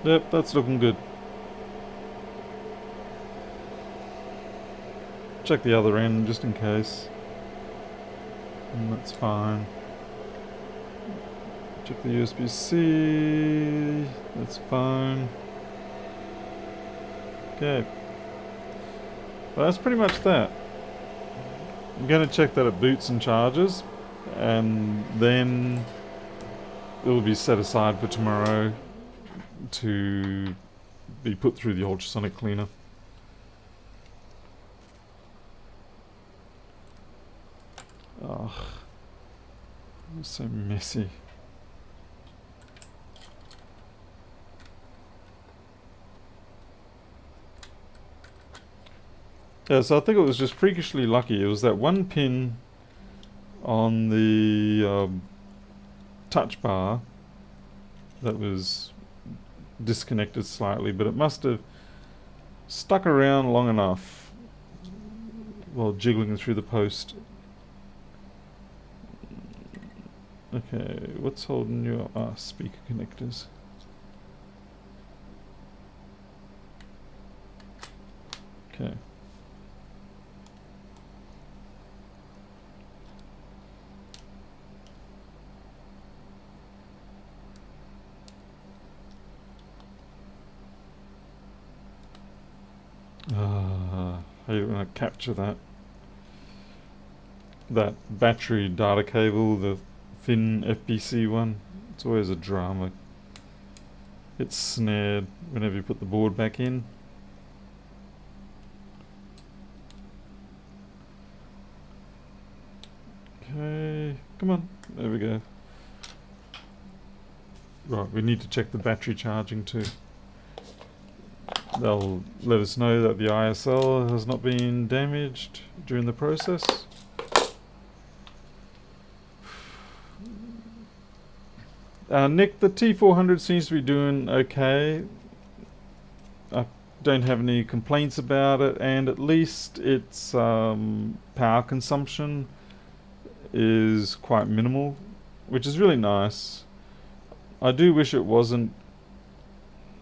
Yep, that's looking good. Check the other end just in case. And that's fine. Check the USB-C. That's fine. Okay. Well, that's pretty much that. I'm going to check that it boots and charges, and then it will be set aside for tomorrow to be put through the ultrasonic cleaner. Ugh. It's so messy. Yeah, so I think it was just freakishly lucky. It was that one pin on the touch bar that was disconnected slightly, but it must have stuck around long enough while jiggling through the post. Okay, what's holding your speaker connectors? Okay. I hate when I capture that battery data cable, the thin FPC one. It's always a drama. It's snared whenever you put the board back in. Okay, come on, there we go. Right, we need to check the battery charging too. They'll let us know that the ISL has not been damaged during the process. Nick, the T400 seems to be doing okay. I don't have any complaints about it, and at least its power consumption is quite minimal, which is really nice. I do wish it wasn't.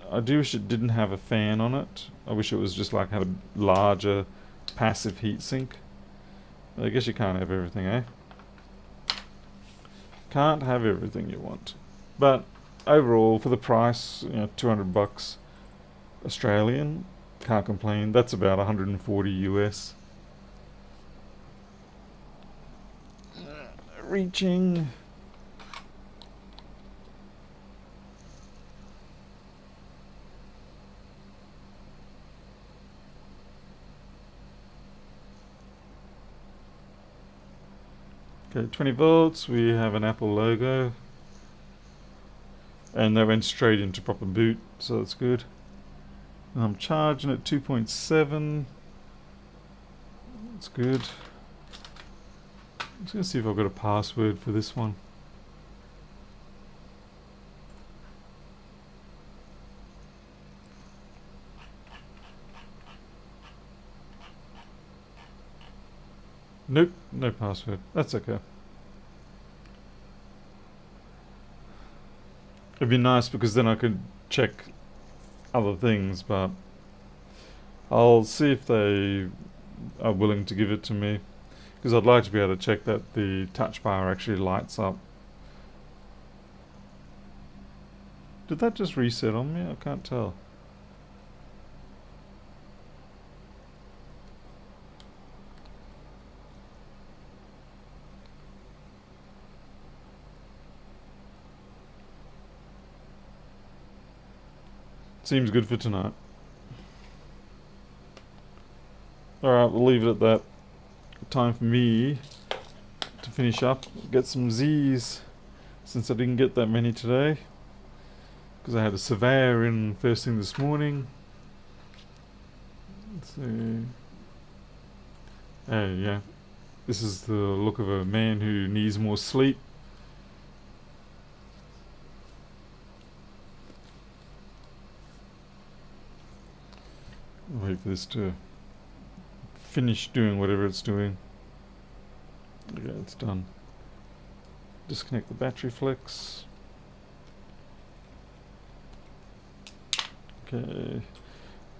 I do wish it didn't have a fan on it. I wish it was just like had a larger passive heatsink. I guess you can't have everything, eh? Can't have everything you want. But overall, for the price, you know, $200 Australian, can't complain. That's about 140 US. Reaching. Okay, 20 volts, we have an Apple logo. And they went straight into proper boot, so that's good. And I'm charging at 2.7. That's good. I'm just going to see if I've got a password for this one. Nope, no password. That's okay. It'd be nice because then I could check other things, but I'll see if they are willing to give it to me, because I'd like to be able to check that the touch bar actually lights up. Did that just reset on me? I can't tell. Seems good for tonight. Alright, we'll leave it at that. Time for me to finish up, get some Z's, since I didn't get that many today, because I had a surveyor in first thing this morning. Let's see. Hey, yeah. This is the look of a man who needs more sleep. Wait for this to finish doing whatever it's doing. Okay, it's done. Disconnect the battery flex. Okay.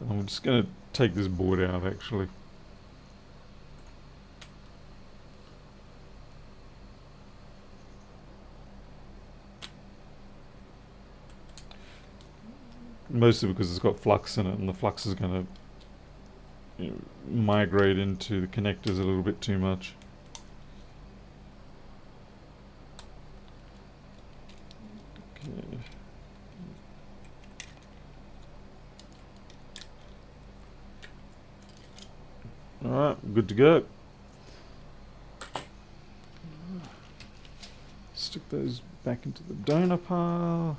I'm just going to take this board out actually. Mostly because it's got flux in it, and the flux is going to migrate into the connectors a little bit too much. Okay. Alright, good to go. Stick those back into the donor pile.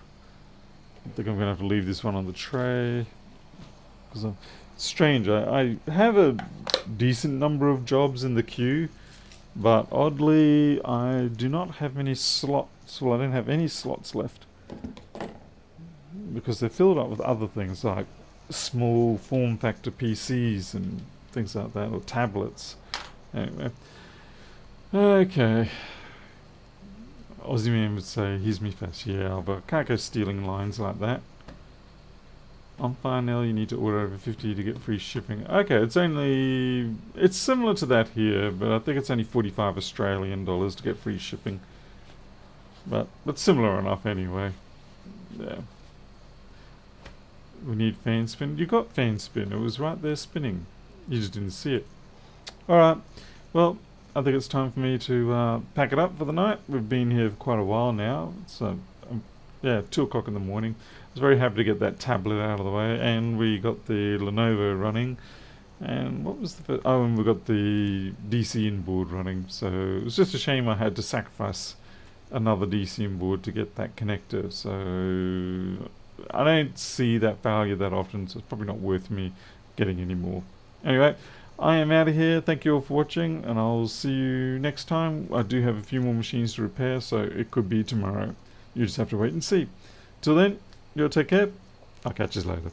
I think I'm going to have to leave this one on the tray, because it's strange. I have a decent number of jobs in the queue, but oddly I do not have many slots. Well, I don't have any slots left, because they're filled up with other things like small form factor PCs and things like that, or tablets. Anyway, okay. Aussie man would say, here's me face. Yeah, but I can't go stealing lines like that. On fire now, you need to order over 50 to get free shipping. Okay, it's similar to that here, but I think it's only 45 Australian dollars to get free shipping. But similar enough anyway. Yeah. We need fan spin. You got fan spin. It was right there spinning. You just didn't see it. Alright, well, I think it's time for me to pack it up for the night. We've been here for quite a while now. It's yeah, 2 o'clock in the morning. I was very happy to get that tablet out of the way, and we got the Lenovo running. And what was the first? Oh, and we got the DC in board running. So it was just a shame I had to sacrifice another DC in board to get that connector. So I don't see that failure that often, so it's probably not worth me getting any more. Anyway, I am out of here. Thank you all for watching, and I'll see you next time. I do have a few more machines to repair, so it could be tomorrow. You just have to wait and see. Till then, you'll take care. I'll catch you later.